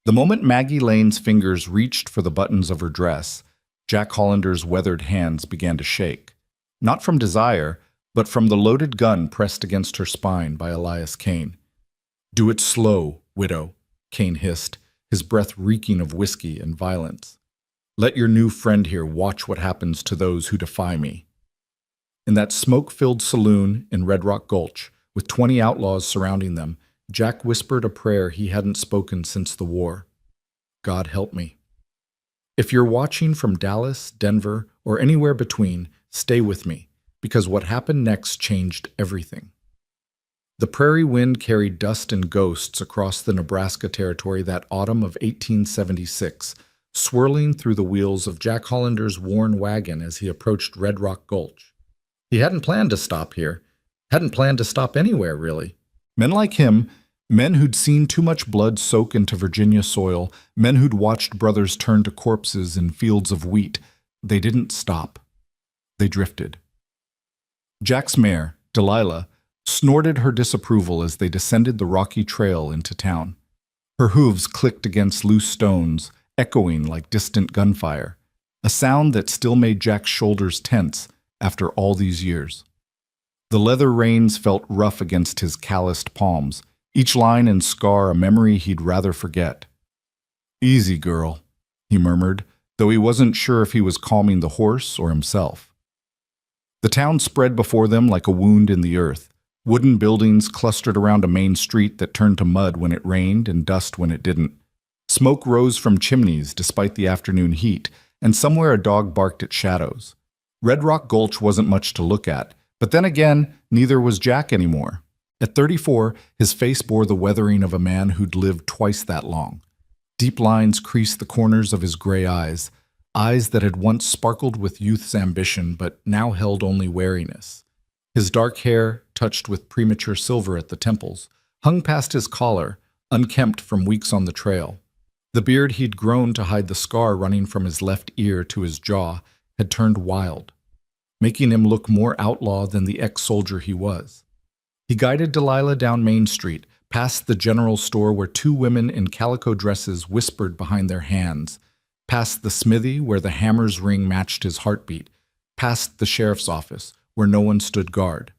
The moment Maggie Lane's fingers reached for the buttons of her dress, Jack Hollander's weathered hands began to shake. Not from desire, but from the loaded gun pressed against her spine by Elias Kane. "Do it slow, widow," Kane hissed, his breath reeking of whiskey and violence. "Let your new friend here watch what happens to those who defy me." In that smoke-filled saloon in Red Rock Gulch, with 20 outlaws surrounding them, Jack whispered a prayer he hadn't spoken since the war. "God help me." If you're watching from Dallas, Denver, or anywhere between, stay with me, because what happened next changed everything. The prairie wind carried dust and ghosts across the Nebraska territory that autumn of 1876, swirling through the wheels of Jack Hollander's worn wagon as he approached Red Rock Gulch. He hadn't planned to stop here, hadn't planned to stop anywhere, really. Men like him, men who'd seen too much blood soak into Virginia soil, men who'd watched brothers turn to corpses in fields of wheat, they didn't stop. They drifted. Jack's mare, Delilah, snorted her disapproval as they descended the rocky trail into town. Her hooves clicked against loose stones, echoing like distant gunfire, a sound that still made Jack's shoulders tense after all these years. The leather reins felt rough against his calloused palms, each line and scar a memory he'd rather forget. "Easy, girl," he murmured, though he wasn't sure if he was calming the horse or himself. The town spread before them like a wound in the earth. Wooden buildings clustered around a main street that turned to mud when it rained and dust when it didn't. Smoke rose from chimneys despite the afternoon heat, and somewhere a dog barked at shadows. Red Rock Gulch wasn't much to look at, but then again, neither was Jack anymore. At 34, his face bore the weathering of a man who'd lived twice that long. Deep lines creased the corners of his gray eyes, eyes that had once sparkled with youth's ambition but now held only wariness. His dark hair, touched with premature silver at the temples, hung past his collar, unkempt from weeks on the trail. The beard he'd grown to hide the scar running from his left ear to his jaw had turned wild, making him look more outlaw than the ex-soldier he was. He guided Delilah down Main Street, past the general store where two women in calico dresses whispered behind their hands, past the smithy where the hammer's ring matched his heartbeat, past the sheriff's office where no one stood guard.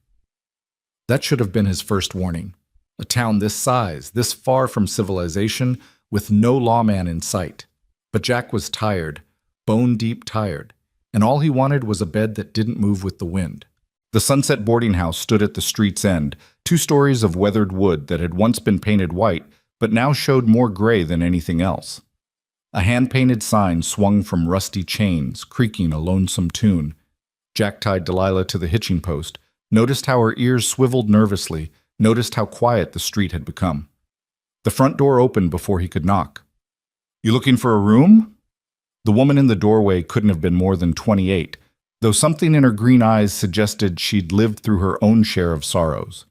That should have been his first warning. A town this size, this far from civilization, with no lawman in sight. But Jack was tired, bone-deep tired, and all he wanted was a bed that didn't move with the wind. The Sunset boarding house stood at the street's end, 2 stories of weathered wood that had once been painted white, but now showed more gray than anything else. A hand-painted sign swung from rusty chains, creaking a lonesome tune. Jack tied Delilah to the hitching post, noticed how her ears swiveled nervously, noticed how quiet the street had become. The front door opened before he could knock. "You looking for a room?" The woman in the doorway couldn't have been more than 28, though something in her green eyes suggested she'd lived through her own share of sorrows.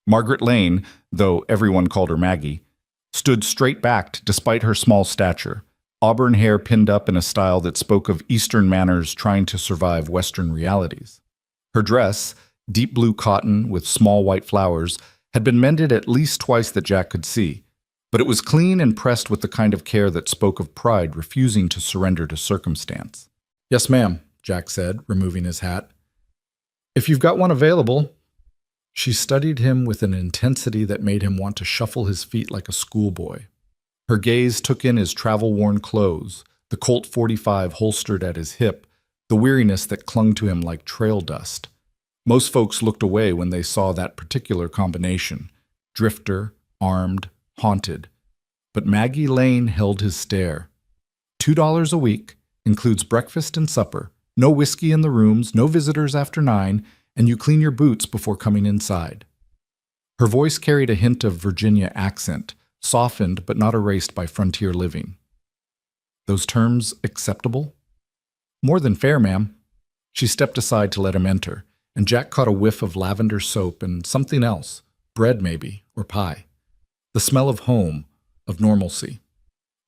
Margaret Lane, though everyone called her Maggie, stood straight-backed despite her small stature, auburn hair pinned up in a style that spoke of Eastern manners trying to survive Western realities. Her dress, deep blue cotton with small white flowers, had been mended at least twice that Jack could see, but it was clean and pressed with the kind of care that spoke of pride refusing to surrender to circumstance. "Yes, ma'am," Jack said, removing his hat. "If you've got one available." She studied him with an intensity that made him want to shuffle his feet like a schoolboy. Her gaze took in his travel-worn clothes, the Colt .45 holstered at his hip, the weariness that clung to him like trail dust. Most folks looked away when they saw that particular combination, drifter, armed, haunted. But Maggie Lane held his stare. $2 a week, includes breakfast and supper, no whiskey in the rooms, no visitors after 9, and you clean your boots before coming inside. Her voice carried a hint of Virginia accent, softened but not erased by frontier living. "Those terms acceptable?" "More than fair, ma'am." She stepped aside to let him enter, and Jack caught a whiff of lavender soap and something else, bread maybe, or pie. The smell of home, of normalcy,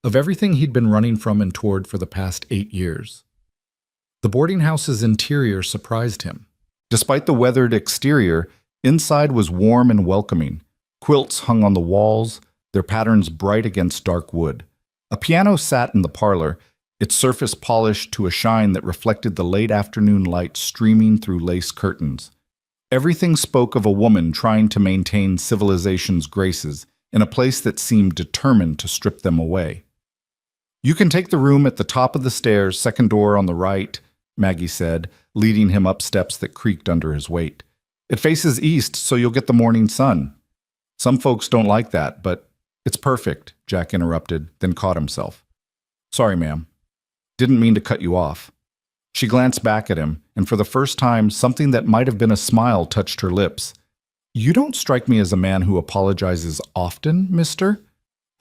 of everything he'd been running from and toward for the past 8 years. The boarding house's interior surprised him. Despite the weathered exterior, inside was warm and welcoming. Quilts hung on the walls, their patterns bright against dark wood. A piano sat in the parlor, its surface polished to a shine that reflected the late afternoon light streaming through lace curtains. Everything spoke of a woman trying to maintain civilization's graces in a place that seemed determined to strip them away. "You can take the room at the top of the stairs, second door on the right," Maggie said, leading him up steps that creaked under his weight. "It faces east, so you'll get the morning sun." "Some folks don't like that, but it's perfect," Jack interrupted, then caught himself. "Sorry, ma'am. Didn't mean to cut you off." She glanced back at him, and for the first time, something that might have been a smile touched her lips. "You don't strike me as a man who apologizes often, Mr.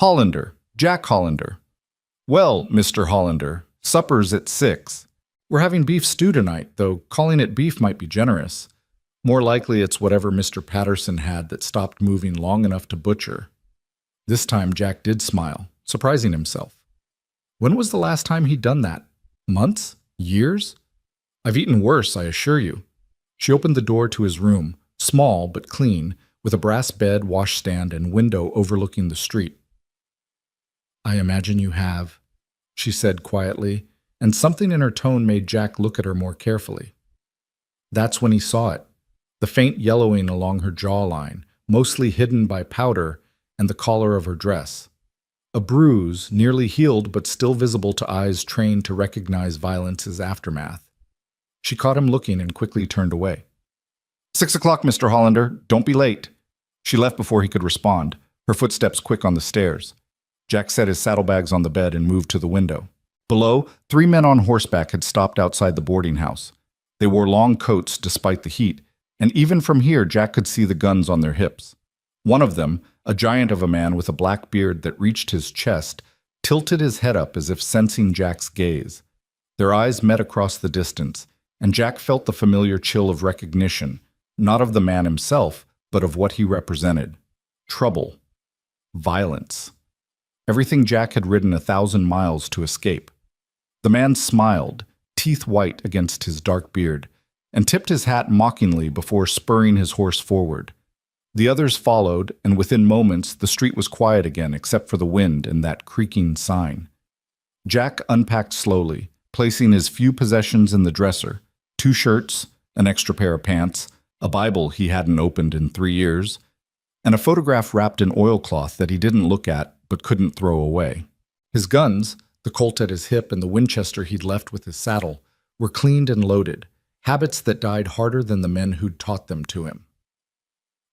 Hollander, Jack Hollander." "Well, Mr. Hollander, supper's at 6. We're having beef stew tonight, though calling it beef might be generous. More likely it's whatever Mr. Patterson had that stopped moving long enough to butcher." This time Jack did smile, surprising himself. When was the last time he'd done that? Months? Years? "I've eaten worse, I assure you." She opened the door to his room, small but clean, with a brass bed, washstand, and window overlooking the street. "I imagine you have," she said quietly, and something in her tone made Jack look at her more carefully. That's when he saw it, the faint yellowing along her jawline, mostly hidden by powder, and the collar of her dress. A bruise, nearly healed but still visible to eyes trained to recognize violence's aftermath. She caught him looking and quickly turned away. 6 o'clock, Mr. Hollander. Don't be late." She left before he could respond, her footsteps quick on the stairs. Jack set his saddlebags on the bed and moved to the window. Below, 3 men on horseback had stopped outside the boarding house. They wore long coats despite the heat, and even from here Jack could see the guns on their hips. One of them, a giant of a man with a black beard that reached his chest, tilted his head up as if sensing Jack's gaze. Their eyes met across the distance, and Jack felt the familiar chill of recognition, not of the man himself, but of what he represented. Trouble. Violence. Everything Jack had ridden 1,000 miles to escape. The man smiled, teeth white against his dark beard, and tipped his hat mockingly before spurring his horse forward. The others followed, and within moments the street was quiet again except for the wind and that creaking sign. Jack unpacked slowly, placing his few possessions in the dresser: 2 shirts, an extra pair of pants, a Bible he hadn't opened in 3 years, and a photograph wrapped in oilcloth that he didn't look at but couldn't throw away. His guns, the Colt at his hip and the Winchester he'd left with his saddle, were cleaned and loaded, habits that died harder than the men who'd taught them to him.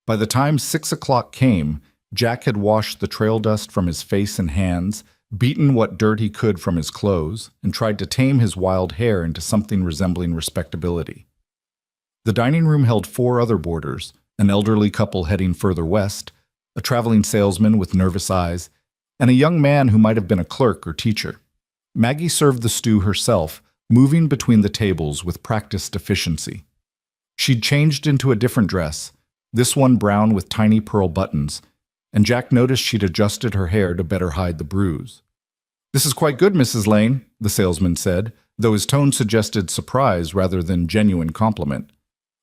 By the time 6 o'clock came, Jack had washed the trail dust from his face and hands, beaten what dirt he could from his clothes, and tried to tame his wild hair into something resembling respectability. The dining room held 4 other boarders, an elderly couple heading further west, a traveling salesman with nervous eyes, and a young man who might have been a clerk or teacher. Maggie served the stew herself, moving between the tables with practiced efficiency. She'd changed into a different dress, this one brown with tiny pearl buttons, and Jack noticed she'd adjusted her hair to better hide the bruise. "This is quite good, Mrs. Lane," the salesman said, though his tone suggested surprise rather than genuine compliment.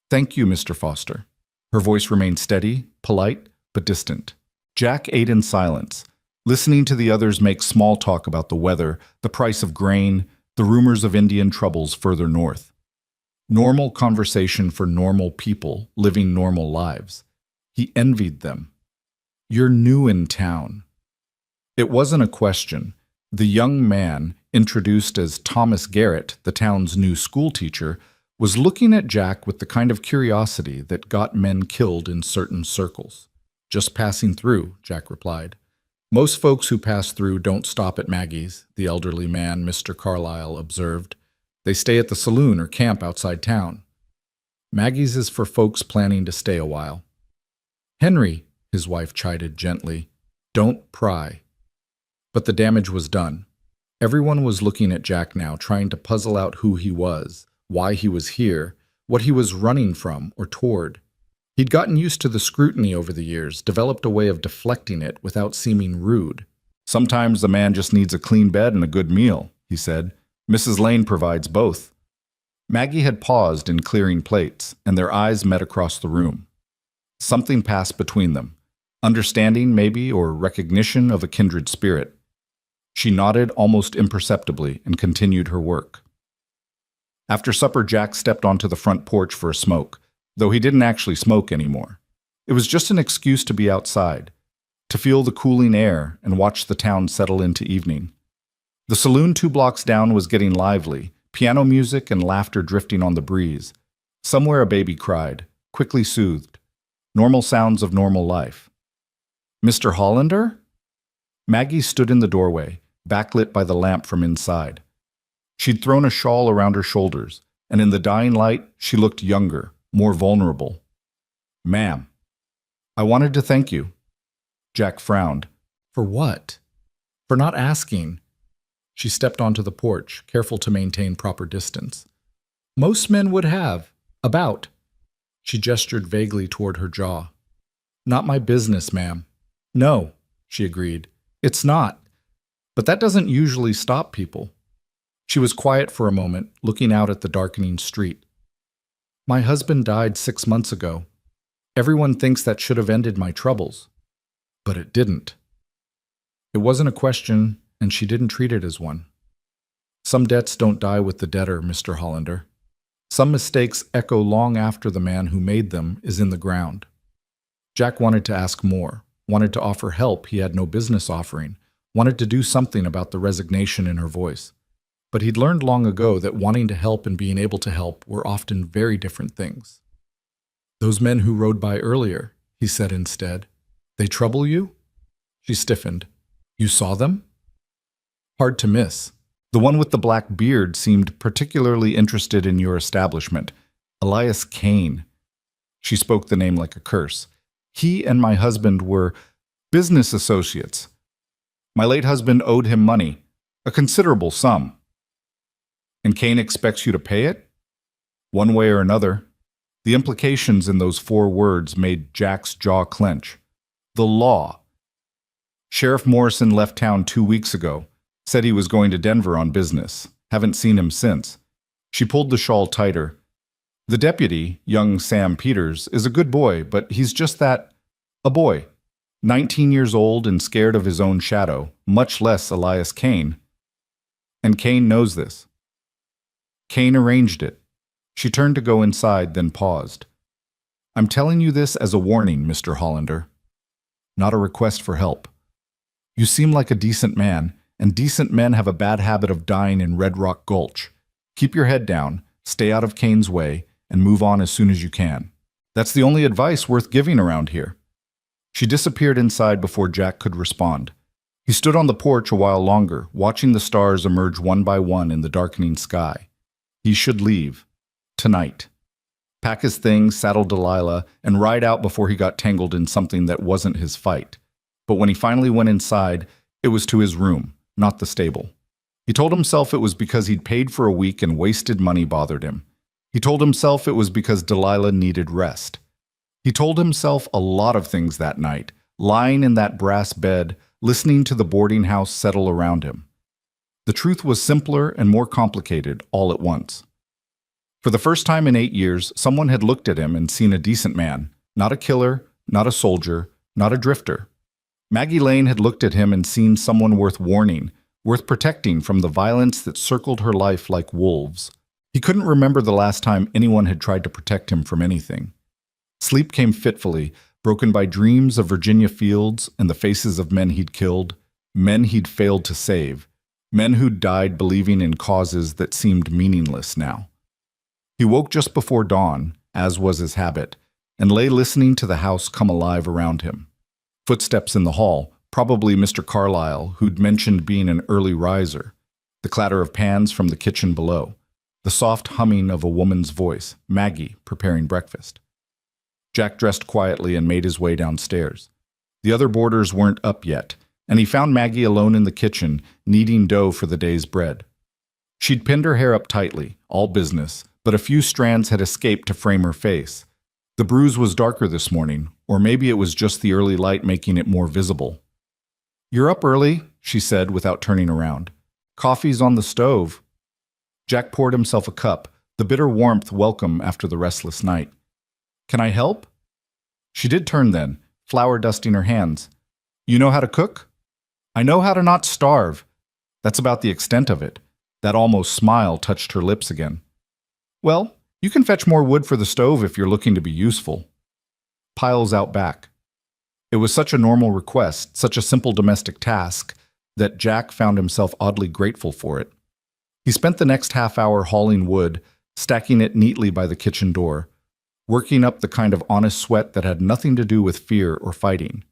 "Thank you, Mr. Foster." Her voice remained steady, polite, but distant. Jack ate in silence, listening to the others make small talk about the weather, the price of grain, the rumors of Indian troubles further north. Normal conversation for normal people living normal lives. He envied them. "You're new in town." It wasn't a question. The young man, introduced as Thomas Garrett, the town's new schoolteacher, was looking at Jack with the kind of curiosity that got men killed in certain circles. "Just passing through," Jack replied. "Most folks who pass through don't stop at Maggie's," the elderly man, Mr. Carlyle, observed. "They stay at the saloon or camp outside town. Maggie's is for folks planning to stay a while." "Henry," his wife chided gently, "don't pry." But the damage was done. Everyone was looking at Jack now, trying to puzzle out who he was, why he was here, what he was running from or toward. He'd gotten used to the scrutiny over the years, developed a way of deflecting it without seeming rude. "Sometimes the man just needs a clean bed and a good meal," he said. "Mrs. Lane provides both." Maggie had paused in clearing plates, and their eyes met across the room. Something passed between them. Understanding, maybe, or recognition of a kindred spirit. She nodded almost imperceptibly and continued her work. After supper, Jack stepped onto the front porch for a smoke, though he didn't actually smoke anymore. It was just an excuse to be outside, to feel the cooling air and watch the town settle into evening. The saloon 2 blocks down was getting lively, piano music and laughter drifting on the breeze. Somewhere a baby cried, quickly soothed. Normal sounds of normal life. "Mr. Hollander?" Maggie stood in the doorway, backlit by the lamp from inside. She'd thrown a shawl around her shoulders, and in the dying light, she looked younger, more vulnerable. "Ma'am, I wanted to thank you." Jack frowned. "For what?" "For not asking." She stepped onto the porch, careful to maintain proper distance. "Most men would have. About." She gestured vaguely toward her jaw. "Not my business, ma'am." "No," she agreed. "It's not. But that doesn't usually stop people." She was quiet for a moment, looking out at the darkening street. "My husband died 6 months ago. Everyone thinks that should have ended my troubles. But it didn't." It wasn't a question, and she didn't treat it as one. "Some debts don't die with the debtor, Mr. Hollander. Some mistakes echo long after the man who made them is in the ground." Jack wanted to ask more, wanted to offer help he had no business offering, wanted to do something about the resignation in her voice. But he'd learned long ago that wanting to help and being able to help were often very different things. "Those men who rode by earlier," he said instead, "they trouble you?" She stiffened. "You saw them?" "Hard to miss. The one with the black beard seemed particularly interested in your establishment. Elias Kane." She spoke the name like a curse. "He and my husband were business associates. My late husband owed him money, a considerable sum." "And Kane expects you to pay it?" "One way or another." The implications in those 4 words made Jack's jaw clench. "The law." "Sheriff Morrison left town 2 weeks ago. Said he was going to Denver on business. Haven't seen him since." She pulled the shawl tighter. "The deputy, young Sam Peters, is a good boy, but he's just that, a boy. 19 years old and scared of his own shadow, much less Elias Kane. And Kane knows this. Kane arranged it." She turned to go inside, then paused. "I'm telling you this as a warning, Mr. Hollander. Not a request for help. You seem like a decent man, and decent men have a bad habit of dying in Red Rock Gulch. Keep your head down, stay out of Kane's way, and move on as soon as you can. That's the only advice worth giving around here." She disappeared inside before Jack could respond. He stood on the porch a while longer, watching the stars emerge one by one in the darkening sky. He should leave. Tonight. Pack his things, saddle Delilah, and ride out before he got tangled in something that wasn't his fight. But when he finally went inside, it was to his room, not the stable. He told himself it was because he'd paid for a week and wasted money bothered him. He told himself it was because Delilah needed rest. He told himself a lot of things that night, lying in that brass bed, listening to the boarding house settle around him. The truth was simpler and more complicated all at once. For the first time in 8 years, someone had looked at him and seen a decent man, not a killer, not a soldier, not a drifter. Maggie Lane had looked at him and seen someone worth warning, worth protecting from the violence that circled her life like wolves. He couldn't remember the last time anyone had tried to protect him from anything. Sleep came fitfully, broken by dreams of Virginia fields and the faces of men he'd killed, men he'd failed to save, men who'd died believing in causes that seemed meaningless now. He woke just before dawn, as was his habit, and lay listening to the house come alive around him. Footsteps in the hall, probably Mr. Carlyle, who'd mentioned being an early riser, the clatter of pans from the kitchen below, the soft humming of a woman's voice, Maggie, preparing breakfast. Jack dressed quietly and made his way downstairs. The other boarders weren't up yet, and he found Maggie alone in the kitchen, kneading dough for the day's bread. She'd pinned her hair up tightly, all business, but a few strands had escaped to frame her face. The bruise was darker this morning, or maybe it was just the early light making it more visible. "You're up early," she said without turning around. "Coffee's on the stove." Jack poured himself a cup, the bitter warmth welcome after the restless night. "Can I help?" She did turn then, flour dusting her hands. "You know how to cook?" "I know how to not starve. That's about the extent of it. That almost smile touched her lips again. Well, you can fetch more wood for the stove if you're looking to be useful. Piles out back. It was such a normal request, such a simple domestic task, that Jack found himself oddly grateful for it. He spent the next half hour hauling wood, stacking it neatly by the kitchen door, working up the kind of honest sweat that had nothing to do with fear or fighting.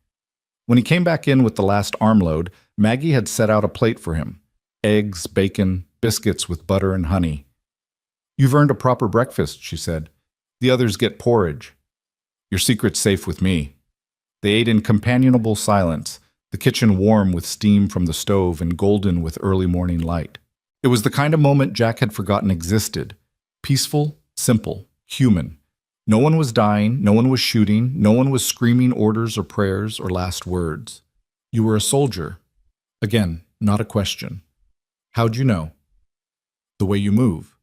When he came back in with the last armload, Maggie had set out a plate for him. Eggs, bacon, biscuits with butter and honey. You've earned a proper breakfast, she said. The others get porridge. Your secret's safe with me. They ate in companionable silence, the kitchen warm with steam from the stove and golden with early morning light. It was the kind of moment Jack had forgotten existed. Peaceful, simple, human. No one was dying, no one was shooting, no one was screaming orders or prayers or last words. You were a soldier. Again, not a question. How'd you know? The way you move.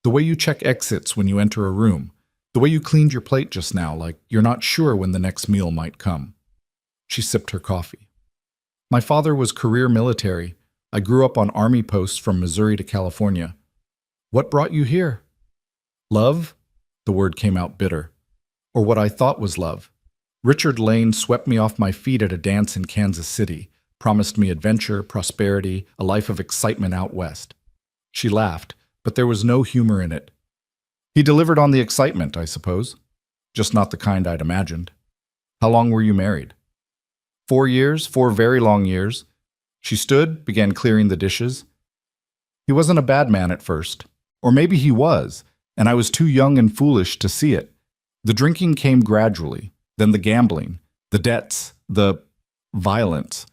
The way you check exits when you enter a room. The way you cleaned your plate just now, like you're not sure when the next meal might come. She sipped her coffee. My father was career military. I grew up on army posts from Missouri to California. What brought you here? Love? The word came out bitter. Or what I thought was love. Richard Lane swept me off my feet at a dance in Kansas City, promised me adventure, prosperity, a life of excitement out west. She laughed, but there was no humor in it. He delivered on the excitement, I suppose. Just not the kind I'd imagined. How long were you married? 4 years, 4 very long years. She stood, began clearing the dishes. He wasn't a bad man at first. Or maybe he was, and I was too young and foolish to see it. The drinking came gradually, then the gambling, the debts, the violence.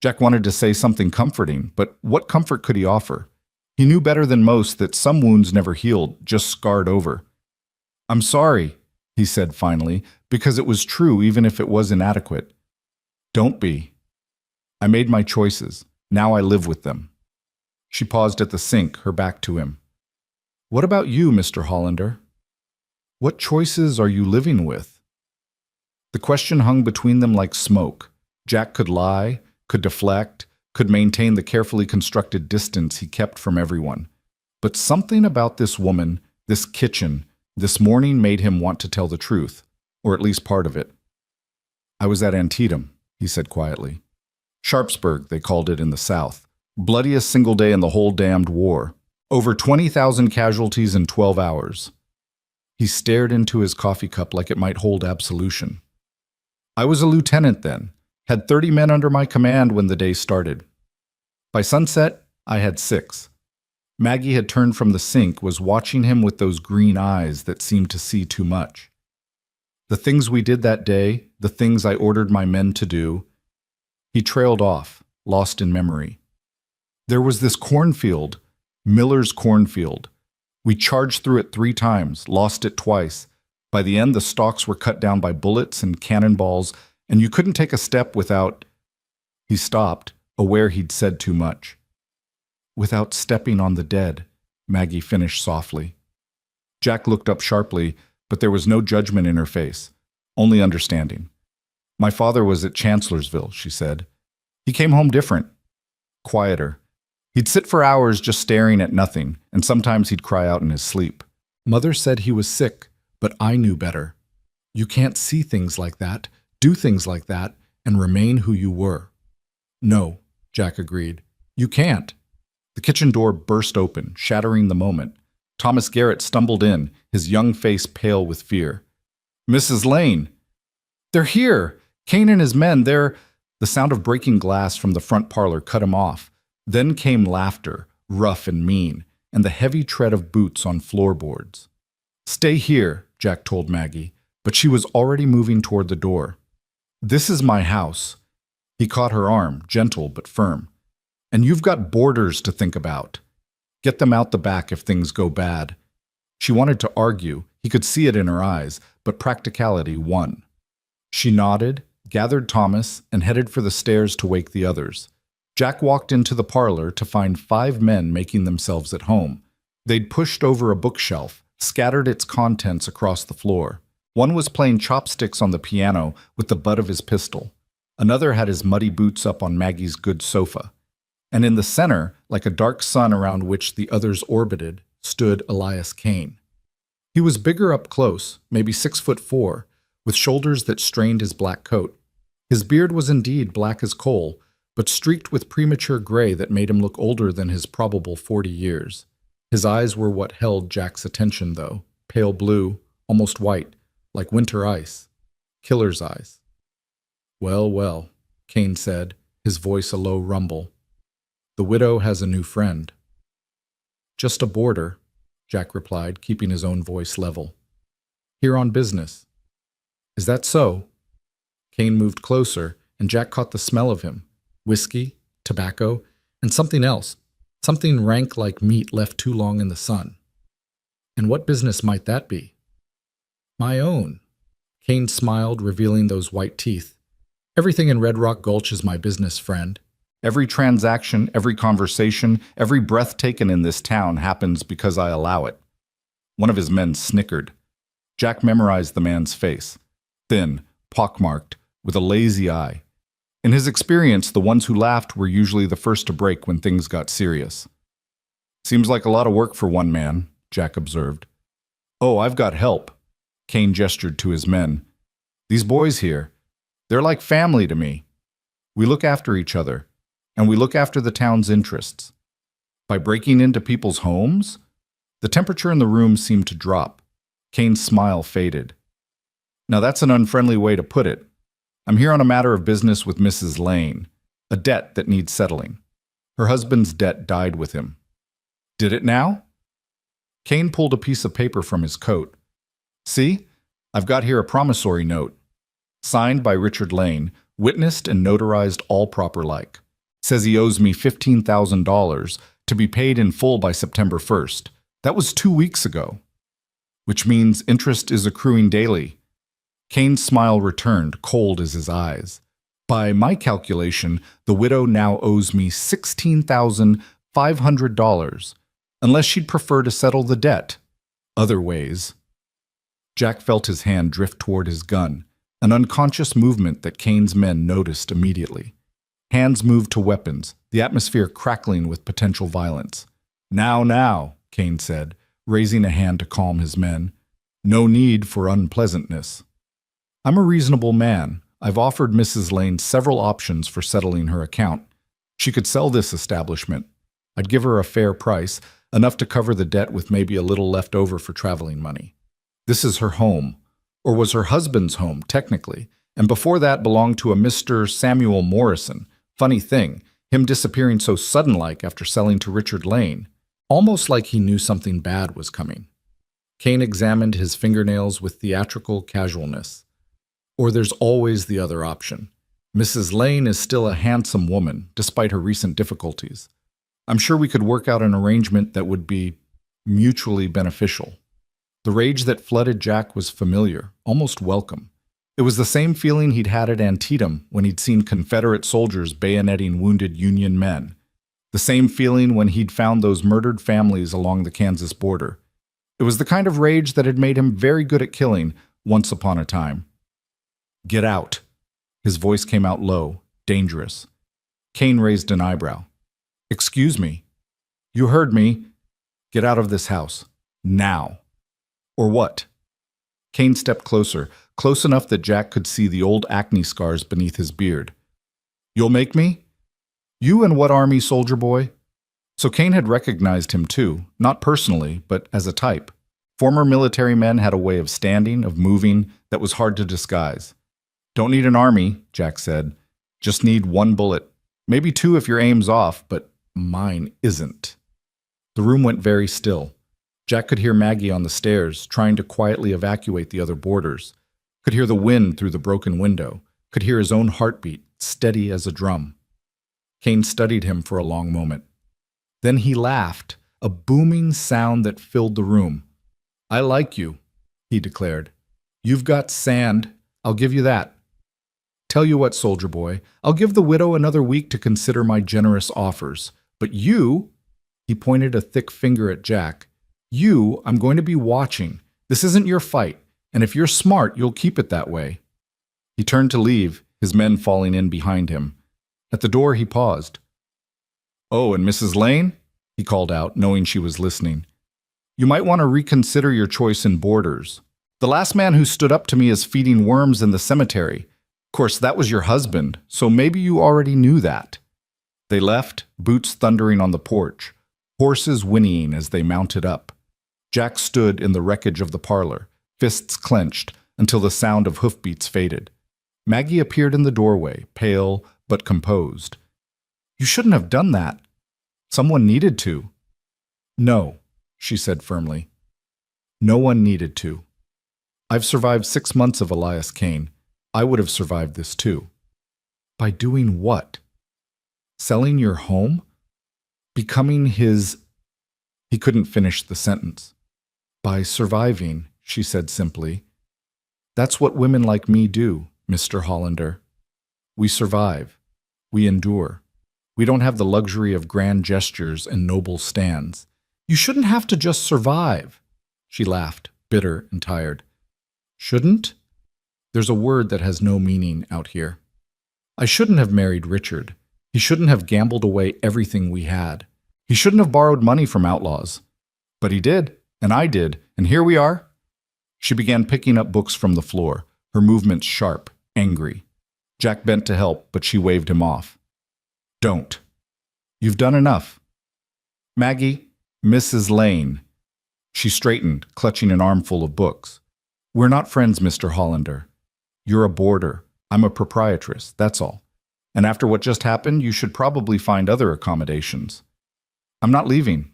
Jack wanted to say something comforting, but what comfort could he offer? He knew better than most that some wounds never healed, just scarred over. I'm sorry, he said finally, because it was true even if it was inadequate. Don't be. I made my choices. Now I live with them. She paused at the sink, her back to him. What about you, Mr. Hollander? What choices are you living with? The question hung between them like smoke. Jack could lie, could deflect, could maintain the carefully constructed distance he kept from everyone. But something about this woman, this kitchen, this morning made him want to tell the truth, or at least part of it. I was at Antietam, he said quietly. Sharpsburg, they called it in the South. Bloodiest single day in the whole damned war. Over 20,000 casualties in 12 hours. He stared into his coffee cup like it might hold absolution. I was a lieutenant then. Had 30 men under my command when the day started. By sunset, I had 6. Maggie had turned from the sink, was watching him with those green eyes that seemed to see too much. The things we did that day, the things I ordered my men to do. He trailed off, lost in memory. There was this cornfield, Miller's cornfield. We charged through it 3 times, lost it twice. By the end, the stalks were cut down by bullets and cannonballs, and you couldn't take a step without... He stopped, aware he'd said too much. Without stepping on the dead, Maggie finished softly. Jack looked up sharply, but there was no judgment in her face, only understanding. My father was at Chancellorsville, she said. He came home different, quieter. He'd sit for hours just staring at nothing, and sometimes he'd cry out in his sleep. Mother said he was sick, but I knew better. You can't see things like that, do things like that, and remain who you were. No, Jack agreed. You can't. The kitchen door burst open, shattering the moment. Thomas Garrett stumbled in, his young face pale with fear. Mrs. Lane! They're here! Kane and his men, they're... The sound of breaking glass from the front parlor cut him off. Then came laughter, rough and mean, and the heavy tread of boots on floorboards. Stay here, Jack told Maggie, but she was already moving toward the door. This is my house. He caught her arm, gentle but firm. And you've got boarders to think about. Get them out the back if things go bad. She wanted to argue, he could see it in her eyes, but practicality won. She nodded, gathered Thomas, and headed for the stairs to wake the others. Jack walked into the parlor to find 5 men making themselves at home. They'd pushed over a bookshelf, scattered its contents across the floor. One was playing chopsticks on the piano with the butt of his pistol. Another had his muddy boots up on Maggie's good sofa. and in the center, like a dark sun around which the others orbited, stood Elias Kane. He was bigger up close, maybe 6'4", with shoulders that strained his black coat. His beard was indeed black as coal, but streaked with premature gray that made him look older than his probable 40 years. His eyes were what held Jack's attention, though, pale blue, almost white, like winter ice. Killer's eyes. "Well, well," Kane said, his voice a low rumble. "The widow has a new friend." "Just a boarder," Jack replied, keeping his own voice level. "Here on business." "Is that so?" Kane moved closer, and Jack caught the smell of him. Whiskey, tobacco, and something else. Something rank like meat left too long in the sun. "And what business might that be?" "My own." Kane smiled, revealing those white teeth. "Everything in Red Rock Gulch is my business, friend. Every transaction, every conversation, every breath taken in this town happens because I allow it." One of his men snickered. Jack memorized the man's face. Thin, pockmarked, with a lazy eye. In his experience, the ones who laughed were usually the first to break when things got serious. "Seems like a lot of work for one man," Jack observed. "Oh, I've got help." Kane gestured to his men. "These boys here, they're like family to me. We look after each other, and we look after the town's interests. By breaking into people's homes?" The temperature in the room seemed to drop. Kane's smile faded. "Now that's an unfriendly way to put it. I'm here on a matter of business with Mrs. Lane, a debt that needs settling. Her husband's debt died with him." "Did it now?" Kane pulled a piece of paper from his coat. "See, I've got here a promissory note. Signed by Richard Lane, witnessed and notarized all proper like. Says he owes me $15,000 to be paid in full by September 1st. That was 2 weeks ago. Which means interest is accruing daily." Kane's smile returned, cold as his eyes. "By my calculation, the widow now owes me $16,500, unless she'd prefer to settle the debt other ways." Jack felt his hand drift toward his gun, an unconscious movement that Kane's men noticed immediately. Hands moved to weapons, the atmosphere crackling with potential violence. Now," Kane said, raising a hand to calm his men. "No need for unpleasantness. I'm a reasonable man. I've offered Mrs. Lane several options for settling her account. She could sell this establishment. I'd give her a fair price, enough to cover the debt with maybe a little left over for traveling money. This is her home, or was her husband's home, technically, and before that belonged to a Mr. Samuel Morrison. Funny thing, him disappearing so sudden-like after selling to Richard Lane, almost like he knew something bad was coming." Kane examined his fingernails with theatrical casualness. "Or there's always the other option. Mrs. Lane is still a handsome woman, despite her recent difficulties. I'm sure we could work out an arrangement that would be mutually beneficial." The rage that flooded Jack was familiar, almost welcome. It was the same feeling he'd had at Antietam when he'd seen Confederate soldiers bayoneting wounded Union men. The same feeling when he'd found those murdered families along the Kansas border. It was the kind of rage that had made him very good at killing once upon a time. "Get out." His voice came out low, dangerous. Kane raised an eyebrow. "Excuse me." "You heard me. Get out of this house. Now." "Or what?" Kane stepped closer, close enough that Jack could see the old acne scars beneath his beard. "You'll make me? You and what army, soldier boy?" So Kane had recognized him too, not personally, but as a type. Former military men had a way of standing, of moving, that was hard to disguise. "Don't need an army," Jack said. "Just need one bullet. Maybe two if your aim's off, but mine isn't." The room went very still. Jack could hear Maggie on the stairs, trying to quietly evacuate the other boarders. Could hear the wind through the broken window. Could hear his own heartbeat, steady as a drum. Kane studied him for a long moment. Then he laughed, a booming sound that filled the room. "I like you," he declared. "You've got sand. I'll give you that. Tell you what, soldier boy, I'll give the widow another week to consider my generous offers. But you," he pointed a thick finger at Jack, "you, I'm going to be watching. This isn't your fight, and if you're smart, you'll keep it that way." He turned to leave, his men falling in behind him. At the door, he paused. Oh, and Mrs. Lane? He called out, knowing she was listening. You might want to reconsider your choice in boarders. The last man who stood up to me is feeding worms in the cemetery. Of course, that was your husband, so maybe you already knew that. They left, boots thundering on the porch, horses whinnying as they mounted up. Jack stood in the wreckage of the parlor, fists clenched, until the sound of hoofbeats faded. Maggie appeared in the doorway, pale but composed. You shouldn't have done that. Someone needed to. No, she said firmly. No one needed to. I've survived 6 months of Elias Kane. I would have survived this too. By doing what? Selling your home? Becoming his... He couldn't finish the sentence. By surviving, she said simply. That's what women like me do, Mr. Hollander. We survive. We endure. We don't have the luxury of grand gestures and noble stands. You shouldn't have to just survive. She laughed, bitter and tired. Shouldn't? There's a word that has no meaning out here. I shouldn't have married Richard. He shouldn't have gambled away everything we had. He shouldn't have borrowed money from outlaws. But he did, and I did, and here we are. She began picking up books from the floor, her movements sharp, angry. Jack bent to help, but she waved him off. Don't. You've done enough. Maggie, Mrs. Lane. She straightened, clutching an armful of books. We're not friends, Mr. Hollander. You're a boarder. I'm a proprietress, that's all. And after what just happened, you should probably find other accommodations. I'm not leaving.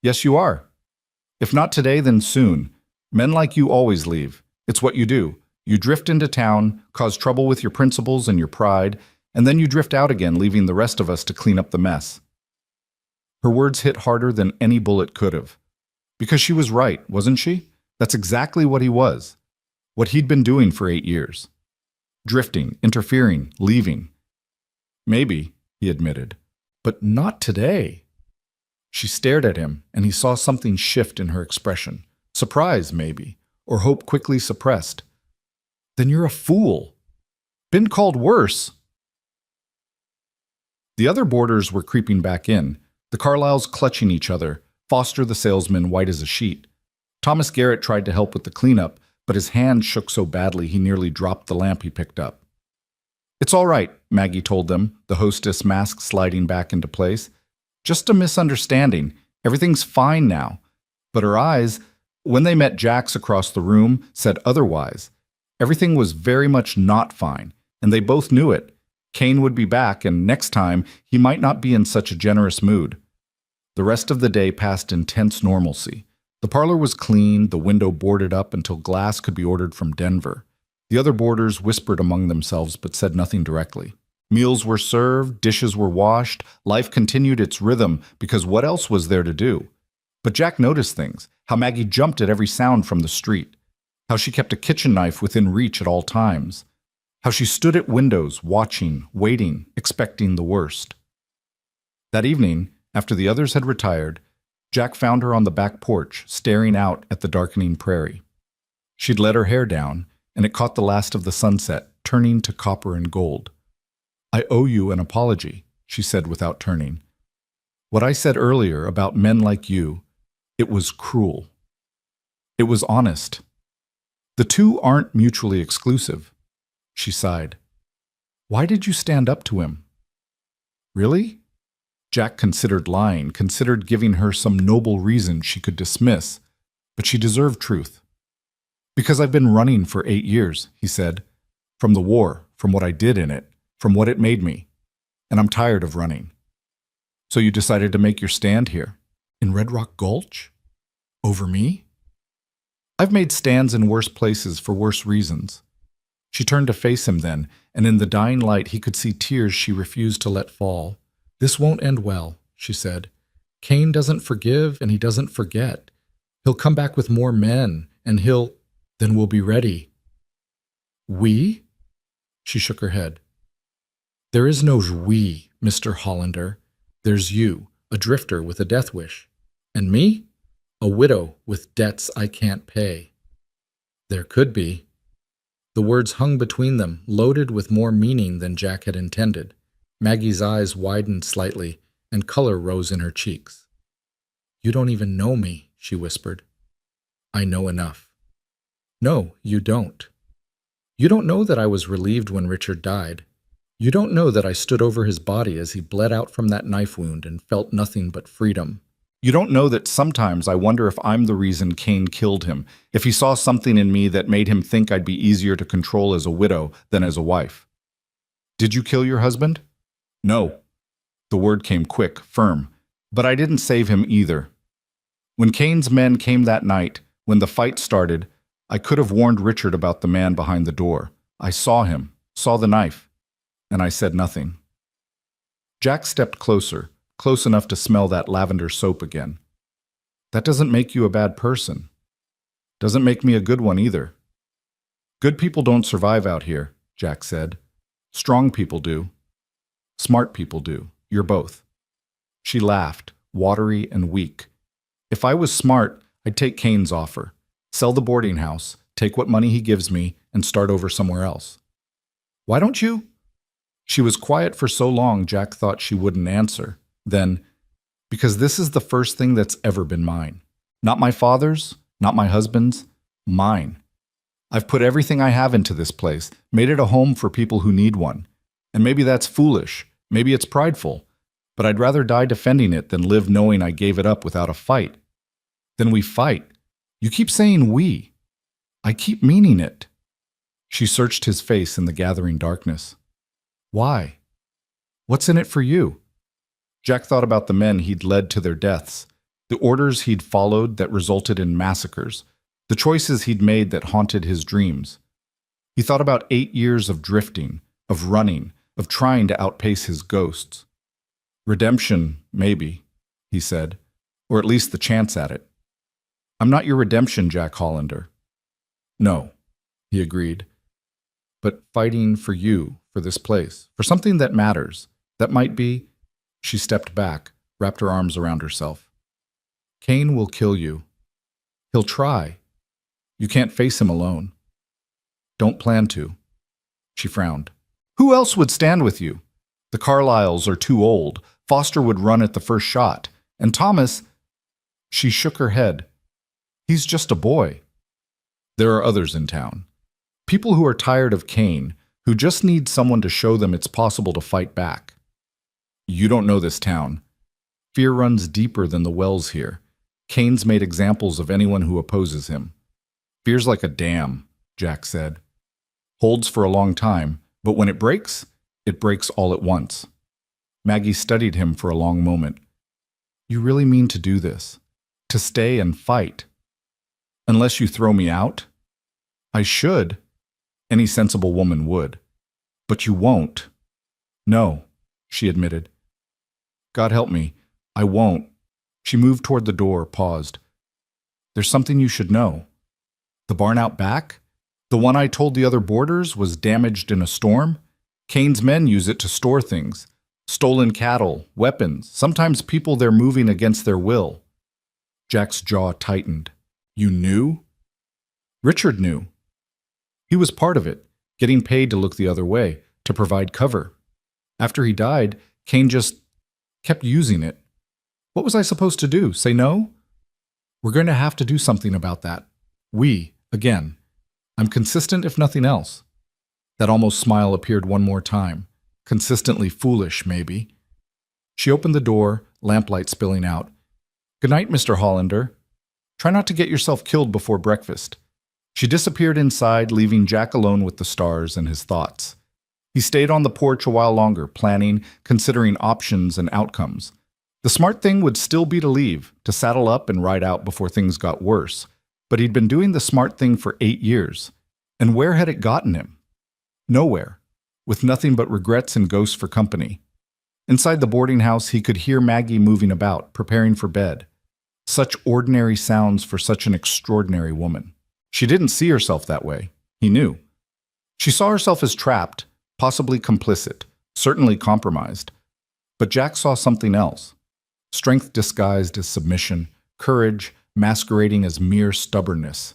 Yes, you are. If not today, then soon. Men like you always leave. It's what you do. You drift into town, cause trouble with your principles and your pride, and then you drift out again, leaving the rest of us to clean up the mess. Her words hit harder than any bullet could have. Because she was right, wasn't she? That's exactly what he was. What he'd been doing for 8 years. Drifting, interfering, leaving. Maybe, he admitted, but not today. She stared at him, and he saw something shift in her expression. Surprise, maybe, or hope quickly suppressed. Then you're a fool. Been called worse. The other boarders were creeping back in, the Carlyles clutching each other, Foster the salesman white as a sheet. Thomas Garrett tried to help with the cleanup, but his hand shook so badly he nearly dropped the lamp he picked up. It's all right, Maggie told them, the hostess mask sliding back into place. Just a misunderstanding. Everything's fine now. But her eyes, when they met Jack's across the room, said otherwise. Everything was very much not fine, and they both knew it. Kane would be back, and next time, he might not be in such a generous mood. The rest of the day passed in tense normalcy. The parlor was clean, the window boarded up until glass could be ordered from Denver. The other boarders whispered among themselves but said nothing directly. Meals were served, dishes were washed, life continued its rhythm because what else was there to do? But Jack noticed things, how Maggie jumped at every sound from the street, how she kept a kitchen knife within reach at all times, how she stood at windows, watching, waiting, expecting the worst. That evening, after the others had retired, Jack found her on the back porch, staring out at the darkening prairie. She'd let her hair down, and it caught the last of the sunset, turning to copper and gold. I owe you an apology, she said without turning. What I said earlier about men like you, it was cruel. It was honest. The two aren't mutually exclusive. She sighed. Why did you stand up to him? Really? Jack considered lying, considered giving her some noble reason she could dismiss, but she deserved truth. Because I've been running for 8 years, he said. From the war, from what I did in it, from what it made me. And I'm tired of running. So you decided to make your stand here, in Red Rock Gulch? Over me? I've made stands in worse places for worse reasons. She turned to face him then, and in the dying light he could see tears she refused to let fall. This won't end well, she said. Kane doesn't forgive and he doesn't forget. He'll come back with more men, and then we'll be ready. We? She shook her head. There is no we, Mr. Hollander. There's you, a drifter with a death wish. And me? A widow with debts I can't pay. There could be. The words hung between them, loaded with more meaning than Jack had intended. Maggie's eyes widened slightly, and color rose in her cheeks. "You don't even know me," she whispered. "I know enough." "No, you don't. You don't know that I was relieved when Richard died. You don't know that I stood over his body as he bled out from that knife wound and felt nothing but freedom. You don't know that sometimes I wonder if I'm the reason Cain killed him, if he saw something in me that made him think I'd be easier to control as a widow than as a wife." "Did you kill your husband?" "No." The word came quick, firm. "But I didn't save him either. When Cain's men came that night, when the fight started, I could have warned Richard about the man behind the door. I saw him, saw the knife, and I said nothing." Jack stepped closer, close enough to smell that lavender soap again. "That doesn't make you a bad person. Doesn't make me a good one either." "Good people don't survive out here," Jack said. "Strong people do. Smart people do. You're both." She laughed, watery and weak. "If I was smart, I'd take Cain's offer. Sell the boarding house, take what money he gives me, and start over somewhere else." "Why don't you?" She was quiet for so long Jack thought she wouldn't answer. Then, "Because this is the first thing that's ever been mine. Not my father's, not my husband's, mine. I've put everything I have into this place, made it a home for people who need one. And maybe that's foolish, maybe it's prideful, but I'd rather die defending it than live knowing I gave it up without a fight." "Then we fight. You keep saying we." "I keep meaning it." She searched his face in the gathering darkness. "Why? What's in it for you?" Jack thought about the men he'd led to their deaths, the orders he'd followed that resulted in massacres, the choices he'd made that haunted his dreams. He thought about 8 years of drifting, of running, of trying to outpace his ghosts. "Redemption, maybe," he said, "or at least the chance at it." "I'm not your redemption, Jack Hollander." "No," he agreed. "But fighting for you, for this place, for something that matters, that might be—" She stepped back, wrapped her arms around herself. "Cain will kill you. He'll try. You can't face him alone. Don't plan to." She frowned. "Who else would stand with you? The Carlyles are too old. Foster would run at the first shot. And Thomas—" She shook her head. "He's just a boy." "There are others in town. People who are tired of Cain, who just need someone to show them it's possible to fight back. You don't know this town. Fear runs deeper than the wells here. Cain's made examples of anyone who opposes him. Fear's like a dam," Jack said. "Holds for a long time, but when it breaks all at once." Maggie studied him for a long moment. "You really mean to do this? To stay and fight? Unless you throw me out?" "I should. Any sensible woman would. But you won't." "No," she admitted. "God help me, I won't." She moved toward the door, paused. "There's something you should know. The barn out back? The one I told the other boarders was damaged in a storm? Cain's men use it to store things. Stolen cattle, weapons, sometimes people they're moving against their will." Jack's jaw tightened. "You knew?" "Richard knew. He was part of it, getting paid to look the other way, to provide cover. After he died, Cain just kept using it. What was I supposed to do? Say no? We're going to have to do something about that. We, again. I'm consistent if nothing else." That almost smile appeared one more time. Consistently foolish, maybe. She opened the door, lamplight spilling out. "Good night, Mr. Hollander. Try not to get yourself killed before breakfast." She disappeared inside, leaving Jack alone with the stars and his thoughts. He stayed on the porch a while longer, planning, considering options and outcomes. The smart thing would still be to leave, to saddle up and ride out before things got worse. But he'd been doing the smart thing for 8 years. And where had it gotten him? Nowhere, with nothing but regrets and ghosts for company. Inside the boarding house, he could hear Maggie moving about, preparing for bed. Such ordinary sounds for such an extraordinary woman. She didn't see herself that way. He knew. She saw herself as trapped, possibly complicit, certainly compromised. But Jack saw something else. Strength disguised as submission, courage masquerading as mere stubbornness.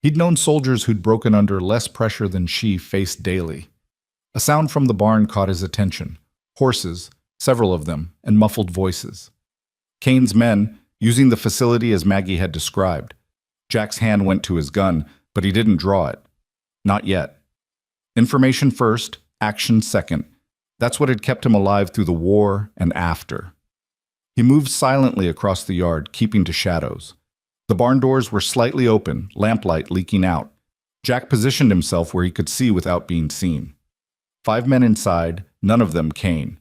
He'd known soldiers who'd broken under less pressure than she faced daily. A sound from the barn caught his attention. Horses, several of them, and muffled voices. Kane's men, using the facility as Maggie had described. Jack's hand went to his gun, but he didn't draw it. Not yet. Information first, action second. That's what had kept him alive through the war and after. He moved silently across the yard, keeping to shadows. The barn doors were slightly open, lamplight leaking out. Jack positioned himself where he could see without being seen. 5 men inside, none of them Kane.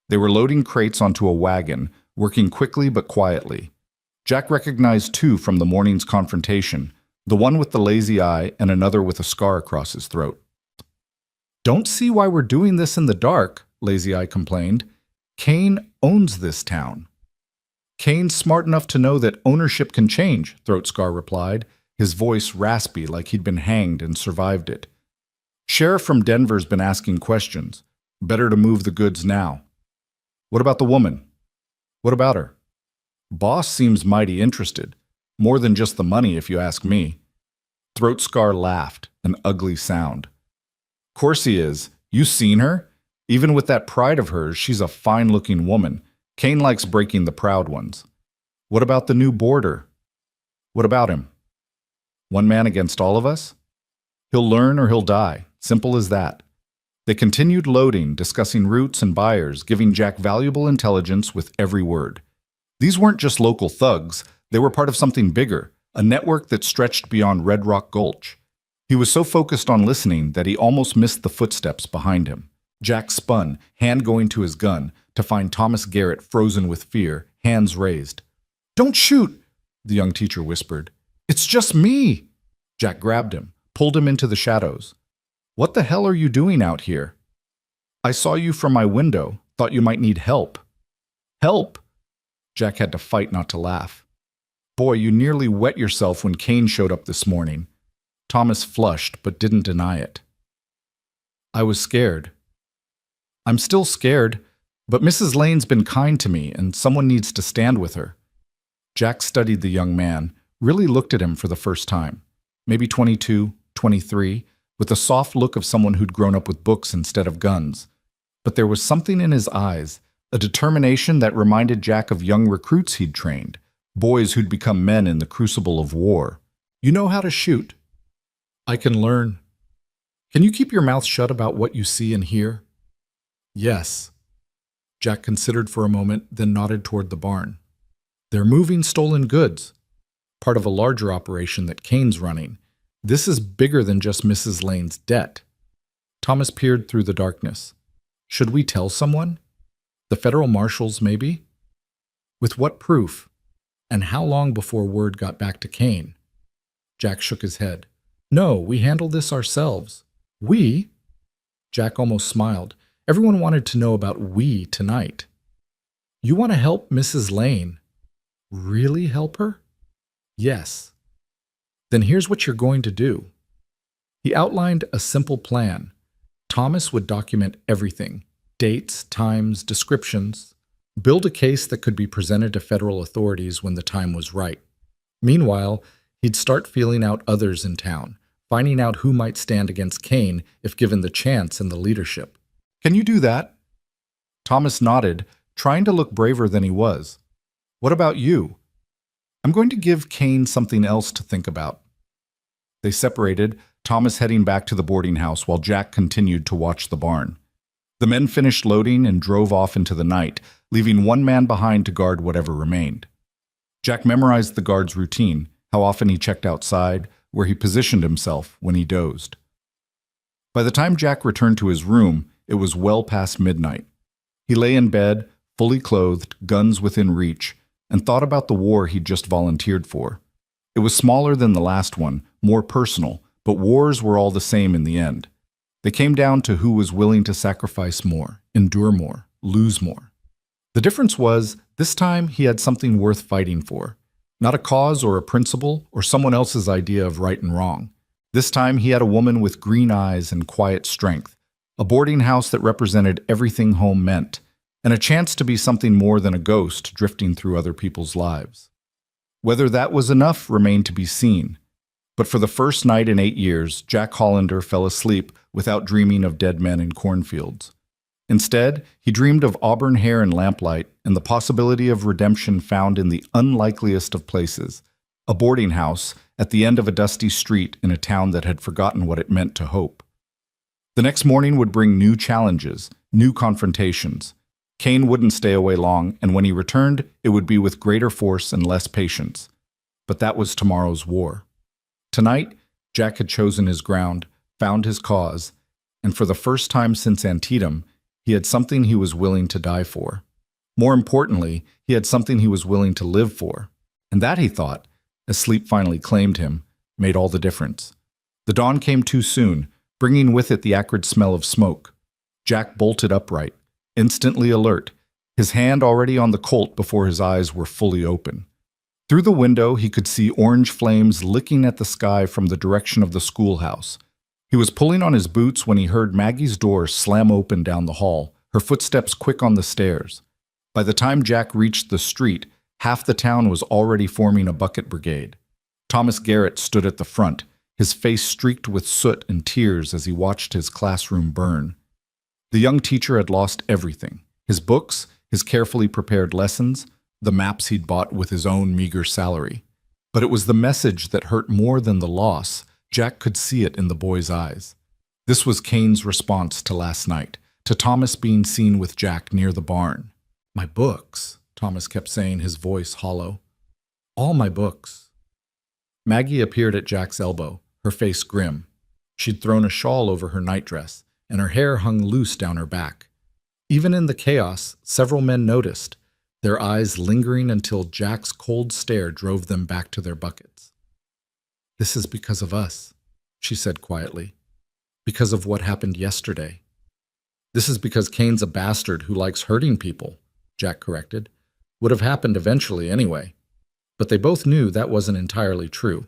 They were loading crates onto a wagon, working quickly but quietly. Jack recognized 2 from the morning's confrontation, the one with the lazy eye and another with a scar across his throat. "Don't see why we're doing this in the dark," Lazy Eye complained. "Kane owns this town." "Kane's smart enough to know that ownership can change," Throat Scar replied, his voice raspy like he'd been hanged and survived it. "Sheriff from Denver's been asking questions. Better to move the goods now." "What about the woman?" "What about her?" "Boss seems mighty interested. More than just the money, if you ask me." Throat Scar laughed, an ugly sound. "Course he is. You seen her? Even with that pride of hers, she's a fine-looking woman. Kane likes breaking the proud ones." "What about the new boarder?" "What about him?" "One man against all of us? He'll learn or he'll die. Simple as that." They continued loading, discussing routes and buyers, giving Jack valuable intelligence with every word. These weren't just local thugs. They were part of something bigger, a network that stretched beyond Red Rock Gulch. He was so focused on listening that he almost missed the footsteps behind him. Jack spun, hand going to his gun, to find Thomas Garrett frozen with fear, hands raised. "Don't shoot," the young teacher whispered. "It's just me." Jack grabbed him, pulled him into the shadows. "What the hell are you doing out here?" "I saw you from my window. Thought you might need help." "Help?" Jack had to fight not to laugh. "Boy, you nearly wet yourself when Kane showed up this morning." Thomas flushed, but didn't deny it. "I was scared." "I'm still scared, but Mrs. Lane's been kind to me, and someone needs to stand with her." Jack studied the young man, really looked at him for the first time. Maybe 22, 23, with the soft look of someone who'd grown up with books instead of guns. But there was something in his eyes, a determination that reminded Jack of young recruits he'd trained, boys who'd become men in the crucible of war. "You know how to shoot." "I can learn." "Can you keep your mouth shut about what you see and hear?" "Yes." Jack considered for a moment, then nodded toward the barn. "They're moving stolen goods. Part of a larger operation that Kane's running. This is bigger than just Mrs. Lane's debt." Thomas peered through the darkness. "Should we tell someone? The federal marshals, maybe? With what proof? And how long before word got back to Kane?" Jack shook his head. "No, we handle this ourselves." "We?" Jack almost smiled. Everyone wanted to know about we tonight. "You want to help Mrs. Lane?" "Really help her?" "Yes." "Then here's what you're going to do." He outlined a simple plan. Thomas would document everything: dates, times, descriptions, build a case that could be presented to federal authorities when the time was right. Meanwhile, he'd start feeling out others in town, finding out who might stand against Kane if given the chance and the leadership. "Can you do that?" Thomas nodded, trying to look braver than he was. "What about you?" "I'm going to give Kane something else to think about." They separated, Thomas heading back to the boarding house while Jack continued to watch the barn. The men finished loading and drove off into the night, leaving one man behind to guard whatever remained. Jack memorized the guard's routine, how often he checked outside, where he positioned himself when he dozed. By the time Jack returned to his room, it was well past midnight. He lay in bed, fully clothed, guns within reach, and thought about the war he'd just volunteered for. It was smaller than the last one, more personal, but wars were all the same in the end. They came down to who was willing to sacrifice more, endure more, lose more. The difference was, this time he had something worth fighting for. Not a cause or a principle or someone else's idea of right and wrong. This time he had a woman with green eyes and quiet strength, a boarding house that represented everything home meant, and a chance to be something more than a ghost drifting through other people's lives. Whether that was enough remained to be seen. But for the first night in 8 years, Jack Hollander fell asleep without dreaming of dead men in cornfields. Instead, he dreamed of auburn hair and lamplight and the possibility of redemption found in the unlikeliest of places, a boarding house at the end of a dusty street in a town that had forgotten what it meant to hope. The next morning would bring new challenges, new confrontations. Kane wouldn't stay away long, and when he returned, it would be with greater force and less patience. But that was tomorrow's war. Tonight, Jack had chosen his ground, found his cause, and for the first time since Antietam, he had something he was willing to die for. More importantly, he had something he was willing to live for. And that, he thought, as sleep finally claimed him, made all the difference. The dawn came too soon, bringing with it the acrid smell of smoke. Jack bolted upright, instantly alert, his hand already on the Colt before his eyes were fully open. Through the window, he could see orange flames licking at the sky from the direction of the schoolhouse. He was pulling on his boots when he heard Maggie's door slam open down the hall, her footsteps quick on the stairs. By the time Jack reached the street, half the town was already forming a bucket brigade. Thomas Garrett stood at the front, his face streaked with soot and tears as he watched his classroom burn. The young teacher had lost everything: his books, his carefully prepared lessons, the maps he'd bought with his own meager salary. But it was the message that hurt more than the loss. Jack could see it in the boy's eyes. This was Kane's response to last night, to Thomas being seen with Jack near the barn. "My books," Thomas kept saying, his voice hollow. "All my books." Maggie appeared at Jack's elbow, her face grim. She'd thrown a shawl over her nightdress, and her hair hung loose down her back. Even in the chaos, several men noticed, their eyes lingering until Jack's cold stare drove them back to their buckets. "This is because of us," she said quietly. "Because of what happened yesterday." "This is because Kane's a bastard who likes hurting people," Jack corrected. "Would have happened eventually anyway." But they both knew that wasn't entirely true.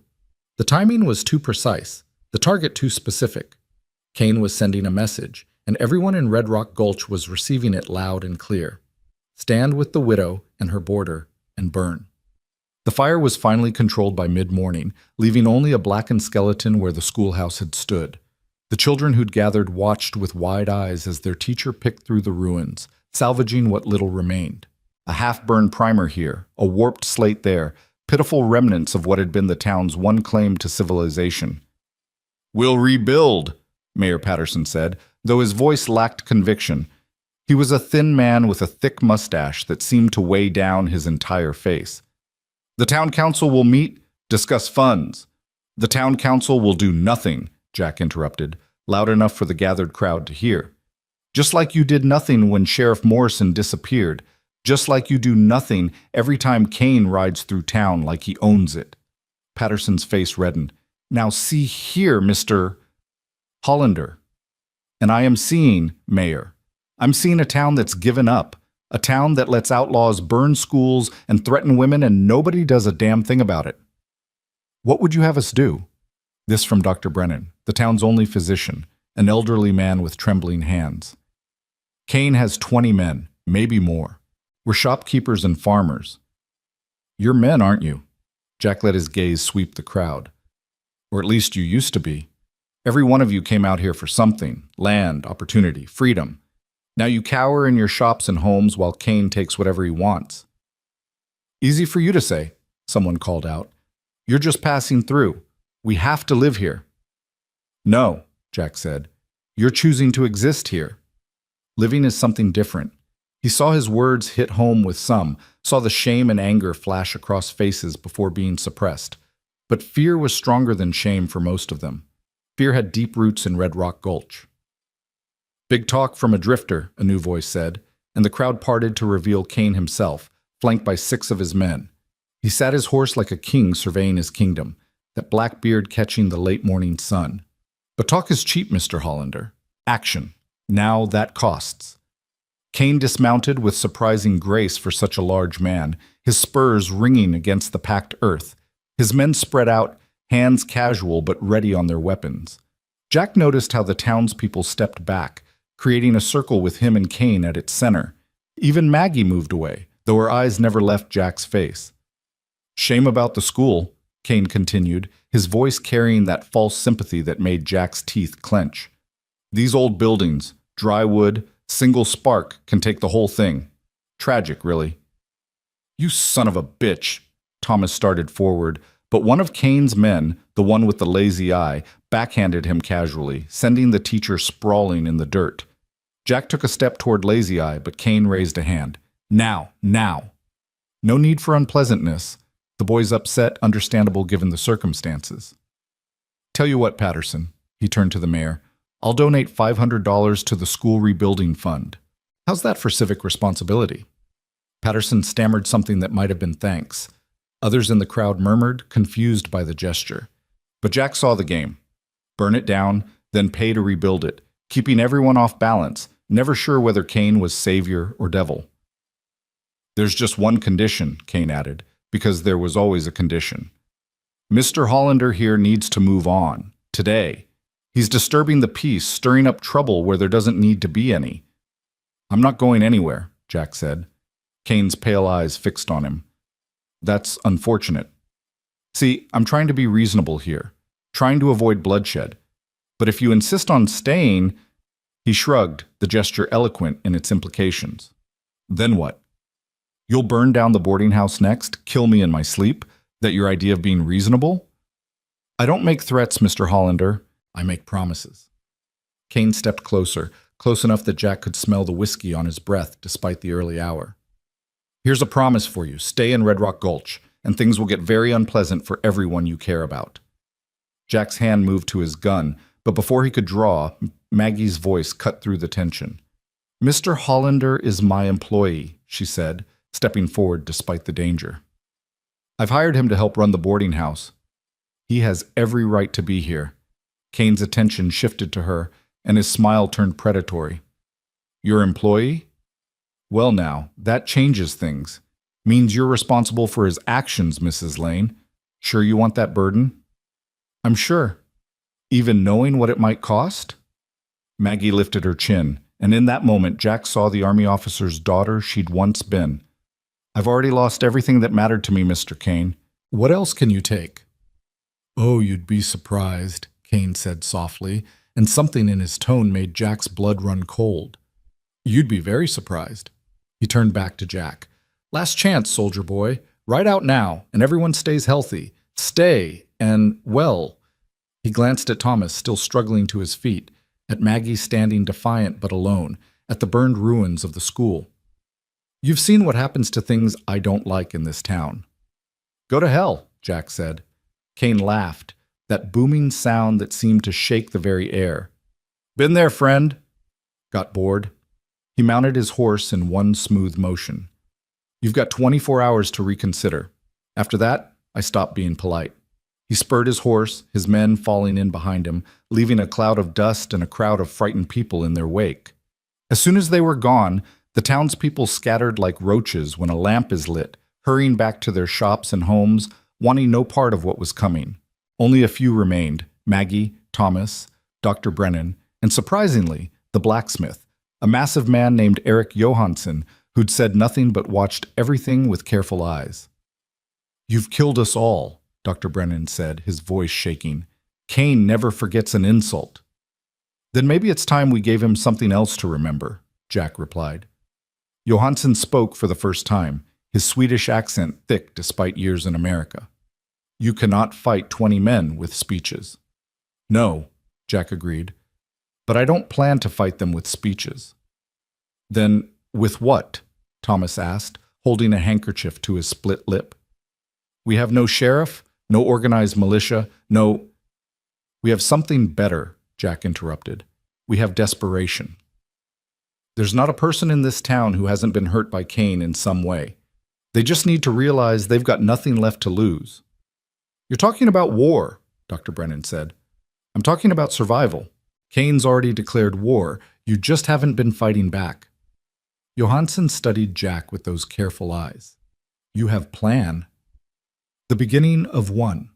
The timing was too precise, the target too specific. Kane was sending a message, and everyone in Red Rock Gulch was receiving it loud and clear. Stand with the widow and her boarder, and burn. The fire was finally controlled by mid-morning, leaving only a blackened skeleton where the schoolhouse had stood. The children who'd gathered watched with wide eyes as their teacher picked through the ruins, salvaging what little remained. A half-burned primer here, a warped slate there, pitiful remnants of what had been the town's one claim to civilization. "We'll rebuild," Mayor Patterson said, though his voice lacked conviction. He was a thin man with a thick mustache that seemed to weigh down his entire face. "The town council will meet, discuss funds." "The town council will do nothing," Jack interrupted, loud enough for the gathered crowd to hear. "Just like you did nothing when Sheriff Morrison disappeared. Just like you do nothing every time Kane rides through town like he owns it." Patterson's face reddened. "Now see here, Mr. Hollander. And I am seeing, Mayor. I'm seeing a town that's given up. A town that lets outlaws burn schools and threaten women and nobody does a damn thing about it. What would you have us do?" This from Dr. Brennan, the town's only physician, an elderly man with trembling hands. "Kane has 20 men, maybe more. We're shopkeepers and farmers." "You're men, aren't you?" Jack let his gaze sweep the crowd. "Or at least you used to be. Every one of you came out here for something: land, opportunity, freedom. Now you cower in your shops and homes while Kane takes whatever he wants." "Easy for you to say," someone called out. "You're just passing through. We have to live here." "No," Jack said. "You're choosing to exist here. Living is something different." He saw his words hit home with some, saw the shame and anger flash across faces before being suppressed. But fear was stronger than shame for most of them. Fear had deep roots in Red Rock Gulch. "Big talk from a drifter," a new voice said, and the crowd parted to reveal Kane himself, flanked by 6 of his men. He sat his horse like a king surveying his kingdom, that black beard catching the late morning sun. "But talk is cheap, Mr. Hollander. Action. Now that costs." Kane dismounted with surprising grace for such a large man, his spurs ringing against the packed earth. His men spread out, hands casual but ready on their weapons. Jack noticed how the townspeople stepped back, creating a circle with him and Kane at its center. Even Maggie moved away, though her eyes never left Jack's face. "Shame about the school," Kane continued, his voice carrying that false sympathy that made Jack's teeth clench. "These old buildings, dry wood, Single spark can take the whole thing. Tragic, really. You son of a bitch, Thomas started forward, but one of Kane's men, the one with the lazy eye, backhanded him casually, sending the teacher sprawling in the dirt. Jack took a step toward Lazy Eye, but Kane raised a hand. Now, now. No need for unpleasantness. The boy's upset, understandable given the circumstances. Tell you what, Patterson, he turned to the mayor, I'll donate $500 to the school rebuilding fund. How's that for civic responsibility? Patterson stammered something that might have been thanks. Others in the crowd murmured, confused by the gesture. But Jack saw the game. Burn it down, then pay to rebuild it, keeping everyone off balance, never sure whether Kane was savior or devil. There's just one condition, Kane added, because there was always a condition. Mr. Hollander here needs to move on, today. He's disturbing the peace, stirring up trouble where there doesn't need to be any. I'm not going anywhere, Jack said. Kane's pale eyes fixed on him. That's unfortunate. See, I'm trying to be reasonable here, trying to avoid bloodshed. But if you insist on staying, he shrugged, the gesture eloquent in its implications. Then what? You'll burn down the boarding house next, kill me in my sleep? That your idea of being reasonable? I don't make threats, Mr. Hollander. I make promises. Kane stepped closer, close enough that Jack could smell the whiskey on his breath despite the early hour. Here's a promise for you. Stay in Red Rock Gulch, and things will get very unpleasant for everyone you care about. Jack's hand moved to his gun, but before he could draw, Maggie's voice cut through the tension. Mr. Hollander is my employee, she said, stepping forward despite the danger. I've hired him to help run the boarding house. He has every right to be here. Kane's attention shifted to her, and his smile turned predatory. Your employee? Well now, that changes things. Means you're responsible for his actions, Mrs. Lane. Sure you want that burden? I'm sure. Even knowing what it might cost? Maggie lifted her chin, and in that moment Jack saw the army officer's daughter she'd once been. I've already lost everything that mattered to me, Mr. Kane. What else can you take? Oh, you'd be surprised, Kane said softly, and something in his tone made Jack's blood run cold. You'd be very surprised. He turned back to Jack. Last chance, soldier boy. Ride out now, and everyone stays healthy. Stay, and, well... He glanced at Thomas, still struggling to his feet, at Maggie standing defiant but alone, at the burned ruins of the school. You've seen what happens to things I don't like in this town. Go to hell, Jack said. Kane laughed, that booming sound that seemed to shake the very air. Been there, friend. Got bored. He mounted his horse in one smooth motion. You've got 24 hours to reconsider. After that, I stopped being polite. He spurred his horse, his men falling in behind him, leaving a cloud of dust and a crowd of frightened people in their wake. As soon as they were gone, the townspeople scattered like roaches when a lamp is lit, hurrying back to their shops and homes, wanting no part of what was coming. Only a few remained, Maggie, Thomas, Dr. Brennan, and surprisingly, the blacksmith, a massive man named Eric Johansson, who'd said nothing but watched everything with careful eyes. You've killed us all, Dr. Brennan said, his voice shaking. Kane never forgets an insult. Then maybe it's time we gave him something else to remember, Jack replied. Johansson spoke for the first time, his Swedish accent thick despite years in America. You cannot fight 20 men with speeches. No, Jack agreed, but I don't plan to fight them with speeches. Then with what? Thomas asked, holding a handkerchief to his split lip. We have no sheriff, no organized militia, no... We have something better, Jack interrupted. We have desperation. There's not a person in this town who hasn't been hurt by Kane in some way. They just need to realize they've got nothing left to lose. You're talking about war, Dr. Brennan said. I'm talking about survival. Kane's already declared war. You just haven't been fighting back. Johansson studied Jack with those careful eyes. You have plan. The beginning of one.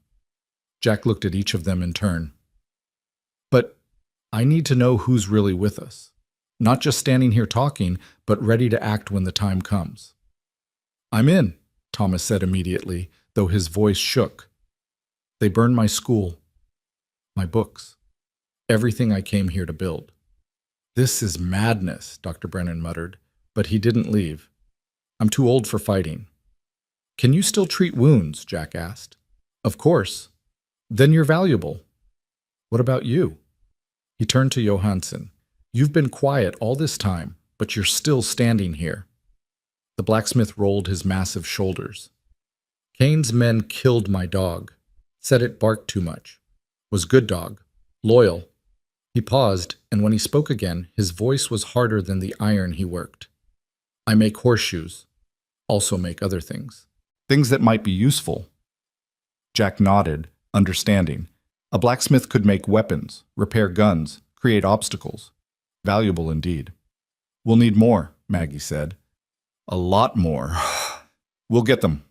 Jack looked at each of them in turn. But I need to know who's really with us. Not just standing here talking, but ready to act when the time comes. I'm in, Thomas said immediately, though his voice shook. They burned my school, my books, everything I came here to build. This is madness, Dr. Brennan muttered, but he didn't leave. I'm too old for fighting. Can you still treat wounds? Jack asked. Of course. Then you're valuable. What about you? He turned to Johansson. You've been quiet all this time, but you're still standing here. The blacksmith rolled his massive shoulders. Kane's men killed my dog. Said it barked too much. Was good dog. Loyal. He paused, and when he spoke again, his voice was harder than the iron he worked. I make horseshoes. Also make other things. Things that might be useful. Jack nodded, understanding. A blacksmith could make weapons, repair guns, create obstacles. Valuable indeed. We'll need more, Maggie said. A lot more. We'll get them.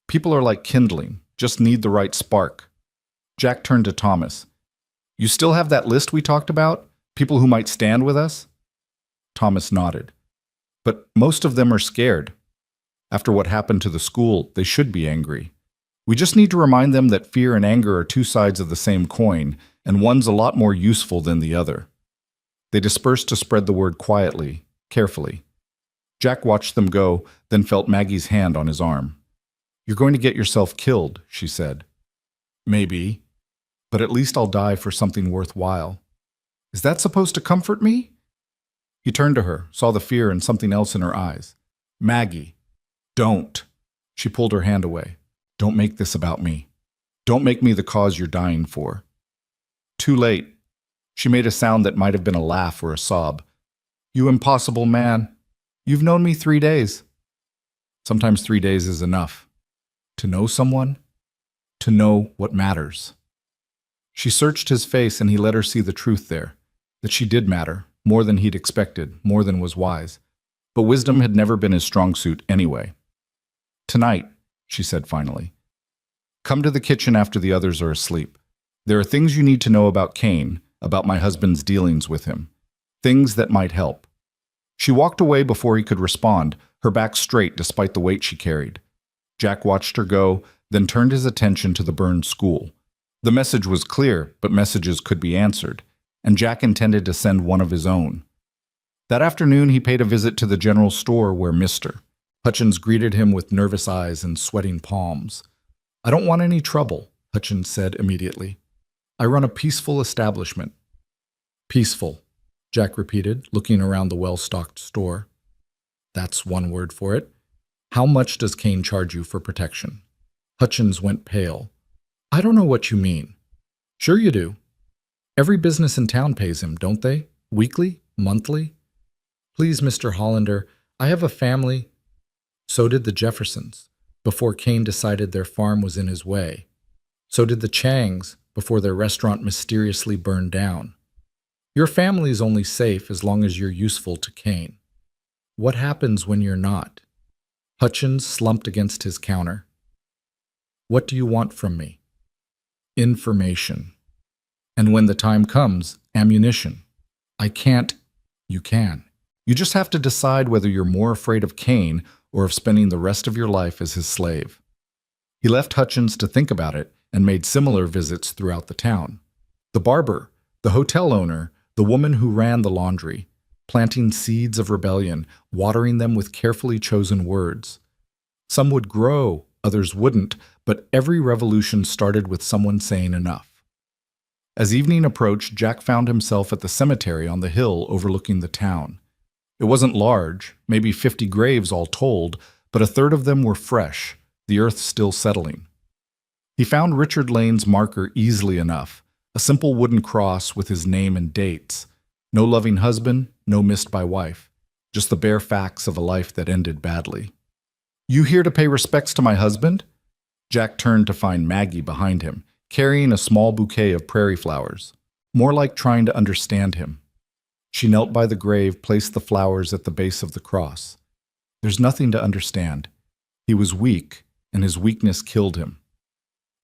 People are like kindling, just need the right spark. Jack turned to Thomas. You still have that list we talked about? People who might stand with us? Thomas nodded. But most of them are scared. After what happened to the school, they should be angry. We just need to remind them that fear and anger are two sides of the same coin, and one's a lot more useful than the other. They dispersed to spread the word quietly, carefully. Jack watched them go, then felt Maggie's hand on his arm. You're going to get yourself killed, she said. Maybe, but at least I'll die for something worthwhile. Is that supposed to comfort me? He turned to her, saw the fear and something else in her eyes. Maggie, don't. She pulled her hand away. Don't make this about me. Don't make me the cause you're dying for. Too late. She made a sound that might have been a laugh or a sob. You impossible man. You've known me 3 days. Sometimes 3 days is enough. To know someone, to know what matters. She searched his face and he let her see the truth there, that she did matter, more than he'd expected, more than was wise. But wisdom had never been his strong suit anyway. Tonight, she said finally. Come to the kitchen after the others are asleep. There are things you need to know about Kane, about my husband's dealings with him. Things that might help. She walked away before he could respond, her back straight despite the weight she carried. Jack watched her go, then turned his attention to the burned school. The message was clear, but messages could be answered, and Jack intended to send one of his own. That afternoon he paid a visit to the general store where Mr. Hutchins greeted him with nervous eyes and sweating palms. I don't want any trouble, Hutchins said immediately. I run a peaceful establishment. Peaceful, Jack repeated, looking around the well-stocked store. That's one word for it. How much does Kane charge you for protection? Hutchins went pale. I don't know what you mean. Sure you do. Every business in town pays him, don't they? Weekly? Monthly? Please, Mr. Hollander, I have a family. So did the Jeffersons, before Kane decided their farm was in his way. So did the Changs, before their restaurant mysteriously burned down. Your family's only safe as long as you're useful to Kane. What happens when you're not? Hutchins slumped against his counter. What do you want from me? Information. And when the time comes, ammunition. I can't. You can. You just have to decide whether you're more afraid of Kane or of spending the rest of your life as his slave. He left Hutchins to think about it and made similar visits throughout the town. The barber, the hotel owner, the woman who ran the laundry, planting seeds of rebellion, watering them with carefully chosen words. Some would grow, others wouldn't, but every revolution started with someone saying enough. As evening approached, Jack found himself at the cemetery on the hill overlooking the town. It wasn't large, maybe 50 graves all told, but a third of them were fresh, the earth still settling. He found Richard Lane's marker easily enough, a simple wooden cross with his name and dates. No loving husband, no missed by wife, just the bare facts of a life that ended badly. You here to pay respects to my husband? Jack turned to find Maggie behind him, carrying a small bouquet of prairie flowers, more like trying to understand him. She knelt by the grave, placed the flowers at the base of the cross. There's nothing to understand. He was weak, and his weakness killed him.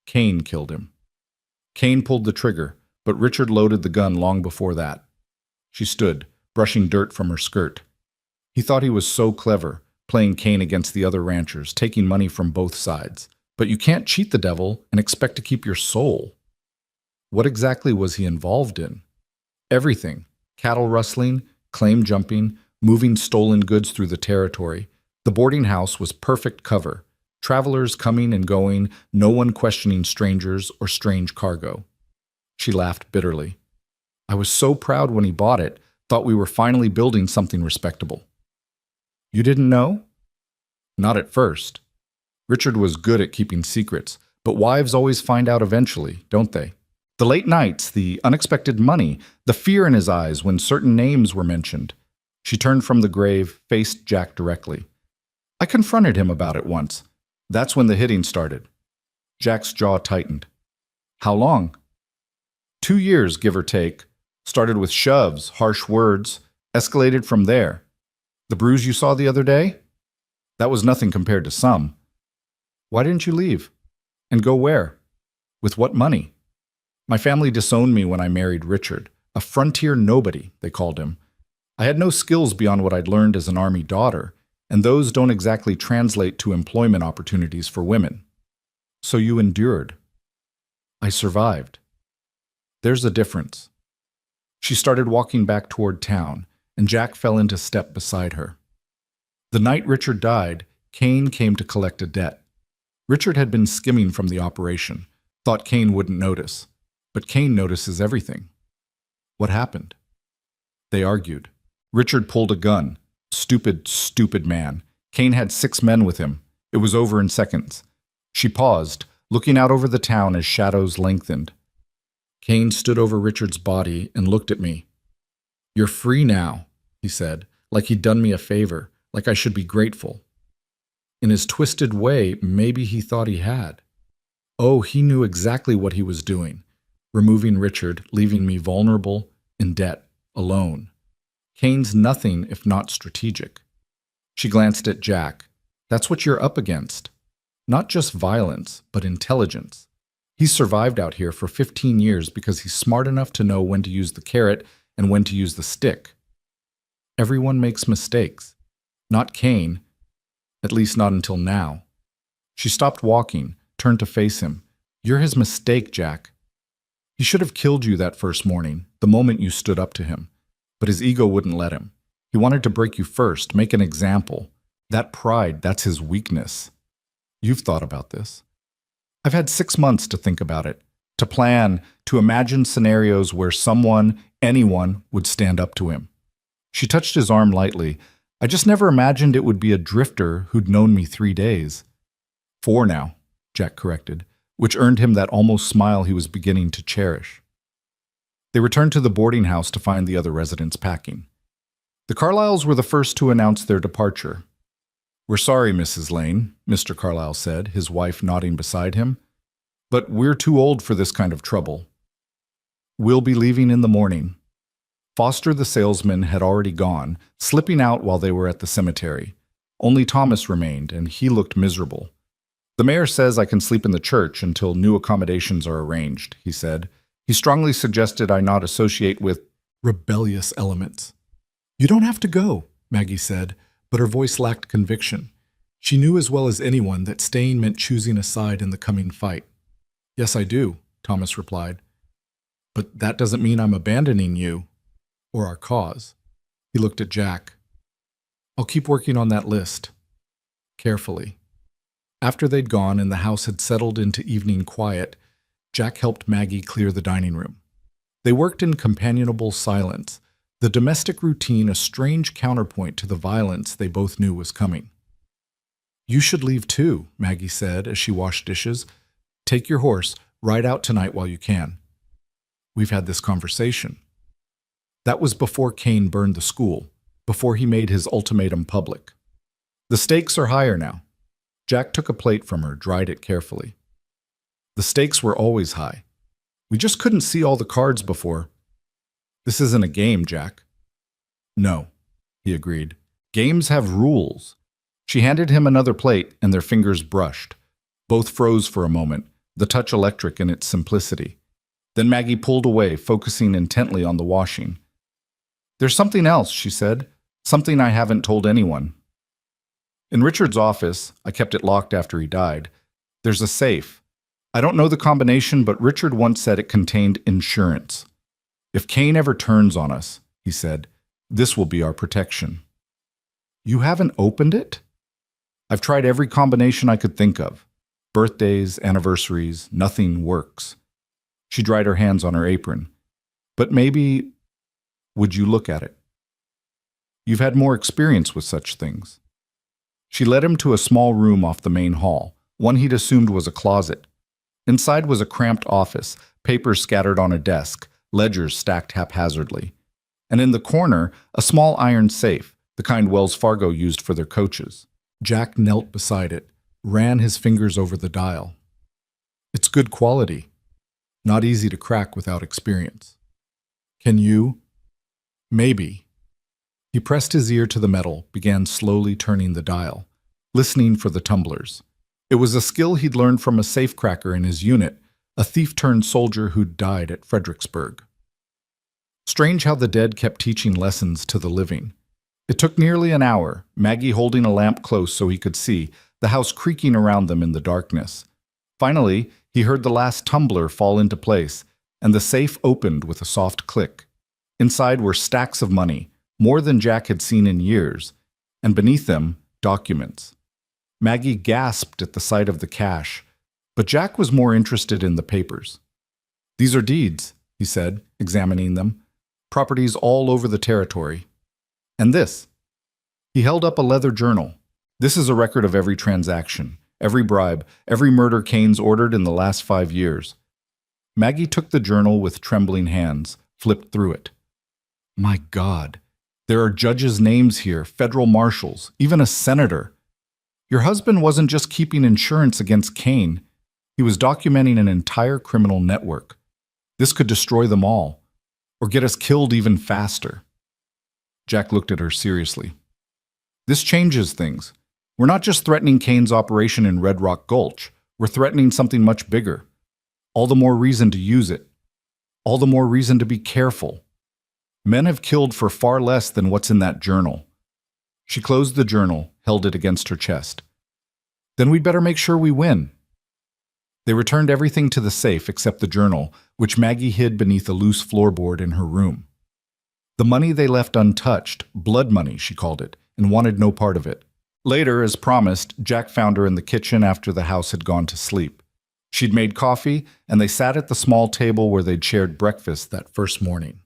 Kane killed him. Kane pulled the trigger, but Richard loaded the gun long before that. She stood, brushing dirt from her skirt. He thought he was so clever, playing Kane against the other ranchers, taking money from both sides. But you can't cheat the devil and expect to keep your soul. What exactly was he involved in? Everything. Cattle rustling, claim jumping, moving stolen goods through the territory. The boarding house was perfect cover. Travelers coming and going, no one questioning strangers or strange cargo. She laughed bitterly. I was so proud when he bought it, thought we were finally building something respectable. You didn't know? Not at first. Richard was good at keeping secrets, but wives always find out eventually, don't they? The late nights, the unexpected money, the fear in his eyes when certain names were mentioned. She turned from the grave, faced Jack directly. I confronted him about it once. That's when the hitting started. Jack's jaw tightened. How long? 2 years, give or take. Started with shoves, harsh words, escalated from there. The bruise you saw the other day? That was nothing compared to some. Why didn't you leave? And go where? With what money? My family disowned me when I married Richard. A frontier nobody, they called him. I had no skills beyond what I'd learned as an army daughter, and those don't exactly translate to employment opportunities for women. So you endured. I survived. There's a difference. She started walking back toward town, and Jack fell into step beside her. The night Richard died, Kane came to collect a debt. Richard had been skimming from the operation, thought Kane wouldn't notice. But Kane notices everything. What happened? They argued. Richard pulled a gun. Stupid, stupid man. Kane had 6 men with him. It was over in seconds. She paused, looking out over the town as shadows lengthened. Kane stood over Richard's body and looked at me. You're free now, he said, like he'd done me a favor, like I should be grateful. In his twisted way, maybe he thought he had. Oh, he knew exactly what he was doing. Removing Richard, leaving me vulnerable, in debt, alone. Kane's nothing if not strategic. She glanced at Jack. That's what you're up against. Not just violence, but intelligence. He's survived out here for 15 years because he's smart enough to know when to use the carrot and when to use the stick. Everyone makes mistakes. Not Kane, at least not until now. She stopped walking, turned to face him. You're his mistake, Jack. He should have killed you that first morning, the moment you stood up to him. But his ego wouldn't let him. He wanted to break you first, make an example. That pride, that's his weakness. You've thought about this. I've had 6 months to think about it, to plan, to imagine scenarios where someone, anyone, would stand up to him. She touched his arm lightly. I just never imagined it would be a drifter who'd known me 3 days. 4 now, Jack corrected, which earned him that almost smile he was beginning to cherish. They returned to the boarding house to find the other residents packing. The Carlyles were the first to announce their departure. We're sorry, Mrs. Lane, Mr. Carlyle said, his wife nodding beside him, but we're too old for this kind of trouble. We'll be leaving in the morning. Foster the salesman had already gone, slipping out while they were at the cemetery. Only Thomas remained, and he looked miserable. The mayor says I can sleep in the church until new accommodations are arranged, he said. He strongly suggested I not associate with rebellious elements. You don't have to go, Maggie said, but her voice lacked conviction. She knew as well as anyone that staying meant choosing a side in the coming fight. Yes, I do, Thomas replied. But that doesn't mean I'm abandoning you, or our cause. He looked at Jack. I'll keep working on that list. Carefully. After they'd gone and the house had settled into evening quiet, Jack helped Maggie clear the dining room. They worked in companionable silence, the domestic routine a strange counterpoint to the violence they both knew was coming. You should leave too, Maggie said as she washed dishes. Take your horse, ride out tonight while you can. We've had this conversation. That was before Kane burned the school, before he made his ultimatum public. The stakes are higher now. Jack took a plate from her, dried it carefully. The stakes were always high. We just couldn't see all the cards before. This isn't a game, Jack. No, he agreed. Games have rules. She handed him another plate, and their fingers brushed. Both froze for a moment, the touch electric in its simplicity. Then Maggie pulled away, focusing intently on the washing. There's something else, she said. Something I haven't told anyone. In Richard's office, I kept it locked after he died, there's a safe. I don't know the combination, but Richard once said it contained insurance. If Kane ever turns on us, he said. "This will be our protection." "You haven't opened it?" "I've tried every combination I could think of. Birthdays, anniversaries, nothing works." She dried her hands on her apron. "But maybe, would you look at it? You've had more experience with such things." She led him to a small room off the main hall, one he'd assumed was a closet. Inside was a cramped office, papers scattered on a desk, ledgers stacked haphazardly. And in the corner, a small iron safe, the kind Wells Fargo used for their coaches. Jack knelt beside it, ran his fingers over the dial. "It's good quality. Not easy to crack without experience. Can you?" "Maybe." He pressed his ear to the metal, began slowly turning the dial, listening for the tumblers. It was a skill he'd learned from a safecracker in his unit, a thief-turned-soldier who'd died at Fredericksburg. Strange how the dead kept teaching lessons to the living. It took nearly an hour, Maggie holding a lamp close so he could see, the house creaking around them in the darkness. Finally, he heard the last tumbler fall into place, and the safe opened with a soft click. Inside were stacks of money, more than Jack had seen in years, and beneath them, documents. Maggie gasped at the sight of the cash, but Jack was more interested in the papers. "These are deeds," he said, examining them. "Properties all over the territory. And this." He held up a leather journal. "This is a record of every transaction, every bribe, every murder Keynes ordered in the last 5 years." Maggie took the journal with trembling hands, flipped through it. "My God, there are judges' names here, federal marshals, even a senator. Your husband wasn't just keeping insurance against Kane. He was documenting an entire criminal network. This could destroy them all, or get us killed even faster." Jack looked at her seriously. "This changes things. We're not just threatening Kane's operation in Red Rock Gulch. We're threatening something much bigger. All the more reason to use it. All the more reason to be careful. Men have killed for far less than what's in that journal." She closed the journal, held it against her chest. "Then we'd better make sure we win." They returned everything to the safe except the journal, which Maggie hid beneath a loose floorboard in her room. The money they left untouched, blood money, she called it, and wanted no part of it. Later, as promised, Jack found her in the kitchen after the house had gone to sleep. She'd made coffee, and they sat at the small table where they'd shared breakfast that first morning.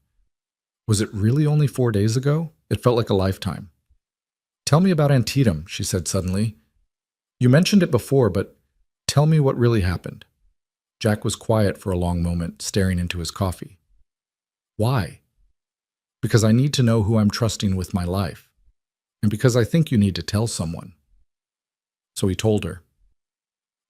"Was it really only 4 days ago? It felt like a lifetime." "Tell me about Antietam," she said suddenly. "You mentioned it before, but tell me what really happened." Jack was quiet for a long moment, staring into his coffee. "Why?" "Because I need to know who I'm trusting with my life. And because I think you need to tell someone." So he told her.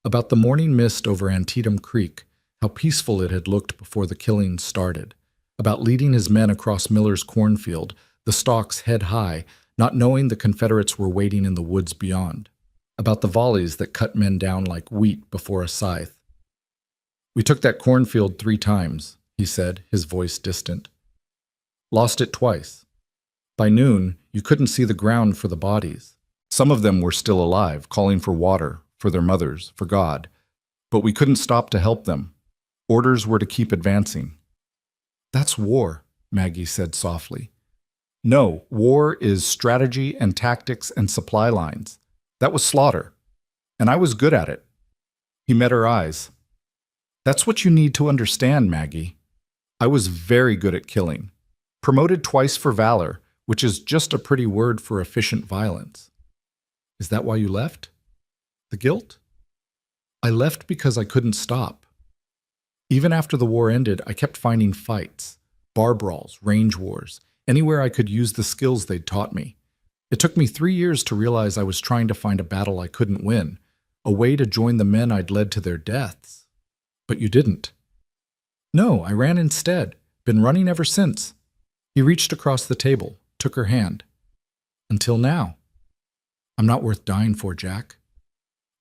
About the morning mist over Antietam Creek, how peaceful it had looked before the killings started. About leading his men across Miller's cornfield, the stalks head high, not knowing the Confederates were waiting in the woods beyond. About the volleys that cut men down like wheat before a scythe. "We took that cornfield 3 times, he said, his voice distant. "Lost it twice. By noon, you couldn't see the ground for the bodies. Some of them were still alive, calling for water, for their mothers, for God. But we couldn't stop to help them. Orders were to keep advancing." "That's war," Maggie said softly. "No, war is strategy and tactics and supply lines. That was slaughter. And I was good at it." He met her eyes. "That's what you need to understand, Maggie. I was very good at killing. Promoted twice for valor, which is just a pretty word for efficient violence." "Is that why you left? The guilt?" "I left because I couldn't stop. Even after the war ended, I kept finding fights, bar brawls, range wars, anywhere I could use the skills they'd taught me. It took me 3 years to realize I was trying to find a battle I couldn't win, a way to join the men I'd led to their deaths. But you didn't." "No, I ran instead. Been running ever since." He reached across the table, took her hand. "Until now. I'm not worth dying for, Jack.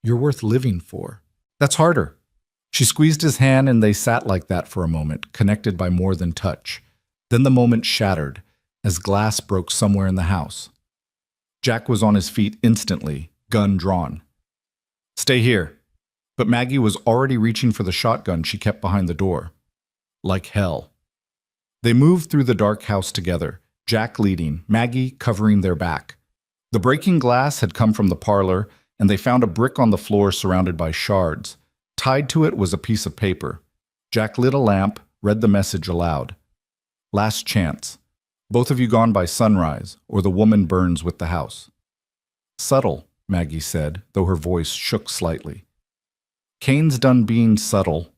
You're worth living for. That's harder." She squeezed his hand and they sat like that for a moment, connected by more than touch. Then the moment shattered, as glass broke somewhere in the house. Jack was on his feet instantly, gun drawn. "Stay here." But Maggie was already reaching for the shotgun she kept behind the door. Like hell. They moved through the dark house together, Jack leading, Maggie covering their back. The breaking glass had come from the parlor, and they found a brick on the floor surrounded by shards. Tied to it was a piece of paper. Jack lit a lamp, read the message aloud. Last chance. Both of you gone by sunrise, or the woman burns with the house. Subtle, Maggie said, though her voice shook slightly. Kane's done being subtle.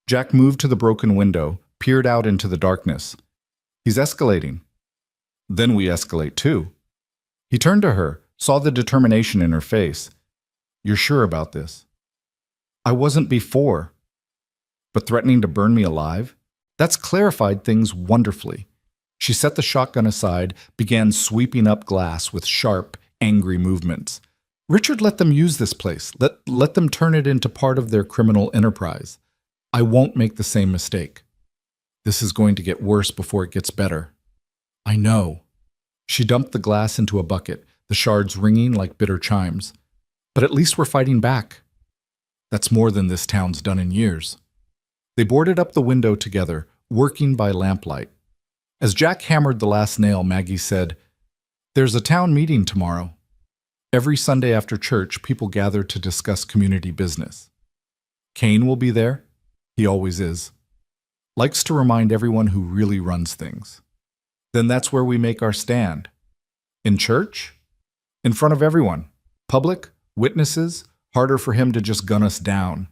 Jack moved to the broken window, peered out into the darkness. He's escalating. Then we escalate too. He turned to her, saw the determination in her face. You're sure about this? I wasn't before. But threatening to burn me alive? That's clarified things wonderfully. She set the shotgun aside, began sweeping up glass with sharp, angry movements. Richard let them use this place. Let them turn it into part of their criminal enterprise. I won't make the same mistake. This is going to get worse before it gets better. I know. She dumped the glass into a bucket, the shards ringing like bitter chimes. But at least we're fighting back. That's more than this town's done in years. They boarded up the window together, working by lamplight. As Jack hammered the last nail, Maggie said, There's a town meeting tomorrow. Every Sunday after church, people gather to discuss community business. Kane will be there. He always is. Likes to remind everyone who really runs things. Then that's where we make our stand. In church? In front of everyone. Public? Witnesses? Harder for him to just gun us down.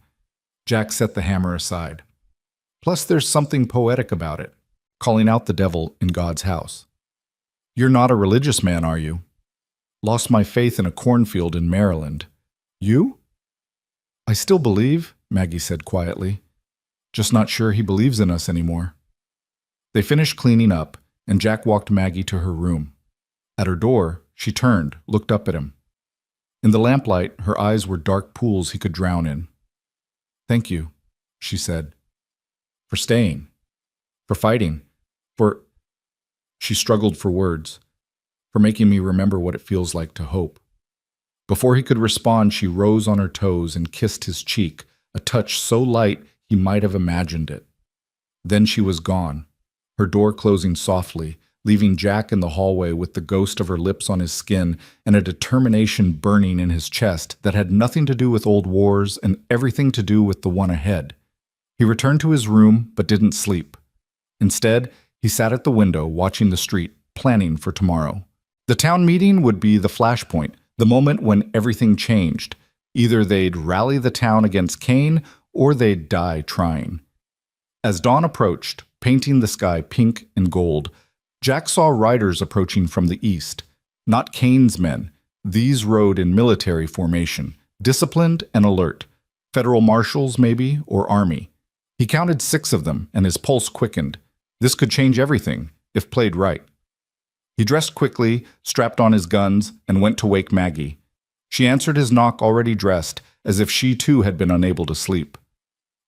Jack set the hammer aside. Plus there's something poetic about it, calling out the devil in God's house. You're not a religious man, are you? Lost my faith in a cornfield in Maryland. You? I still believe, Maggie said quietly. Just not sure he believes in us anymore. They finished cleaning up, and Jack walked Maggie to her room. At her door, she turned, looked up at him. In the lamplight, her eyes were dark pools he could drown in. Thank you, she said. For staying. For fighting. For... She struggled for words. For making me remember what it feels like to hope. Before he could respond, she rose on her toes and kissed his cheek, a touch so light he might have imagined it. Then she was gone, her door closing softly, leaving Jack in the hallway with the ghost of her lips on his skin and a determination burning in his chest that had nothing to do with old wars and everything to do with the one ahead. He returned to his room but didn't sleep. Instead, he sat at the window watching the street, planning for tomorrow. The town meeting would be the flashpoint, the moment when everything changed. Either they'd rally the town against Kane or they'd die trying. As dawn approached, painting the sky pink and gold, Jack saw riders approaching from the east. Not Kane's men. These rode in military formation, disciplined and alert. Federal marshals, maybe, or army. He counted 6 of them, and his pulse quickened. This could change everything, if played right. He dressed quickly, strapped on his guns, and went to wake Maggie. She answered his knock already dressed, as if she too had been unable to sleep.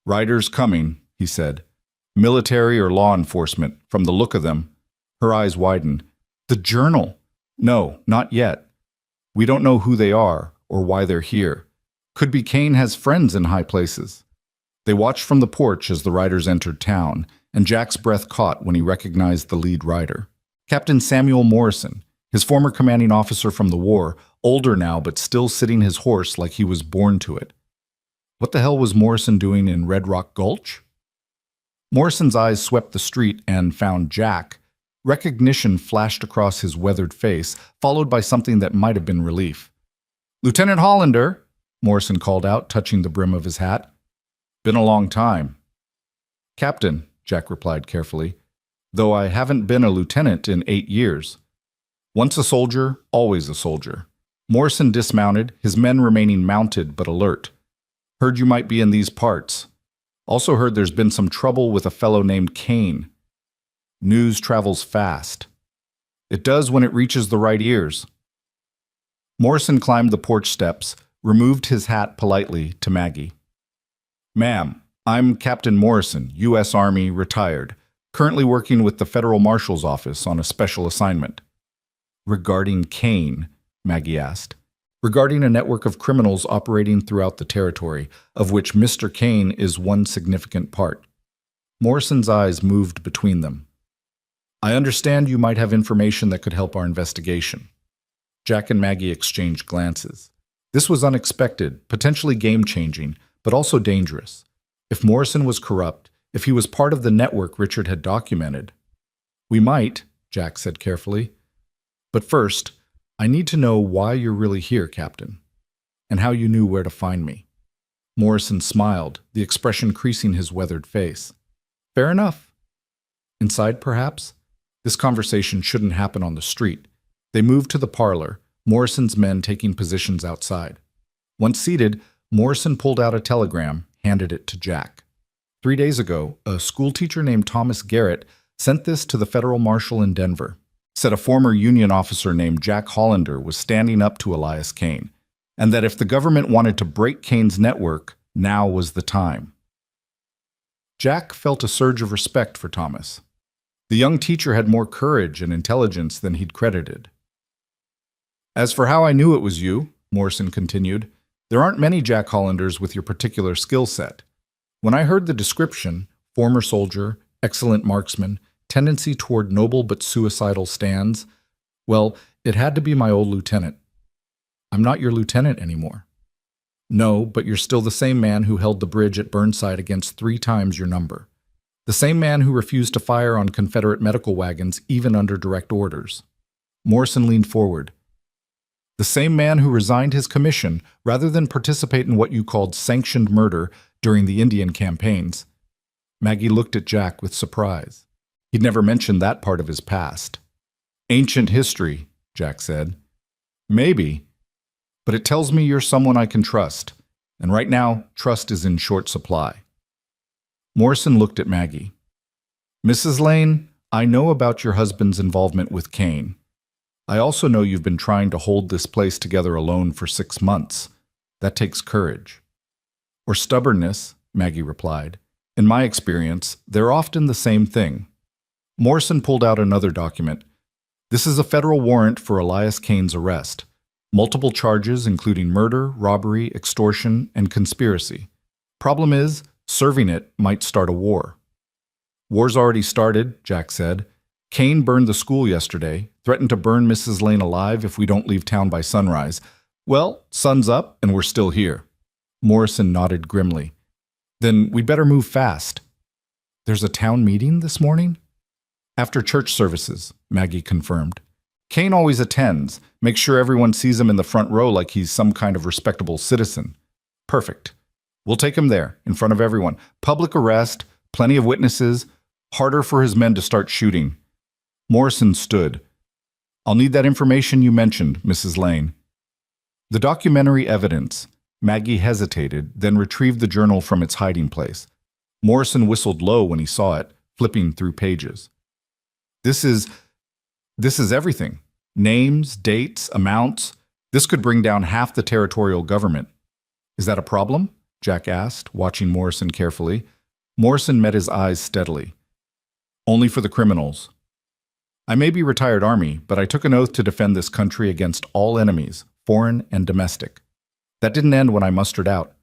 Riders coming, he said. Military or law enforcement, from the look of them. Her eyes widened. The Journal? No, not yet. We don't know who they are, or why they're here. Could be Kane has friends in high places. They watched from the porch as the riders entered town, and Jack's breath caught when he recognized the lead rider. Captain Samuel Morrison, his former commanding officer from the war, older now but still sitting his horse like he was born to it. What the hell was Morrison doing in Red Rock Gulch? Morrison's eyes swept the street and found Jack. Recognition flashed across his weathered face, followed by something that might have been relief. Lieutenant Hollander, Morrison called out, touching the brim of his hat. Been a long time. Captain, Jack replied carefully, though I haven't been a lieutenant in 8 years. Once a soldier, always a soldier. Morrison dismounted, his men remaining mounted but alert. Heard you might be in these parts. Also heard there's been some trouble with a fellow named Kane. News travels fast. It does when it reaches the right ears. Morrison climbed the porch steps, removed his hat politely to Maggie. Ma'am, I'm Captain Morrison, U.S. Army, retired, currently working with the Federal Marshal's Office on a special assignment. Regarding Kane, Maggie asked. Regarding a network of criminals operating throughout the territory, of which Mr. Kane is one significant part. Morrison's eyes moved between them. I understand you might have information that could help our investigation. Jack and Maggie exchanged glances. This was unexpected, potentially game-changing, but also dangerous. If Morrison was corrupt, if he was part of the network Richard had documented. We might, Jack said carefully. But first, I need to know why you're really here, Captain, and how you knew where to find me. Morrison smiled, the expression creasing his weathered face. Fair enough. Inside, perhaps? This conversation shouldn't happen on the street. They moved to the parlor, Morrison's men taking positions outside. Once seated, Morrison pulled out a telegram, handed it to Jack. 3 days ago, a schoolteacher named Thomas Garrett sent this to the federal marshal in Denver. Said a former Union officer named Jack Hollander was standing up to Elias Kane, and that if the government wanted to break Kane's network, now was the time. Jack felt a surge of respect for Thomas. The young teacher had more courage and intelligence than he'd credited. As for how I knew it was you, Morrison continued, there aren't many Jack Hollanders with your particular skill set. When I heard the description, former soldier, excellent marksman, tendency toward noble but suicidal stands, well, it had to be my old lieutenant. I'm not your lieutenant anymore. No, but you're still the same man who held the bridge at Burnside against 3 times your number. The same man who refused to fire on Confederate medical wagons even under direct orders. Morrison leaned forward. The same man who resigned his commission rather than participate in what you called sanctioned murder during the Indian campaigns. Maggie looked at Jack with surprise. He'd never mentioned that part of his past. Ancient history, Jack said. Maybe, but it tells me you're someone I can trust, and right now, trust is in short supply. Morrison looked at Maggie. Mrs. Lane, I know about your husband's involvement with Kane. I also know you've been trying to hold this place together alone for 6 months. That takes courage. Or stubbornness, Maggie replied. In my experience, they're often the same thing. Morrison pulled out another document. This is a federal warrant for Elias Kane's arrest. Multiple charges including murder, robbery, extortion, and conspiracy. Problem is, serving it might start a war. War's already started, Jack said. Kane burned the school yesterday, threatened to burn Mrs. Lane alive if we don't leave town by sunrise. Well, sun's up and we're still here. Morrison nodded grimly. Then we'd better move fast. There's a town meeting this morning? After church services, Maggie confirmed. Kane always attends, makes sure everyone sees him in the front row like he's some kind of respectable citizen. Perfect. We'll take him there, in front of everyone. Public arrest, plenty of witnesses, harder for his men to start shooting. Morrison stood. I'll need that information you mentioned, Mrs. Lane. The documentary evidence. Maggie hesitated, then retrieved the journal from its hiding place. Morrison whistled low when he saw it, flipping through pages. This is everything. Names, dates, amounts. This could bring down half the territorial government. Is that a problem? Jack asked, watching Morrison carefully. Morrison met his eyes steadily. Only for the criminals. I may be retired Army, but I took an oath to defend this country against all enemies, foreign and domestic. That didn't end when I mustered out.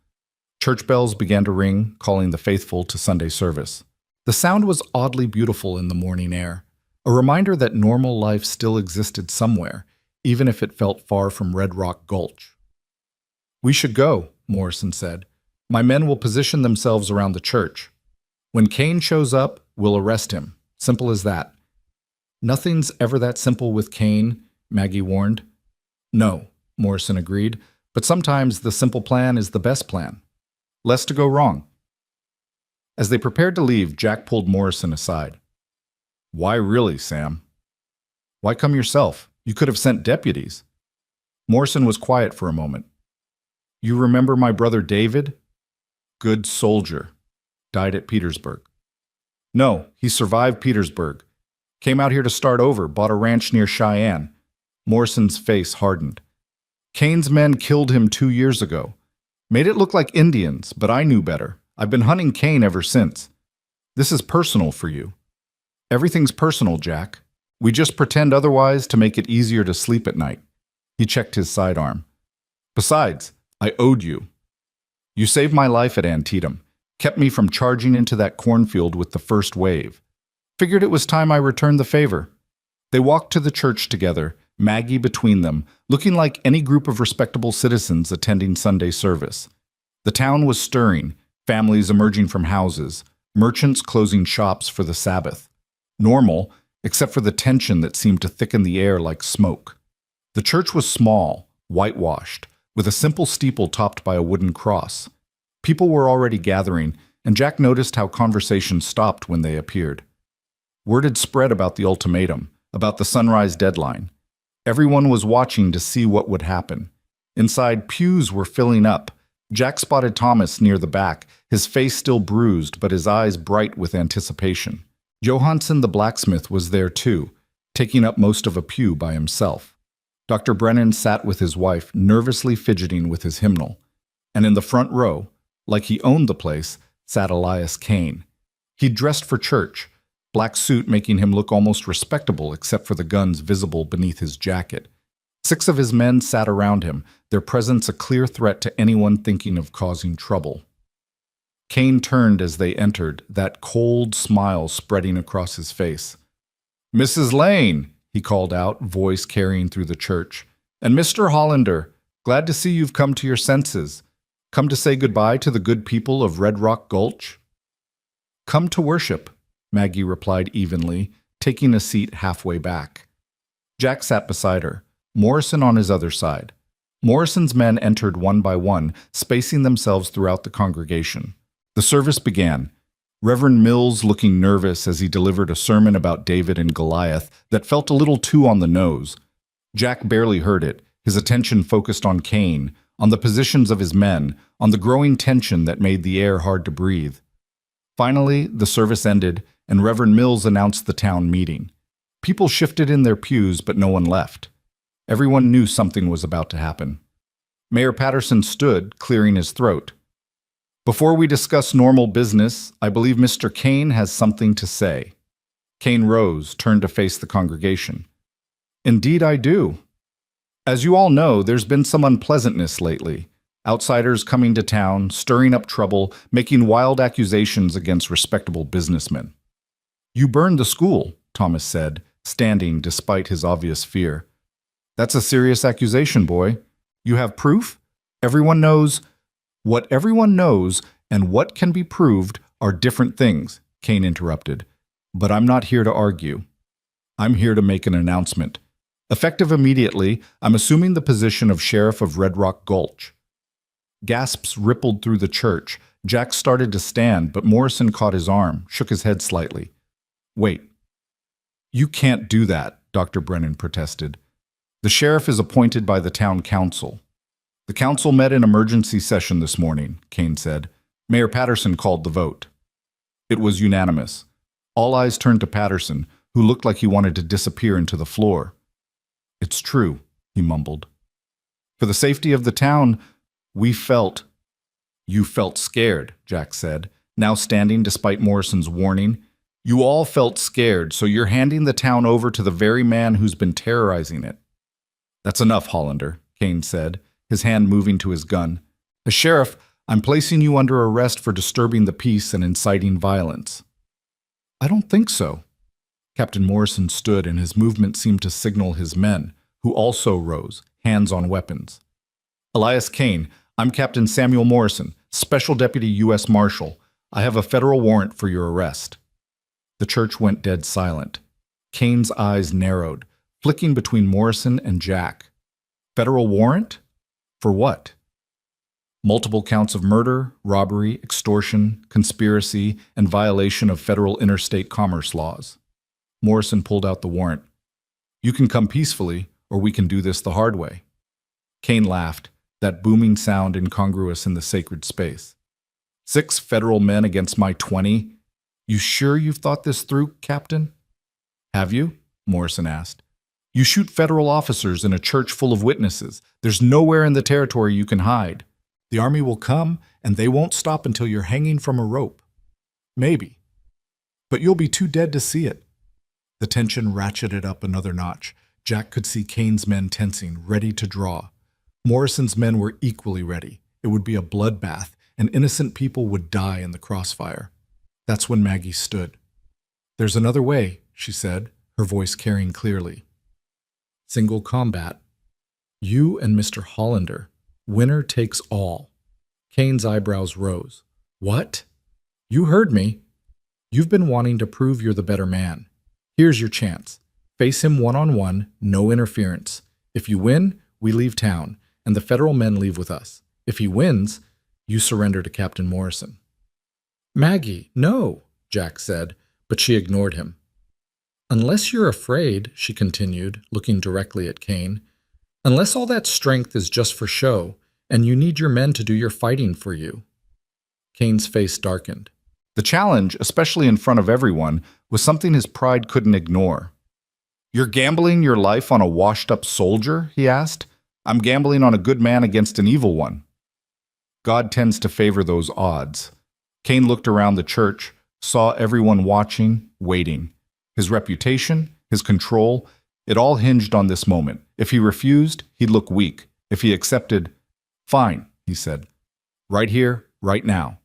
Church bells began to ring, calling the faithful to Sunday service. The sound was oddly beautiful in the morning air, a reminder that normal life still existed somewhere, even if it felt far from Red Rock Gulch. We should go, Morrison said. My men will position themselves around the church. When Kane shows up, we'll arrest him. Simple as that. Nothing's ever that simple with Kane, Maggie warned. No, Morrison agreed, but sometimes the simple plan is the best plan. Less to go wrong. As they prepared to leave, Jack pulled Morrison aside. Why really, Sam? Why come yourself? You could have sent deputies. Morrison was quiet for a moment. You remember my brother David? Good soldier. Died at Petersburg. No, he survived Petersburg. Came out here to start over, bought a ranch near Cheyenne. Morrison's face hardened. Kane's men killed him 2 years ago. Made it look like Indians, but I knew better. I've been hunting Kane ever since. This is personal for you. Everything's personal, Jack. We just pretend otherwise to make it easier to sleep at night. He checked his sidearm. Besides, I owed you. You saved my life at Antietam, kept me from charging into that cornfield with the first wave. Figured it was time I returned the favor. They walked to the church together, Maggie between them, looking like any group of respectable citizens attending Sunday service. The town was stirring, families emerging from houses, merchants closing shops for the Sabbath. Normal, except for the tension that seemed to thicken the air like smoke. The church was small, whitewashed, with a simple steeple topped by a wooden cross. People were already gathering, and Jack noticed how conversation stopped when they appeared. Word had spread about the ultimatum, about the sunrise deadline. Everyone was watching to see what would happen. Inside, pews were filling up. Jack spotted Thomas near the back, his face still bruised but his eyes bright with anticipation. Johansson the blacksmith was there too, taking up most of a pew by himself. Dr. Brennan sat with his wife, nervously fidgeting with his hymnal. And in the front row, like he owned the place, sat Elias Kane. He'd dressed for church, black suit making him look almost respectable except for the guns visible beneath his jacket. 6 of his men sat around him, their presence a clear threat to anyone thinking of causing trouble. Kane turned as they entered, that cold smile spreading across his face. "Mrs. Lane," he called out, voice carrying through the church. "And Mr. Hollander, glad to see you've come to your senses. Come to say goodbye to the good people of Red Rock Gulch?" "Come to worship," Maggie replied evenly, taking a seat halfway back. Jack sat beside her, Morrison on his other side. Morrison's men entered one by one, spacing themselves throughout the congregation. The service began, Reverend Mills looking nervous as he delivered a sermon about David and Goliath that felt a little too on the nose. Jack barely heard it, his attention focused on Kane, on the positions of his men, on the growing tension that made the air hard to breathe. Finally, the service ended, and Reverend Mills announced the town meeting. People shifted in their pews, but no one left. Everyone knew something was about to happen. Mayor Patterson stood, clearing his throat. "Before we discuss normal business, I believe Mr. Kane has something to say." Kane rose, turned to face the congregation. "Indeed I do. As you all know, there's been some unpleasantness lately. Outsiders coming to town, stirring up trouble, making wild accusations against respectable businessmen." "You burned the school," Thomas said, standing despite his obvious fear. "That's a serious accusation, boy. You have proof? Everyone knows—" "What everyone knows and what can be proved are different things," Kane interrupted. "But I'm not here to argue. I'm here to make an announcement. Effective immediately, I'm assuming the position of Sheriff of Red Rock Gulch." Gasps rippled through the church. Jack started to stand, but Morrison caught his arm, shook his head slightly. "Wait. You can't do that," Dr. Brennan protested. "The sheriff is appointed by the town council." "The council met in emergency session this morning," Kane said. "Mayor Patterson called the vote." It was unanimous. All eyes turned to Patterson, who looked like he wanted to disappear into the floor. "It's true," he mumbled. "For the safety of the town, we felt—" "You felt scared," Jack said, now standing despite Morrison's warning. "You all felt scared, so you're handing the town over to the very man who's been terrorizing it." "That's enough, Hollander," Kane said, his hand moving to his gun. "As sheriff, I'm placing you under arrest for disturbing the peace and inciting violence." "I don't think so." Captain Morrison stood, and his movement seemed to signal his men, who also rose, hands on weapons. "Elias Kane, I'm Captain Samuel Morrison, Special Deputy U.S. Marshal. I have a federal warrant for your arrest." The church went dead silent. Kane's eyes narrowed, flicking between Morrison and Jack. "Federal warrant? For what?" "Multiple counts of murder, robbery, extortion, conspiracy, and violation of federal interstate commerce laws." Morrison pulled out the warrant. "You can come peacefully, or we can do this the hard way." Kane laughed, that booming sound incongruous in the sacred space. 6 federal men against my 20? You sure you've thought this through, Captain?" "Have you?" Morrison asked. "You shoot federal officers in a church full of witnesses. There's nowhere in the territory you can hide. The army will come, and they won't stop until you're hanging from a rope. Maybe. But you'll be too dead to see it." The tension ratcheted up another notch. Jack could see Kane's men tensing, ready to draw. Morrison's men were equally ready. It would be a bloodbath, and innocent people would die in the crossfire. That's when Maggie stood. There's another way, she said, her voice carrying clearly. Single combat. You and Mr. Hollander. Winner takes all. Kane's eyebrows rose. What? You heard me. You've been wanting to prove you're the better man. Here's your chance. Face him one-on-one, no interference. If you win, we leave town, and the federal men leave with us. If he wins, you surrender to Captain Morrison. Maggie, no, Jack said, but she ignored him. Unless you're afraid, she continued, looking directly at Kane, unless all that strength is just for show, and you need your men to do your fighting for you. Kane's face darkened. The challenge, especially in front of everyone, was something his pride couldn't ignore. You're gambling your life on a washed-up soldier? He asked. I'm gambling on a good man against an evil one. God tends to favor those odds. Kane looked around the church, saw everyone watching, waiting. His reputation, his control, it all hinged on this moment. If he refused, he'd look weak. If he accepted, fine, he said. Right here, right now.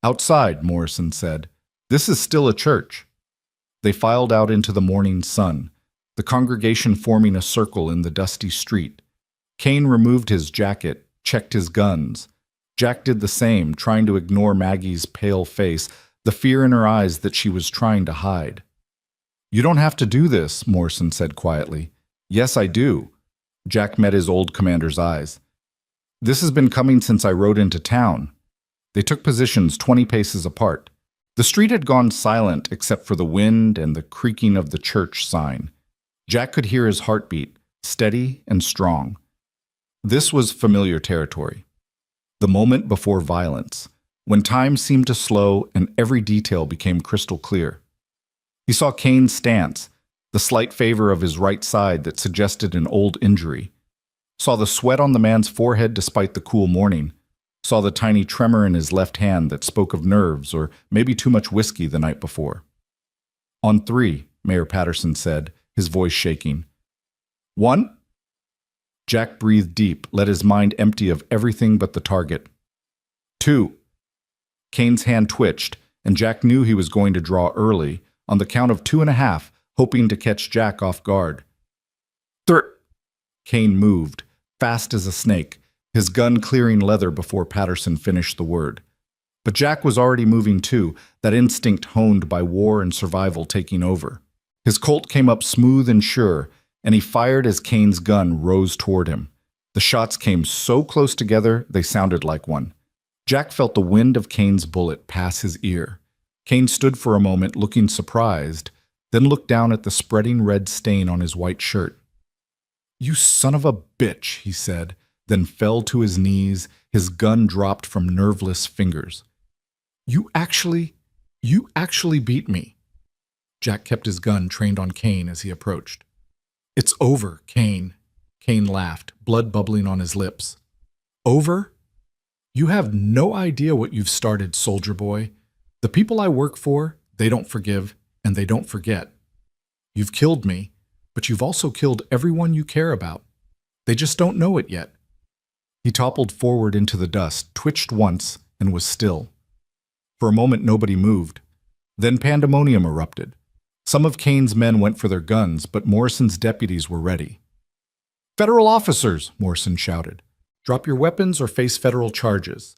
Outside, Morrison said. This is still a church. They filed out into the morning sun, the congregation forming a circle in the dusty street. Kane removed his jacket, checked his guns. Jack did the same, trying to ignore Maggie's pale face, the fear in her eyes that she was trying to hide. You don't have to do this, Morrison said quietly. Yes, I do. Jack met his old commander's eyes. This has been coming since I rode into town. They took positions 20 paces apart. The street had gone silent except for the wind and the creaking of the church sign. Jack could hear his heartbeat, steady and strong. This was familiar territory. The moment before violence, when time seemed to slow and every detail became crystal clear. He saw Kane's stance, the slight favor of his right side that suggested an old injury. Saw the sweat on the man's forehead despite the cool morning. Saw the tiny tremor in his left hand that spoke of nerves or maybe too much whiskey the night before. On 3, Mayor Patterson said, his voice shaking. 1. Jack breathed deep, let his mind empty of everything but the target. 2. Kane's hand twitched, and Jack knew he was going to draw early, on the count of 2.5, hoping to catch Jack off guard. 3. Kane moved, fast as a snake, his gun clearing leather before Patterson finished the word. But Jack was already moving too, that instinct honed by war and survival taking over. His Colt came up smooth and sure, and he fired as Kane's gun rose toward him. The shots came so close together they sounded like one. Jack felt the wind of Kane's bullet pass his ear. Kane stood for a moment looking surprised, then looked down at the spreading red stain on his white shirt. You son of a bitch, he said, then fell to his knees, his gun dropped from nerveless fingers. You actually beat me. Jack kept his gun trained on Kane as he approached. It's over, Kane. Kane laughed, blood bubbling on his lips. Over? You have no idea what you've started, soldier boy. The people I work for, they don't forgive, and they don't forget. You've killed me, but you've also killed everyone you care about. They just don't know it yet. He toppled forward into the dust, twitched once, and was still. For a moment nobody moved. Then pandemonium erupted. Some of Kane's men went for their guns, but Morrison's deputies were ready. Federal officers, Morrison shouted. Drop your weapons or face federal charges.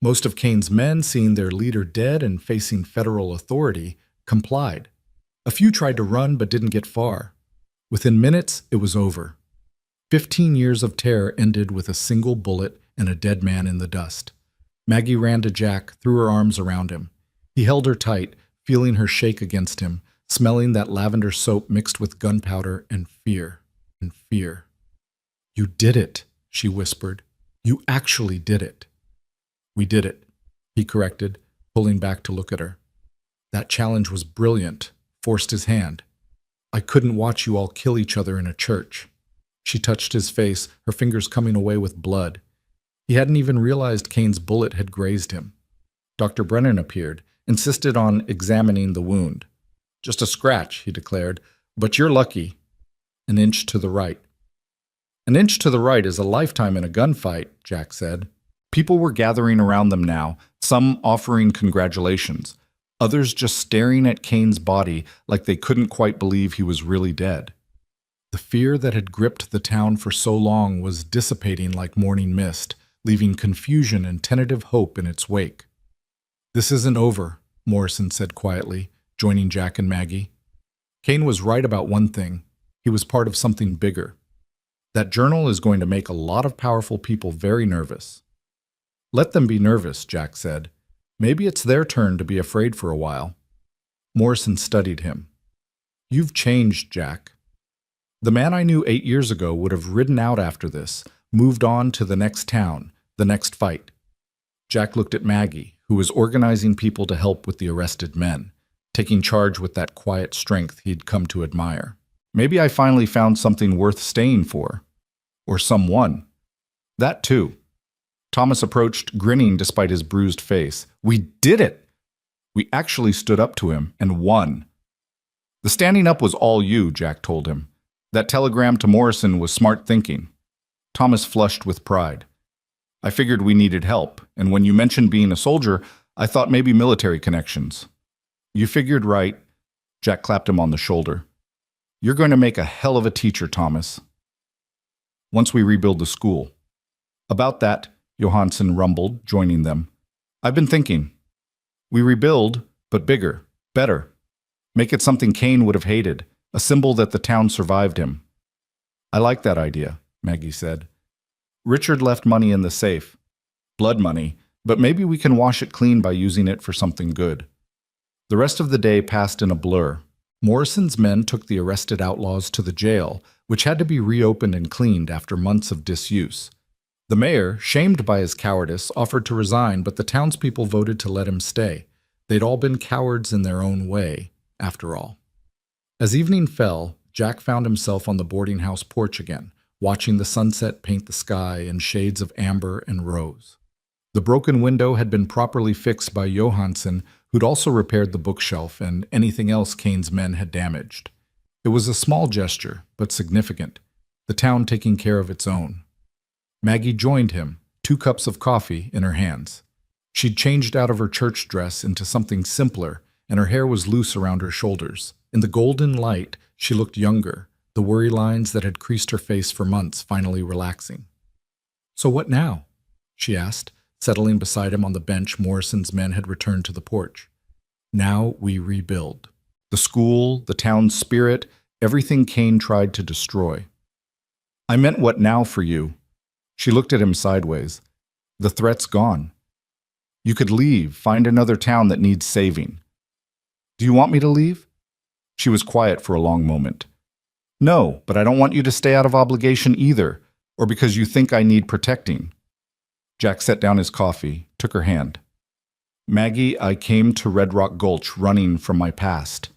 Most of Kane's men, seeing their leader dead and facing federal authority, complied. A few tried to run but didn't get far. Within minutes, it was over. 15 years of terror ended with a single bullet and a dead man in the dust. Maggie ran to Jack, threw her arms around him. He held her tight, feeling her shake against him, smelling that lavender soap mixed with gunpowder and fear. You did it, she whispered. You actually did it. We did it, he corrected, pulling back to look at her. That challenge was brilliant, forced his hand. I couldn't watch you all kill each other in a church. She touched his face, her fingers coming away with blood. He hadn't even realized Kane's bullet had grazed him. Dr. Brennan appeared, insisted on examining the wound. Just a scratch, he declared, but you're lucky. An inch to the right. An inch to the right is a lifetime in a gunfight, Jack said. People were gathering around them now, some offering congratulations. others just staring at Kane's body like they couldn't quite believe he was really dead. The fear that had gripped the town for so long was dissipating like morning mist, leaving confusion and tentative hope in its wake. "This isn't over," Morrison said quietly, joining Jack and Maggie. Kane was right about one thing. He was part of something bigger. That journal is going to make a lot of powerful people very nervous. "Let them be nervous," Jack said. "Maybe it's their turn to be afraid for a while." Morrison studied him. "You've changed, Jack. The man I knew 8 years ago would have ridden out after this, moved on to the next town, the next fight." Jack looked at Maggie, who was organizing people to help with the arrested men, taking charge with that quiet strength he'd come to admire. "Maybe I finally found something worth staying for. Or someone." "That too." Thomas approached, grinning despite his bruised face. "We did it! We actually stood up to him and won." "The standing up was all you," Jack told him. "That telegram to Morrison was smart thinking." Thomas flushed with pride. "I figured we needed help, and when you mentioned being a soldier, I thought maybe military connections." "You figured right." Jack clapped him on the shoulder. "You're going to make a hell of a teacher, Thomas. Once we rebuild the school." "About that," Johansson rumbled, joining them. "I've been thinking. We rebuild, but bigger, better. Make it something Kane would have hated, a symbol that the town survived him." "I like that idea," Maggie said. "Richard left money in the safe. Blood money, but maybe we can wash it clean by using it for something good." The rest of the day passed in a blur. Morrison's men took the arrested outlaws to the jail, which had to be reopened and cleaned after months of disuse. The mayor, shamed by his cowardice, offered to resign, but the townspeople voted to let him stay. They'd all been cowards in their own way, after all. As evening fell, Jack found himself on the boarding house porch again, watching the sunset paint the sky in shades of amber and rose. The broken window had been properly fixed by Johansson, who'd also repaired the bookshelf and anything else Kane's men had damaged. It was a small gesture, but significant, the town taking care of its own. Maggie joined him, 2 cups of coffee in her hands. She'd changed out of her church dress into something simpler, and her hair was loose around her shoulders. In the golden light, she looked younger, the worry lines that had creased her face for months finally relaxing. "So what now?" she asked, settling beside him on the bench Morrison's men had returned to the porch. "Now we rebuild. The school, the town's spirit, everything Kane tried to destroy." "I meant what now for you?" She looked at him sideways. "The threat's gone. You could leave, find another town that needs saving." "Do you want me to leave?" She was quiet for a long moment. "No, but I don't want you to stay out of obligation either, or because you think I need protecting." Jack set down his coffee, took her hand. "Maggie, I came to Red Rock Gulch running from my past.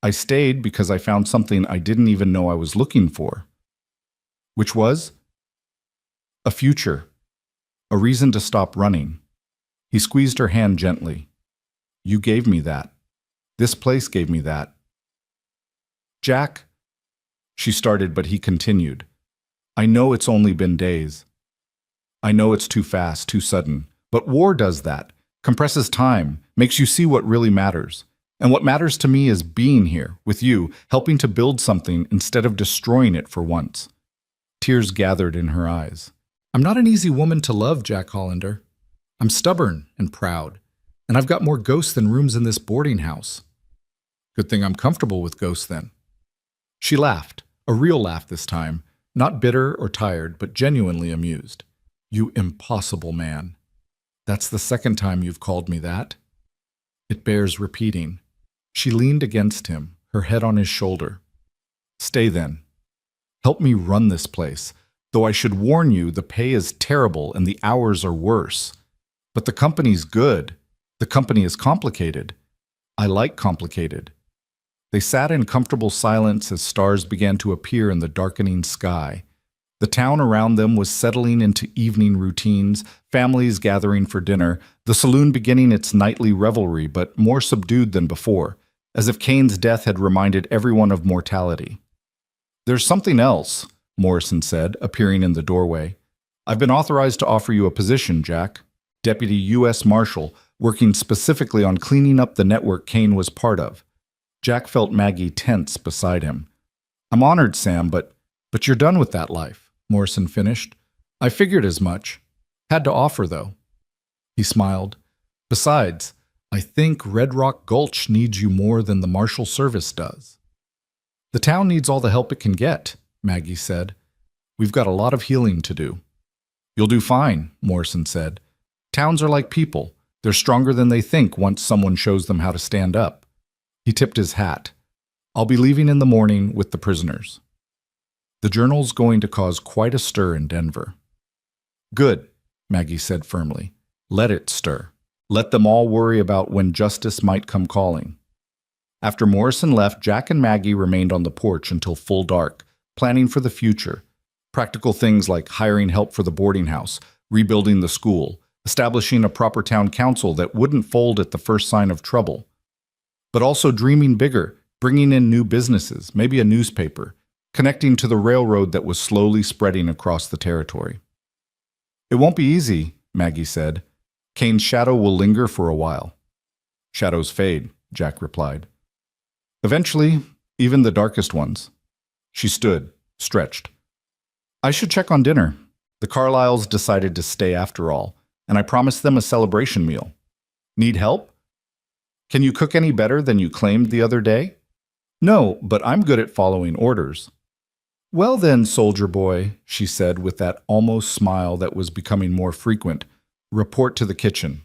I stayed because I found something I didn't even know I was looking for." "Which was?" "A future. A reason to stop running." He squeezed her hand gently. "You gave me that. This place gave me that." "Jack," she started, but he continued. "I know it's only been days. I know it's too fast, too sudden. But war does that. Compresses time, makes you see what really matters. And what matters to me is being here, with you, helping to build something instead of destroying it for once." Tears gathered in her eyes. "I'm not an easy woman to love, Jack Hollander. I'm stubborn and proud, and I've got more ghosts than rooms in this boarding house." "Good thing I'm comfortable with ghosts, then." She laughed, a real laugh this time, not bitter or tired, but genuinely amused. "You impossible man. That's the second time you've called me that. It bears repeating." She leaned against him, her head on his shoulder. "Stay then. Help me run this place. Though I should warn you, the pay is terrible and the hours are worse. But the company's good. The company is complicated. I like complicated." They sat in comfortable silence as stars began to appear in the darkening sky. The town around them was settling into evening routines, families gathering for dinner, the saloon beginning its nightly revelry, but more subdued than before, as if Kane's death had reminded everyone of mortality. "There's something else," Morrison said, appearing in the doorway. "I've been authorized to offer you a position, Jack. Deputy U.S. Marshal, working specifically on cleaning up the network Kane was part of. Jack felt Maggie tense beside him. "I'm honored, Sam, but you're done with that life," Morrison finished. "I figured as much. Had to offer, though." He smiled. "Besides, I think Red Rock Gulch needs you more than the Marshal Service does." "The town needs all the help it can get," Maggie said. "We've got a lot of healing to do." "You'll do fine," Morrison said. "Towns are like people. They're stronger than they think once someone shows them how to stand up." He tipped his hat. "I'll be leaving in the morning with the prisoners." The journal's going to cause quite a stir in Denver. "Good," Maggie said firmly. "Let it stir. Let them all worry about when justice might come calling." After Morrison left, Jack and Maggie remained on the porch until full dark, planning for the future. Practical things like hiring help for the boarding house, rebuilding the school, establishing a proper town council that wouldn't fold at the first sign of trouble. But also dreaming bigger, bringing in new businesses, maybe a newspaper, connecting to the railroad that was slowly spreading across the territory. "It won't be easy," Maggie said. "Kane's shadow will linger for a while." "Shadows fade," Jack replied. "Eventually, even the darkest ones." She stood, stretched. "I should check on dinner. The Carlyles decided to stay after all, and I promised them a celebration meal. Need help? Can you cook any better than you claimed the other day?" "No, but I'm good at following orders." "Well then, soldier boy," she said with that almost smile that was becoming more frequent, "report to the kitchen."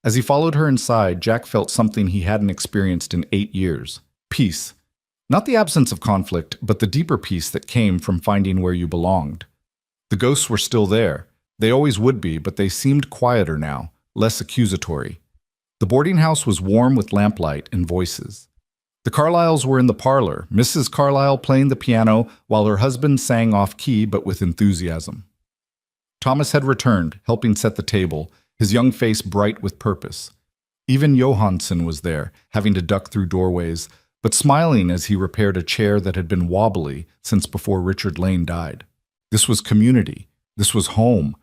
As he followed her inside, Jack felt something he hadn't experienced in 8 years. Peace. Not the absence of conflict, but the deeper peace that came from finding where you belonged. The ghosts were still there. They always would be, but they seemed quieter now, less accusatory. The boarding house was warm with lamplight and voices. The Carlyles were in the parlor, Mrs. Carlyle playing the piano while her husband sang off-key but with enthusiasm. Thomas had returned, helping set the table, his young face bright with purpose. Even Johansson was there, having to duck through doorways, but smiling as he repaired a chair that had been wobbly since before Richard Lane died. This was community. This was home.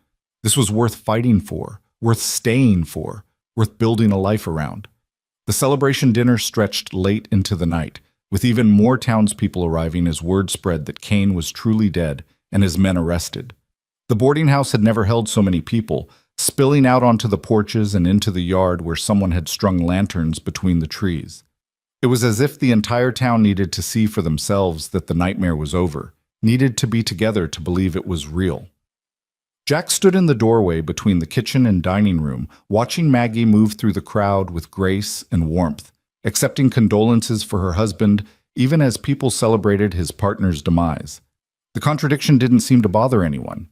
This was worth fighting for, worth staying for, worth building a life around. The celebration dinner stretched late into the night, with even more townspeople arriving as word spread that Kane was truly dead and his men arrested. The boarding house had never held so many people, spilling out onto the porches and into the yard where someone had strung lanterns between the trees. It was as if the entire town needed to see for themselves that the nightmare was over, needed to be together to believe it was real. Jack stood in the doorway between the kitchen and dining room, watching Maggie move through the crowd with grace and warmth, accepting condolences for her husband even as people celebrated his partner's demise. The contradiction didn't seem to bother anyone.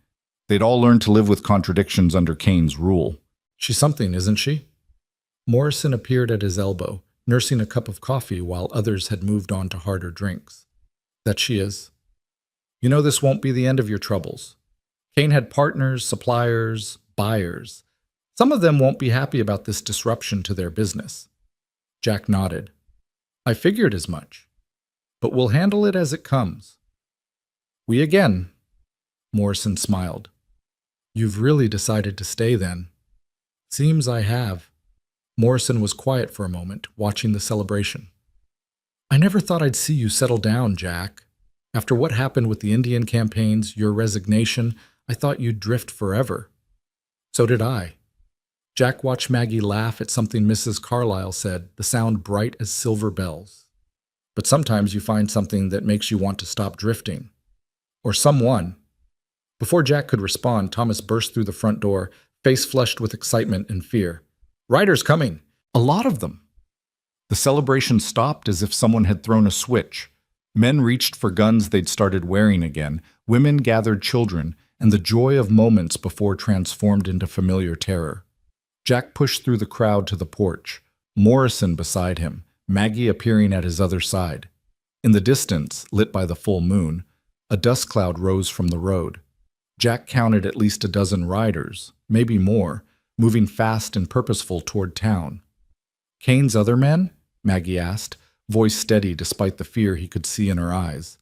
They'd all learned to live with contradictions under Kane's rule. "She's something, isn't she?" Morrison appeared at his elbow, nursing a cup of coffee while others had moved on to harder drinks. "That she is. You know this won't be the end of your troubles. Kane had partners, suppliers, buyers. Some of them won't be happy about this disruption to their business." Jack nodded. "I figured as much. But we'll handle it as it comes." "We again." Morrison smiled. "You've really decided to stay then." "Seems I have." Morrison was quiet for a moment, watching the celebration. "I never thought I'd see you settle down, Jack. After what happened with the Indian campaigns, your resignation, I thought you'd drift forever." "So did I." Jack watched Maggie laugh at something Mrs. Carlyle said, the sound bright as silver bells. "But sometimes you find something that makes you want to stop drifting. Or someone." Before Jack could respond, Thomas burst through the front door, face flushed with excitement and fear. "Riders coming! A lot of them!" The celebration stopped as if someone had thrown a switch. Men reached for guns they'd started wearing again, women gathered children, and the joy of moments before transformed into familiar terror. Jack pushed through the crowd to the porch, Morrison beside him, Maggie appearing at his other side. In the distance, lit by the full moon, a dust cloud rose from the road. Jack counted at least a dozen riders, maybe more, moving fast and purposeful toward town. "Kane's other men?" Maggie asked, voice steady despite the fear he could see in her eyes.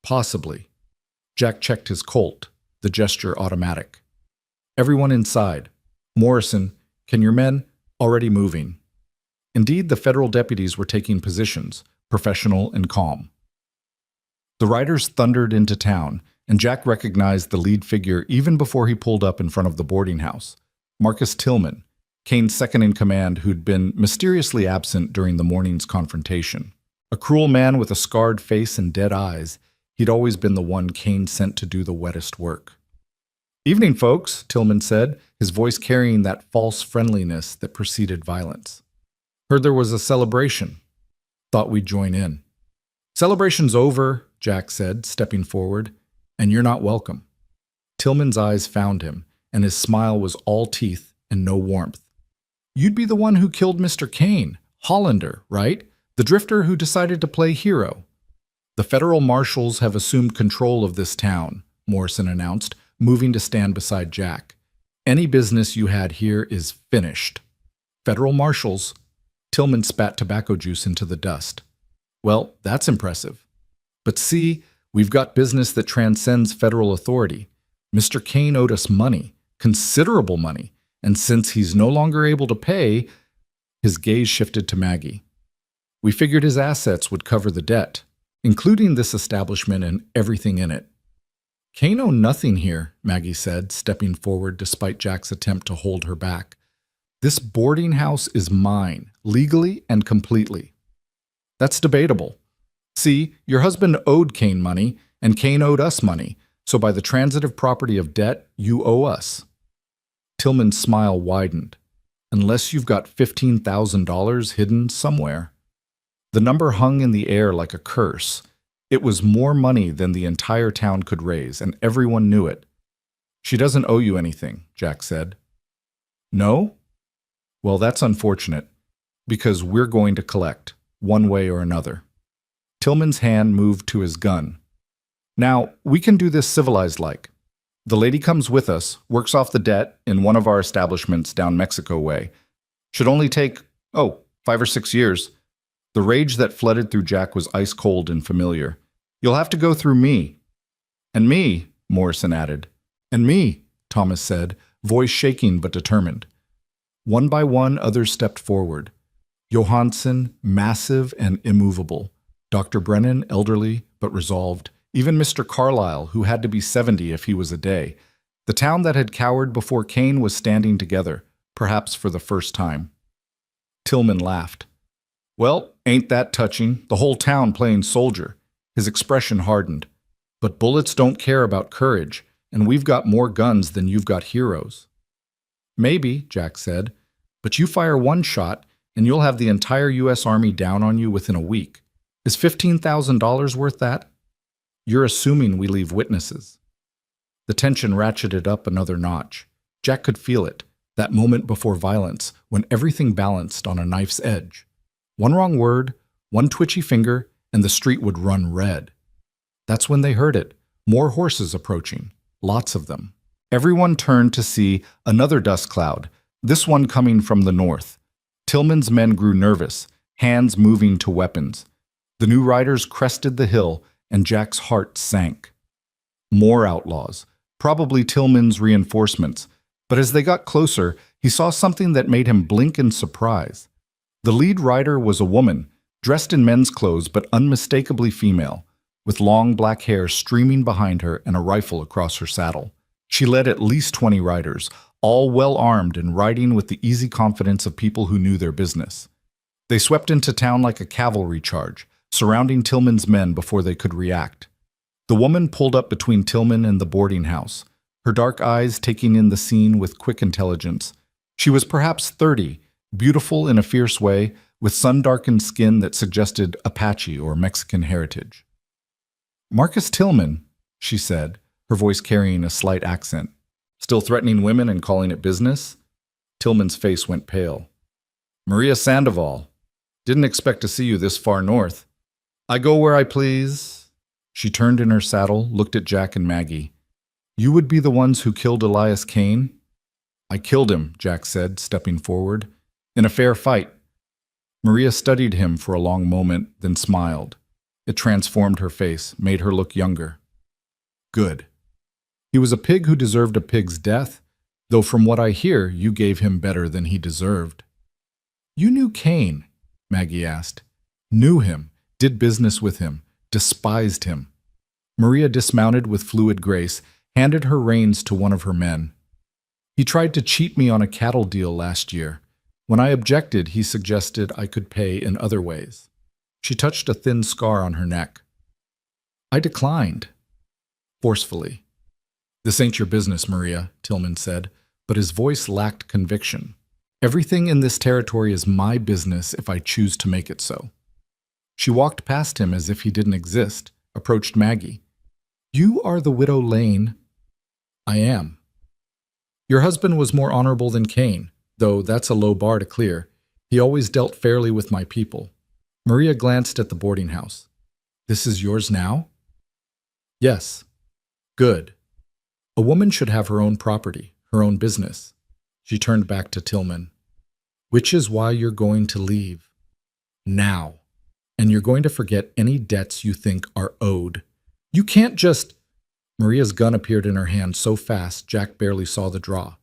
"Possibly." Jack checked his Colt, the gesture automatic. "Everyone inside. Morrison, can your men—" already moving. Indeed, the federal deputies were taking positions, professional and calm. The riders thundered into town, and Jack recognized the lead figure even before he pulled up in front of the boarding house. Marcus Tillman, Kane's second-in-command who'd been mysteriously absent during the morning's confrontation. A cruel man with a scarred face and dead eyes, he'd always been the one Kane sent to do the wettest work. "Evening, folks," Tillman said, his voice carrying that false friendliness that preceded violence. "Heard there was a celebration. Thought we'd join in." "Celebration's over," Jack said, stepping forward, "and you're not welcome." Tillman's eyes found him, and his smile was all teeth and no warmth. "You'd be the one who killed Mr. Kane, Hollander, right? The drifter who decided to play hero." "The federal marshals have assumed control of this town," Morrison announced, moving to stand beside Jack. "Any business you had here is finished." "Federal marshals?" Tillman spat tobacco juice into the dust. "Well, that's impressive. But see, we've got business that transcends federal authority. Mr. Kane owed us money, considerable money, and since he's no longer able to pay," his gaze shifted to Maggie. "We figured his assets would cover the debt, including this establishment and everything in it." "Kane owned nothing here," Maggie said, stepping forward despite Jack's attempt to hold her back. "This boarding house is mine, legally and completely." "That's debatable. See, your husband owed Kane money, and Kane owed us money, so by the transitive property of debt, you owe us." Tillman's smile widened. "Unless you've got $15,000 hidden somewhere." The number hung in the air like a curse. It was more money than the entire town could raise, and everyone knew it. "She doesn't owe you anything," Jack said. "No? Well, that's unfortunate, because we're going to collect, one way or another." Tillman's hand moved to his gun. "Now, we can do this civilized-like. The lady comes with us, works off the debt in one of our establishments down Mexico way. Should only take, 5 or 6 years." The rage that flooded through Jack was ice-cold and familiar. "You'll have to go through me." "And me," Morrison added. "And me," Thomas said, voice shaking but determined. One by one, others stepped forward. Johansson, massive and immovable. Dr. Brennan, elderly but resolved. Even Mr. Carlyle, who had to be 70 if he was a day. The town that had cowered before Kane was standing together, perhaps for the first time. Tillman laughed. "Well, ain't that touching? The whole town playing soldier." His expression hardened. "But bullets don't care about courage, and we've got more guns than you've got heroes." "Maybe," Jack said, "but you fire one shot, and you'll have the entire U.S. Army down on you within a week. Is $15,000 worth that?" "You're assuming we leave witnesses." The tension ratcheted up another notch. Jack could feel it, that moment before violence, when everything balanced on a knife's edge. One wrong word, one twitchy finger, and the street would run red. That's when they heard it. More horses approaching. Lots of them. Everyone turned to see another dust cloud, this one coming from the north. Tillman's men grew nervous, hands moving to weapons. The new riders crested the hill, and Jack's heart sank. More outlaws, probably Tillman's reinforcements, but as they got closer, he saw something that made him blink in surprise. The lead rider was a woman, dressed in men's clothes but unmistakably female, with long black hair streaming behind her and a rifle across her saddle. She led at least 20 riders, all well armed and riding with the easy confidence of people who knew their business. They swept into town like a cavalry charge, surrounding Tillman's men before they could react. The woman pulled up between Tillman and the boarding house, her dark eyes taking in the scene with quick intelligence. She was perhaps 30, beautiful in a fierce way, with sun-darkened skin that suggested Apache or Mexican heritage. "Marcus Tillman," she said, her voice carrying a slight accent. "Still threatening women and calling it business?" Tillman's face went pale. "Maria Sandoval. Didn't expect to see you this far north. I go where I please." She turned in her saddle, looked at Jack and Maggie. "You would be the ones who killed Elias Kane?" "I killed him," Jack said, stepping forward. "In a fair fight." Maria studied him for a long moment, then smiled. It transformed her face, made her look younger. "Good. He was a pig who deserved a pig's death, though from what I hear, you gave him better than he deserved." You knew Kane, Maggie asked. Knew him, did business with him, despised him. Maria dismounted with fluid grace, handed her reins to one of her men. He tried to cheat me on a cattle deal last year. When I objected, he suggested I could pay in other ways. She touched a thin scar on her neck. I declined, forcefully. This ain't your business, Maria, Tillman said, but his voice lacked conviction. Everything in this territory is my business if I choose to make it so. She walked past him as if he didn't exist, approached Maggie. You are the widow Lane. I am. Your husband was more honorable than Kane, though that's a low bar to clear. He always dealt fairly with my people. Maria glanced at the boarding house. This is yours now? Yes. Good. A woman should have her own property, her own business. She turned back to Tillman. Which is why you're going to leave. Now. And you're going to forget any debts you think are owed. You can't just... Maria's gun appeared in her hand so fast Jack barely saw the draw.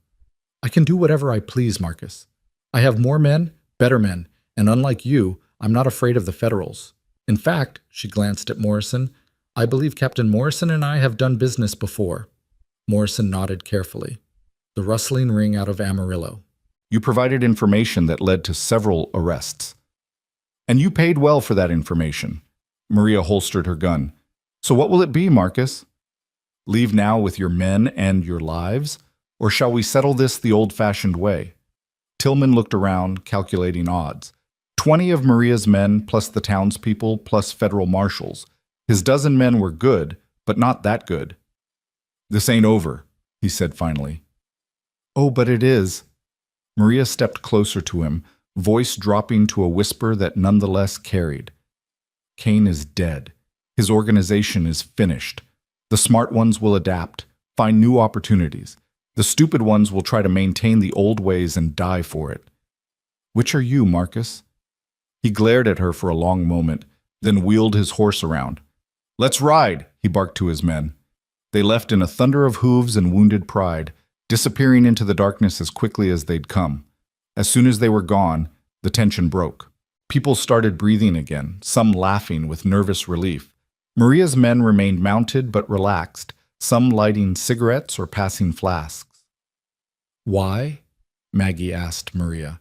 I can do whatever I please, Marcus. I have more men, better men, and unlike you, I'm not afraid of the Federals. In fact, she glanced at Morrison, I believe Captain Morrison and I have done business before. Morrison nodded carefully. The rustling ring out of Amarillo. You provided information that led to several arrests. And you paid well for that information. Maria holstered her gun. So what will it be, Marcus? Leave now with your men and your lives? Or shall we settle this the old-fashioned way? Tillman looked around, calculating odds. 20 of Maria's men, plus the townspeople, plus federal marshals. His dozen men were good, but not that good. This ain't over, he said finally. Oh, but it is. Maria stepped closer to him, voice dropping to a whisper that nonetheless carried. Kane is dead. His organization is finished. The smart ones will adapt, find new opportunities. The stupid ones will try to maintain the old ways and die for it. Which are you, Marcus? He glared at her for a long moment, then wheeled his horse around. Let's ride, he barked to his men. They left in a thunder of hooves and wounded pride, disappearing into the darkness as quickly as they'd come. As soon as they were gone, the tension broke. People started breathing again, some laughing with nervous relief. Maria's men remained mounted but relaxed, some lighting cigarettes or passing flasks. Why? Maggie asked Maria.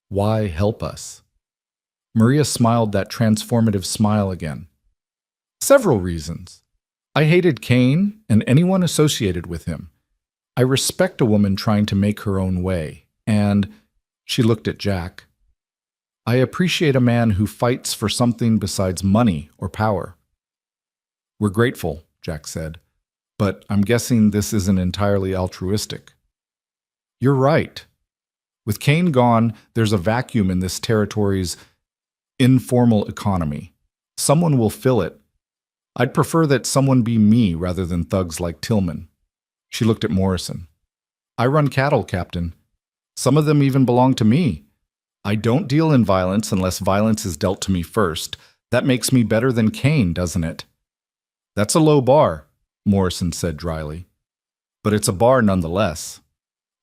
Why help us? Maria smiled that transformative smile again. Several reasons. I hated Kane and anyone associated with him. I respect a woman trying to make her own way, and she looked at Jack. I appreciate a man who fights for something besides money or power. We're grateful, Jack said, but I'm guessing this isn't entirely altruistic. You're right. With Kane gone, there's a vacuum in this territory's informal economy. Someone will fill it. I'd prefer that someone be me rather than thugs like Tillman. She looked at Morrison. I run cattle, Captain. Some of them even belong to me. I don't deal in violence unless violence is dealt to me first. That makes me better than Kane, doesn't it? That's a low bar, Morrison said dryly. But it's a bar nonetheless.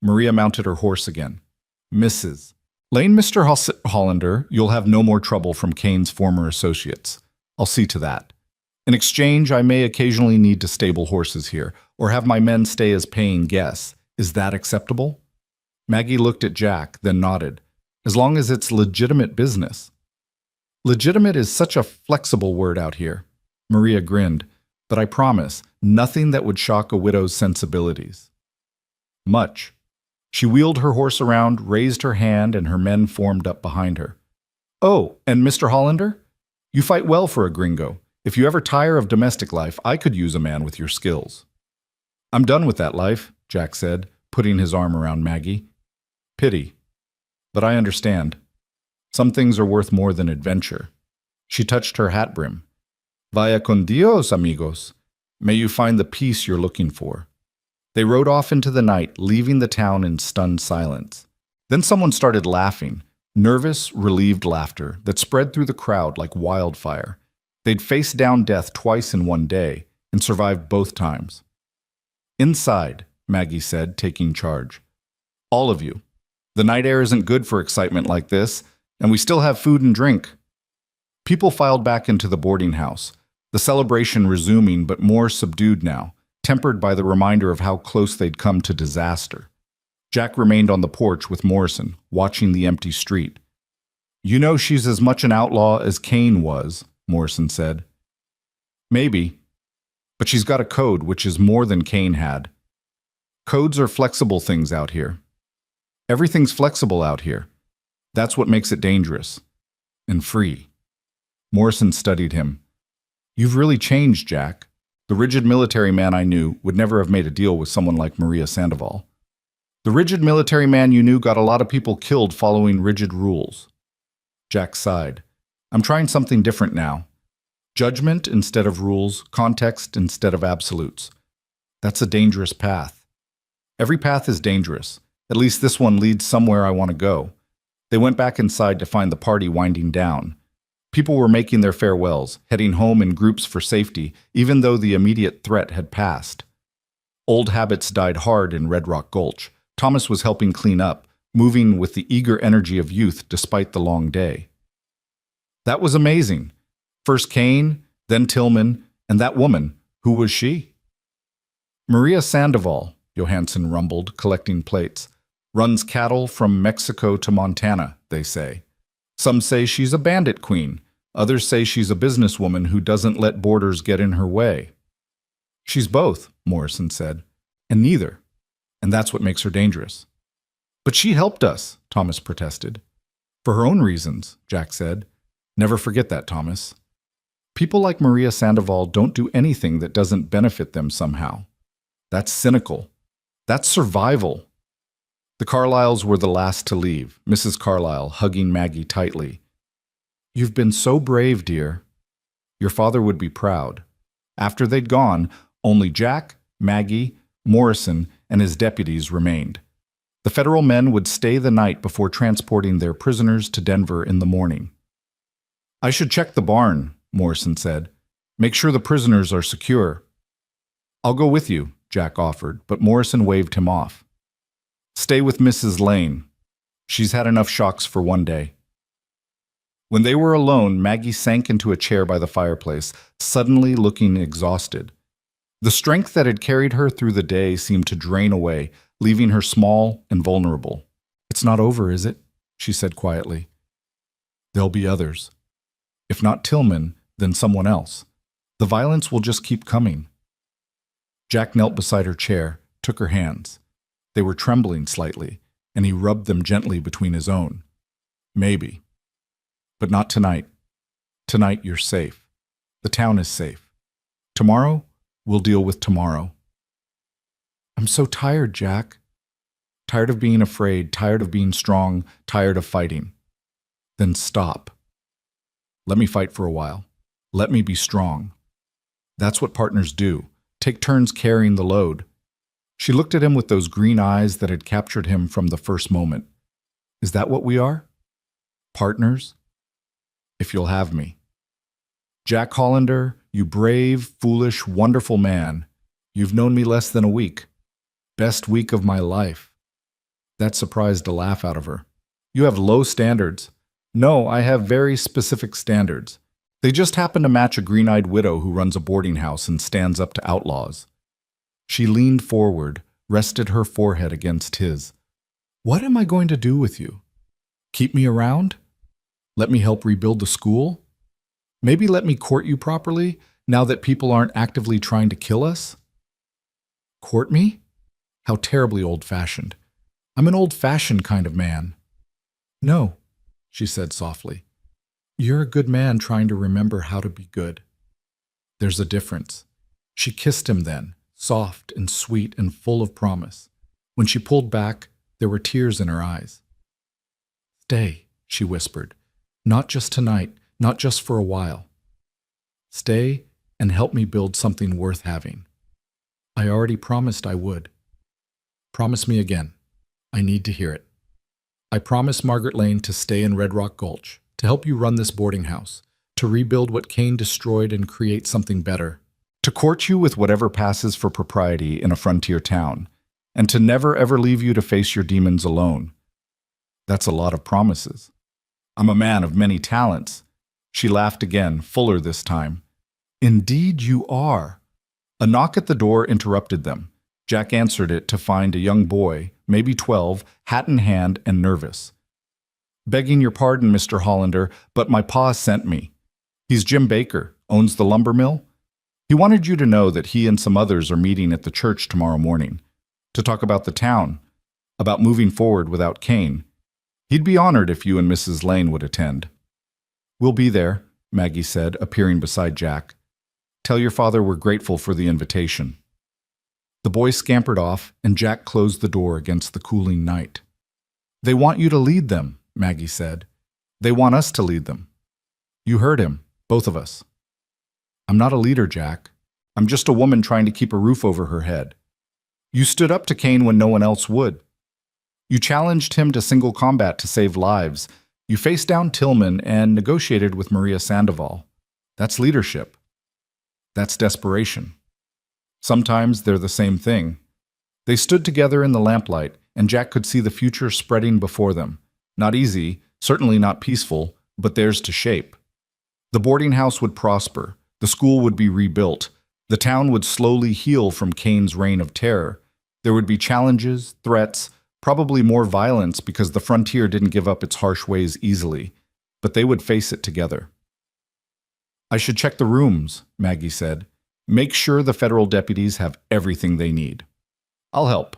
Maria mounted her horse again. Mrs. Lane Mr. Hollander, you'll have no more trouble from Kane's former associates. I'll see to that. In exchange, I may occasionally need to stable horses here, or have my men stay as paying guests. Is that acceptable? Maggie looked at Jack, then nodded. As long as it's legitimate business. Legitimate is such a flexible word out here. Maria grinned, but I promise, nothing that would shock a widow's sensibilities. Much. She wheeled her horse around, raised her hand, and her men formed up behind her. Oh, and Mr. Hollander? You fight well for a gringo. If you ever tire of domestic life, I could use a man with your skills. I'm done with that life, Jack said, putting his arm around Maggie. Pity. But I understand. Some things are worth more than adventure. She touched her hat brim. Vaya con Dios, amigos. May you find the peace you're looking for. They rode off into the night, leaving the town in stunned silence. Then someone started laughing, nervous, relieved laughter that spread through the crowd like wildfire. They'd faced down death twice in one day and survived both times. Inside, Maggie said, taking charge. All of you. The night air isn't good for excitement like this, and we still have food and drink. People filed back into the boarding house, the celebration resuming but more subdued now, tempered by the reminder of how close they'd come to disaster. Jack remained on the porch with Morrison, watching the empty street. "You know she's as much an outlaw as Cain was," Morrison said. "Maybe, but she's got a code which is more than Cain had. Codes are flexible things out here. Everything's flexible out here. That's what makes it dangerous. And free." Morrison studied him. "You've really changed, Jack. The rigid military man I knew would never have made a deal with someone like Maria Sandoval. The rigid military man you knew got a lot of people killed following rigid rules." Jack sighed. "I'm trying something different now. Judgment instead of rules, context instead of absolutes. That's a dangerous path. Every path is dangerous. At least this one leads somewhere I want to go." They went back inside to find the party winding down. People were making their farewells, heading home in groups for safety, even though the immediate threat had passed. Old habits died hard in Red Rock Gulch. Thomas was helping clean up, moving with the eager energy of youth despite the long day. "That was amazing. First Cain, then Tillman, and that woman. Who was she?" "Maria Sandoval," Johansson rumbled, collecting plates. "Runs cattle from Mexico to Montana, they say. Some say she's a bandit queen. Others say she's a businesswoman who doesn't let borders get in her way." "She's both," Morrison said, "and neither. And that's what makes her dangerous." "But she helped us," Thomas protested. "For her own reasons," Jack said. "Never forget that, Thomas. People like Maria Sandoval don't do anything that doesn't benefit them somehow. That's cynical. That's survival." The Carlyles were the last to leave, Mrs. Carlyle hugging Maggie tightly. "You've been so brave, dear. Your father would be proud." After they'd gone, only Jack, Maggie, Morrison, and his deputies remained. The federal men would stay the night before transporting their prisoners to Denver in the morning. "I should check the barn," Morrison said. "Make sure the prisoners are secure." "I'll go with you," Jack offered, but Morrison waved him off. "Stay with Mrs. Lane. She's had enough shocks for one day." When they were alone, Maggie sank into a chair by the fireplace, suddenly looking exhausted. The strength that had carried her through the day seemed to drain away, leaving her small and vulnerable. "It's not over, is it?" she said quietly. "There'll be others. If not Tillman, then someone else. The violence will just keep coming." Jack knelt beside her chair, took her hands. They were trembling slightly, and he rubbed them gently between his own. "Maybe. But not tonight. Tonight you're safe. The town is safe. Tomorrow, we'll deal with tomorrow." "I'm so tired, Jack. Tired of being afraid, tired of being strong, tired of fighting." "Then stop. Let me fight for a while. Let me be strong. That's what partners do. Take turns carrying the load." She looked at him with those green eyes that had captured him from the first moment. "Is that what we are? Partners? If you'll have me." "Jack Hollander, you brave, foolish, wonderful man. You've known me less than a week. Best week of my life." That surprised a laugh out of her. "You have low standards." "No, I have very specific standards. They just happen to match a green-eyed widow who runs a boarding house and stands up to outlaws." She leaned forward, rested her forehead against his. "What am I going to do with you? Keep me around? Let me help rebuild the school? Maybe let me court you properly, now that people aren't actively trying to kill us?" "Court me? How terribly old-fashioned. I'm an old-fashioned kind of man." "No," she said softly. "You're a good man trying to remember how to be good. There's a difference." She kissed him then, soft and sweet and full of promise. When she pulled back, there were tears in her eyes. "Stay," she whispered. "Not just tonight, not just for a while. Stay and help me build something worth having. I already promised I would. Promise me again. I need to hear it. I promise Margaret Lane to stay in Red Rock Gulch, to help you run this boarding house, to rebuild what Cain destroyed and create something better, to court you with whatever passes for propriety in a frontier town, and to never ever leave you to face your demons alone. That's a lot of promises. I'm a man of many talents. She laughed again, fuller this time. Indeed you are. A knock at the door interrupted them. Jack answered it to find a young boy, maybe 12, hat in hand and nervous. Begging your pardon, Mr. Hollander, but my pa sent me. He's Jim Baker, owns the lumber mill. He wanted you to know that he and some others are meeting at the church tomorrow morning to talk about the town, about moving forward without Kane. He'd be honored if you and Mrs. Lane would attend. We'll be there, Maggie said, appearing beside Jack. Tell your father we're grateful for the invitation. The boy scampered off, and Jack closed the door against the cooling night. They want you to lead them, Maggie said. They want us to lead them. You heard him, both of us. I'm not a leader, Jack. I'm just a woman trying to keep a roof over her head. You stood up to Kane when no one else would. You challenged him to single combat to save lives. You faced down Tillman and negotiated with Maria Sandoval. That's leadership. That's desperation. Sometimes they're the same thing. They stood together in the lamplight, and Jack could see the future spreading before them. Not easy, certainly not peaceful, but theirs to shape. The boarding house would prosper. The school would be rebuilt. The town would slowly heal from Kane's reign of terror. There would be challenges, threats, probably more violence because the frontier didn't give up its harsh ways easily, but they would face it together. I should check the rooms, Maggie said. Make sure the federal deputies have everything they need. I'll help.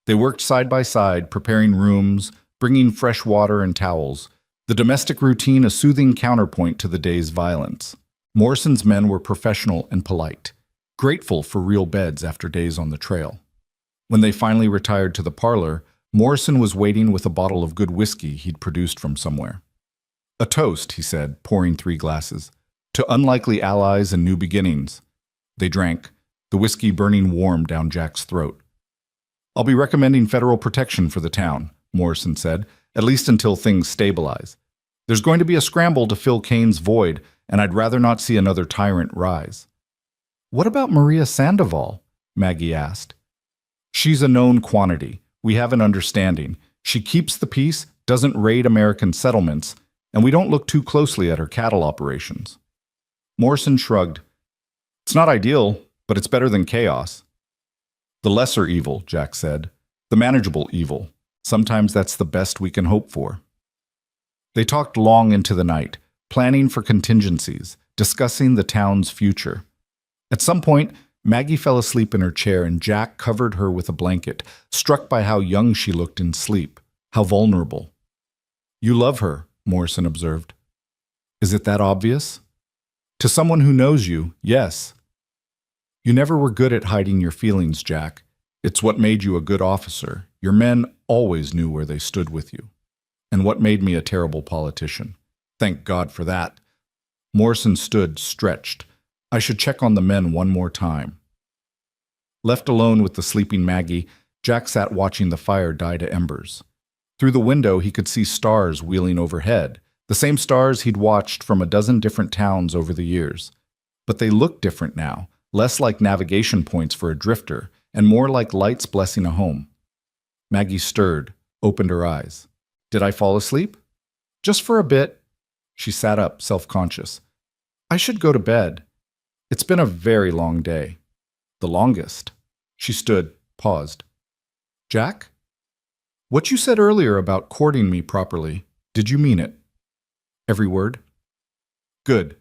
They worked side by side, preparing rooms, bringing fresh water and towels, the domestic routine a soothing counterpoint to the day's violence. Morrison's men were professional and polite, grateful for real beds after days on the trail. When they finally retired to the parlor, Morrison was waiting with a bottle of good whiskey he'd produced from somewhere. A toast, he said, pouring 3 glasses, to unlikely allies and new beginnings. They drank, the whiskey burning warm down Jack's throat. I'll be recommending federal protection for the town, Morrison said, at least until things stabilize. There's going to be a scramble to fill Kane's void, and I'd rather not see another tyrant rise. What about Maria Sandoval? Maggie asked. She's a known quantity. We have an understanding. She keeps the peace, doesn't raid American settlements, and we don't look too closely at her cattle operations. Morrison shrugged. It's not ideal, but it's better than chaos. The lesser evil, Jack said. The manageable evil. Sometimes that's the best we can hope for. They talked long into the night, planning for contingencies, discussing the town's future. At some point, Maggie fell asleep in her chair and Jack covered her with a blanket, struck by how young she looked in sleep, how vulnerable. You love her, Morrison observed. Is it that obvious? To someone who knows you, yes. You never were good at hiding your feelings, Jack. It's what made you a good officer. Your men always knew where they stood with you. And what made me a terrible politician. Thank God for that. Morrison stood, stretched. I should check on the men one more time. Left alone with the sleeping Maggie, Jack sat watching the fire die to embers. Through the window, he could see stars wheeling overhead, the same stars he'd watched from a dozen different towns over the years. But they looked different now, less like navigation points for a drifter, and more like lights blessing a home. Maggie stirred, opened her eyes. Did I fall asleep? Just for a bit. She sat up, self-conscious. I should go to bed. It's been a very long day. The longest. She stood, paused. Jack? What you said earlier about courting me properly, did you mean it? Every word? Good.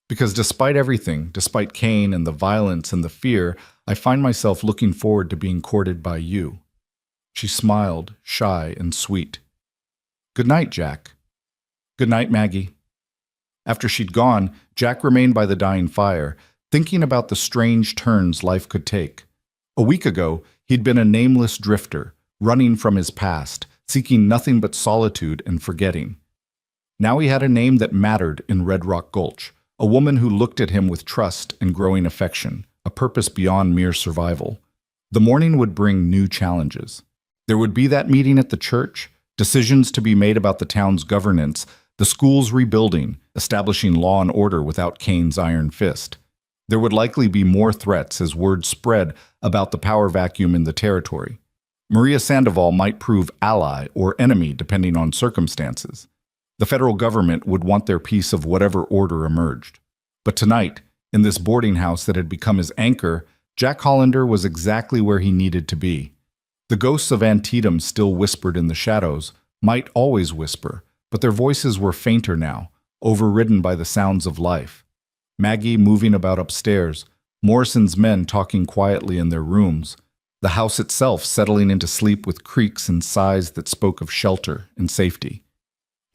Because despite everything, despite Kane and the violence and the fear, I find myself looking forward to being courted by you. She smiled, shy and sweet. Good night, Jack. Good night, Maggie. After she'd gone, Jack remained by the dying fire, thinking about the strange turns life could take. A week ago, he'd been a nameless drifter, running from his past, seeking nothing but solitude and forgetting. Now he had a name that mattered in Red Rock Gulch, a woman who looked at him with trust and growing affection, a purpose beyond mere survival. The morning would bring new challenges. There would be that meeting at the church, decisions to be made about the town's governance, the school's rebuilding, establishing law and order without Kane's iron fist. There would likely be more threats as word spread about the power vacuum in the territory. Maria Sandoval might prove ally or enemy depending on circumstances. The federal government would want their piece of whatever order emerged. But tonight, in this boarding house that had become his anchor, Jack Hollander was exactly where he needed to be. The ghosts of Antietam still whispered in the shadows, might always whisper, but their voices were fainter now, overridden by the sounds of life. Maggie moving about upstairs, Morrison's men talking quietly in their rooms, the house itself settling into sleep with creaks and sighs that spoke of shelter and safety.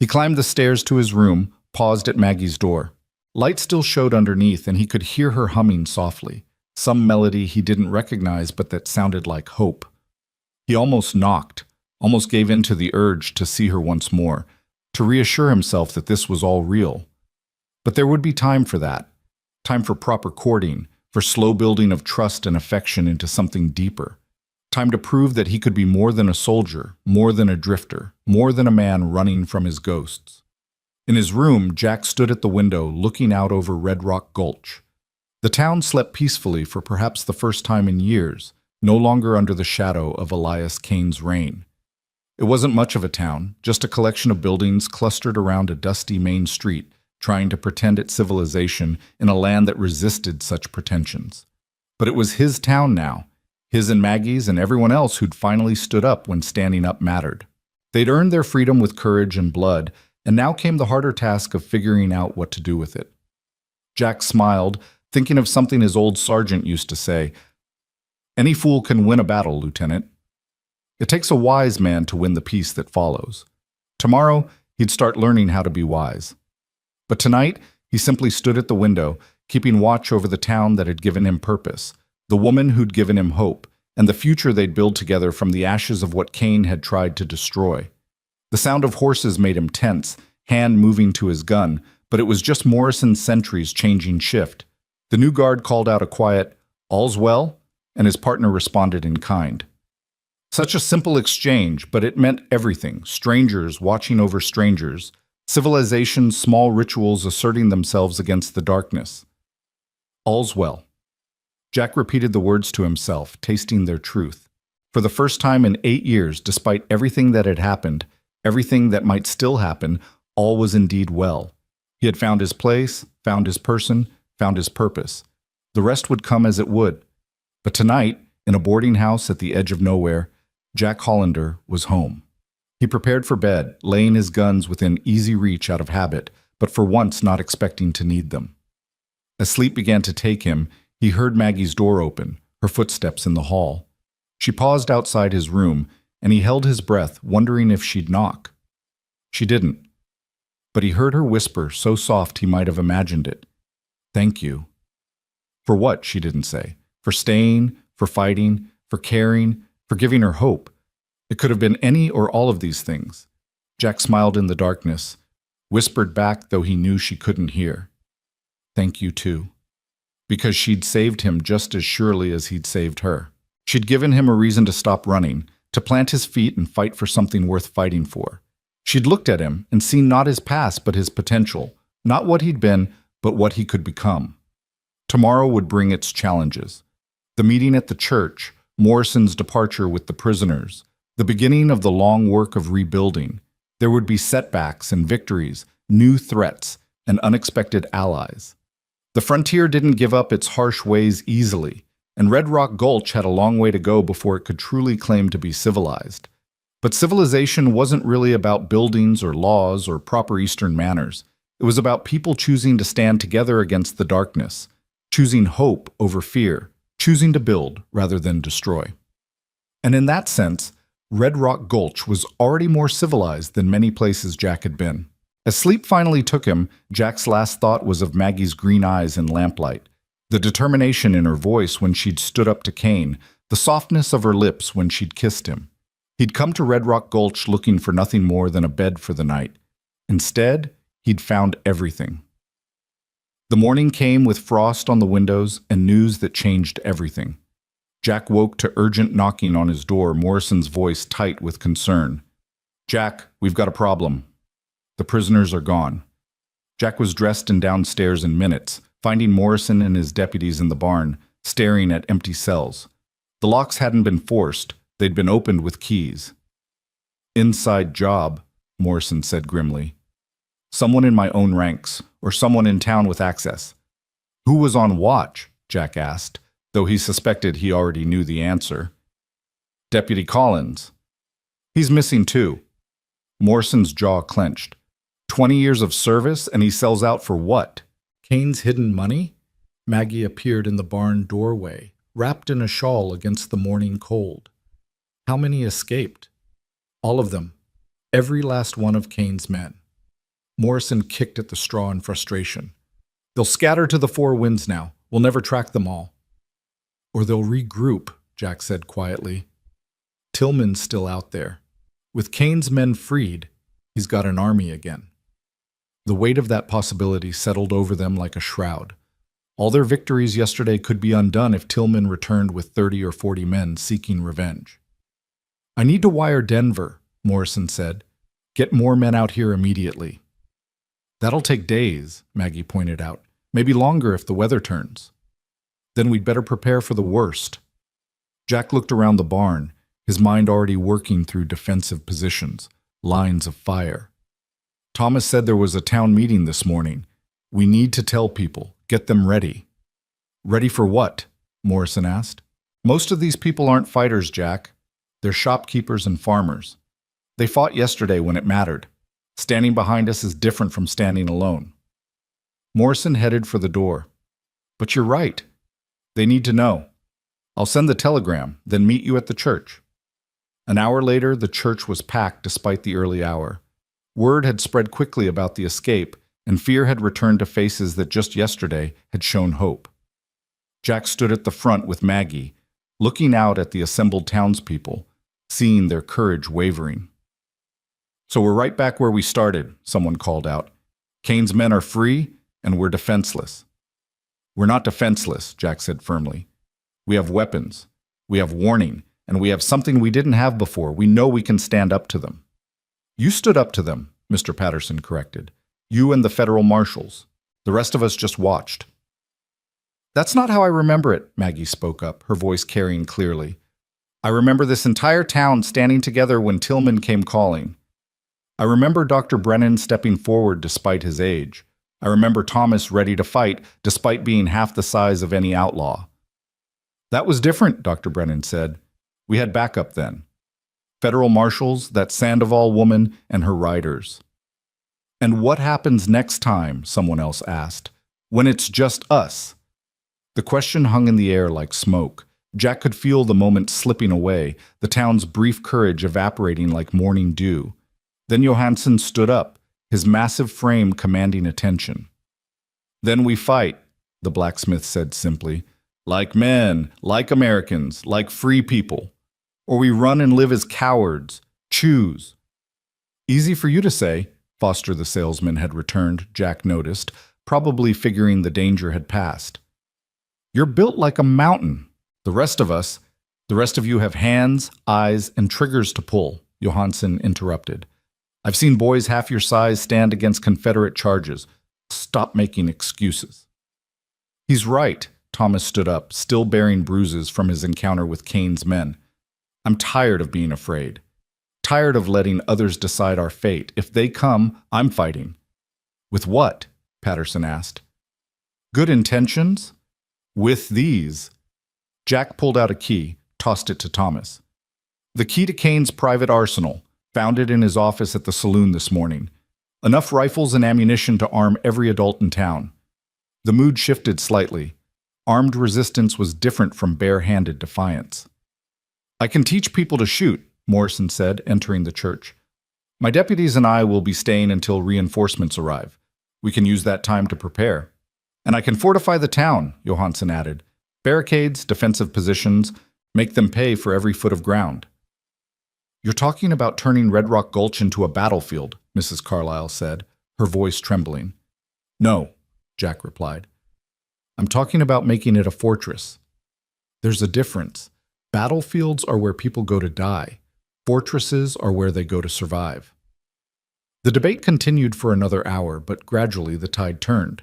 He climbed the stairs to his room, paused at Maggie's door. Light still showed underneath, and he could hear her humming softly, some melody he didn't recognize but that sounded like hope. He almost knocked, almost gave in to the urge to see her once more, to reassure himself that this was all real. But there would be time for that, time for proper courting, for slow building of trust and affection into something deeper. Time to prove that he could be more than a soldier, more than a drifter, more than a man running from his ghosts. In his room, Jack stood at the window looking out over Red Rock Gulch. The town slept peacefully for perhaps the first time in years, no longer under the shadow of Elias Kane's reign. It wasn't much of a town, just a collection of buildings clustered around a dusty main street, trying to pretend it's civilization in a land that resisted such pretensions. But it was his town now, his and Maggie's and everyone else who'd finally stood up when standing up mattered. They'd earned their freedom with courage and blood, and now came the harder task of figuring out what to do with it. Jack smiled, thinking of something his old sergeant used to say, "Any fool can win a battle, Lieutenant. It takes a wise man to win the peace that follows." Tomorrow, he'd start learning how to be wise. But tonight, he simply stood at the window, keeping watch over the town that had given him purpose, the woman who'd given him hope, and the future they'd build together from the ashes of what Kane had tried to destroy. The sound of horses made him tense, hand moving to his gun, but it was just Morrison's sentries changing shift. The new guard called out a quiet, "All's well?" and his partner responded in kind. Such a simple exchange, but it meant everything. Strangers watching over strangers, civilization's small rituals asserting themselves against the darkness. All's well. Jack repeated the words to himself, tasting their truth. For the first time in 8 years, despite everything that had happened, everything that might still happen, all was indeed well. He had found his place, found his person, found his purpose. The rest would come as it would. But tonight, in a boarding house at the edge of nowhere, Jack Hollander was home. He prepared for bed, laying his guns within easy reach out of habit, but for once not expecting to need them. As sleep began to take him, he heard Maggie's door open, her footsteps in the hall. She paused outside his room, and he held his breath, wondering if she'd knock. She didn't. But he heard her whisper, so soft he might have imagined it. "Thank you." For what, she didn't say. For staying, for fighting, for caring, for giving her hope. It could have been any or all of these things. Jack smiled in the darkness, whispered back though he knew she couldn't hear. "Thank you too." Because she'd saved him just as surely as he'd saved her. She'd given him a reason to stop running, to plant his feet and fight for something worth fighting for. She'd looked at him and seen not his past but his potential, not what he'd been, but what he could become. Tomorrow would bring its challenges. The meeting at the church, Morrison's departure with the prisoners, the beginning of the long work of rebuilding. There would be setbacks and victories, new threats, and unexpected allies. The frontier didn't give up its harsh ways easily, and Red Rock Gulch had a long way to go before it could truly claim to be civilized. But civilization wasn't really about buildings or laws or proper Eastern manners. It was about people choosing to stand together against the darkness, choosing hope over fear, choosing to build rather than destroy. And in that sense, Red Rock Gulch was already more civilized than many places Jack had been. As sleep finally took him, Jack's last thought was of Maggie's green eyes in lamplight, the determination in her voice when she'd stood up to Kane, the softness of her lips when she'd kissed him. He'd come to Red Rock Gulch looking for nothing more than a bed for the night. Instead, he'd found everything. The morning came with frost on the windows and news that changed everything. Jack woke to urgent knocking on his door, Morrison's voice tight with concern. "Jack, we've got a problem. The prisoners are gone." Jack was dressed and downstairs in minutes, finding Morrison and his deputies in the barn, staring at empty cells. The locks hadn't been forced, They'd been opened with keys. Inside job, Morrison said grimly. Someone in my own ranks, or someone in town with access. Who was on watch? Jack asked, though he suspected he already knew the answer. Deputy Collins. He's missing too. Morrison's jaw clenched. 20 years of service, and he sells out for what? Kane's hidden money? Maggie appeared in the barn doorway, wrapped in a shawl against the morning cold. How many escaped? All of them. Every last one of Kane's men. Morrison kicked at the straw in frustration. They'll scatter to the four winds now. We'll never track them all. Or they'll regroup, Jack said quietly. Tillman's still out there. With Kane's men freed, he's got an army again. The weight of that possibility settled over them like a shroud. All their victories yesterday could be undone if Tillman returned with 30 or 40 men seeking revenge. I need to wire Denver, Morrison said. Get more men out here immediately. That'll take days, Maggie pointed out. Maybe longer if the weather turns. Then we'd better prepare for the worst. Jack looked around the barn, his mind already working through defensive positions, lines of fire. Thomas said there was a town meeting this morning. We need to tell people, get them ready. Ready for what? Morrison asked. Most of these people aren't fighters, Jack. They're shopkeepers and farmers. They fought yesterday when it mattered. Standing behind us is different from standing alone. Morrison headed for the door. But you're right. They need to know. I'll send the telegram, then meet you at the church. An hour later, the church was packed despite the early hour. Word had spread quickly about the escape, and fear had returned to faces that just yesterday had shown hope. Jack stood at the front with Maggie, looking out at the assembled townspeople, seeing their courage wavering. So we're right back where we started, someone called out. Kane's men are free, and we're defenseless. We're not defenseless, Jack said firmly. We have weapons, we have warning, and we have something we didn't have before. We know we can stand up to them. You stood up to them, Mr. Patterson corrected. You and the federal marshals. The rest of us just watched. That's not how I remember it, Maggie spoke up, her voice carrying clearly. I remember this entire town standing together when Tillman came calling. I remember Dr. Brennan stepping forward despite his age. I remember Thomas ready to fight despite being half the size of any outlaw. That was different, Dr. Brennan said. We had backup then. Federal marshals, that Sandoval woman, and her riders. And what happens next time, someone else asked, when it's just us? The question hung in the air like smoke. Jack could feel the moment slipping away, the town's brief courage evaporating like morning dew. Then Johansson stood up, his massive frame commanding attention. Then we fight, the blacksmith said simply. Like men, like Americans, like free people. Or we run and live as cowards. Choose. Easy for you to say, Foster the salesman had returned, Jack noticed, probably figuring the danger had passed. You're built like a mountain. The rest of you have hands, eyes, and triggers to pull, Johansson interrupted. I've seen boys half your size stand against Confederate charges. Stop making excuses. He's right, Thomas stood up, still bearing bruises from his encounter with Kane's men. I'm tired of being afraid. Tired of letting others decide our fate. If they come, I'm fighting. With what? Patterson asked. Good intentions? With these. Jack pulled out a key, tossed it to Thomas. The key to Kane's private arsenal, found it in his office at the saloon this morning. Enough rifles and ammunition to arm every adult in town. The mood shifted slightly. Armed resistance was different from bare-handed defiance. I can teach people to shoot, Morrison said, entering the church. My deputies and I will be staying until reinforcements arrive. We can use that time to prepare. And I can fortify the town, Johansson added. Barricades, defensive positions, make them pay for every foot of ground. You're talking about turning Red Rock Gulch into a battlefield, Mrs. Carlyle said, her voice trembling. No, Jack replied. I'm talking about making it a fortress. There's a difference. Battlefields are where people go to die. Fortresses are where they go to survive. The debate continued for another hour, but gradually the tide turned.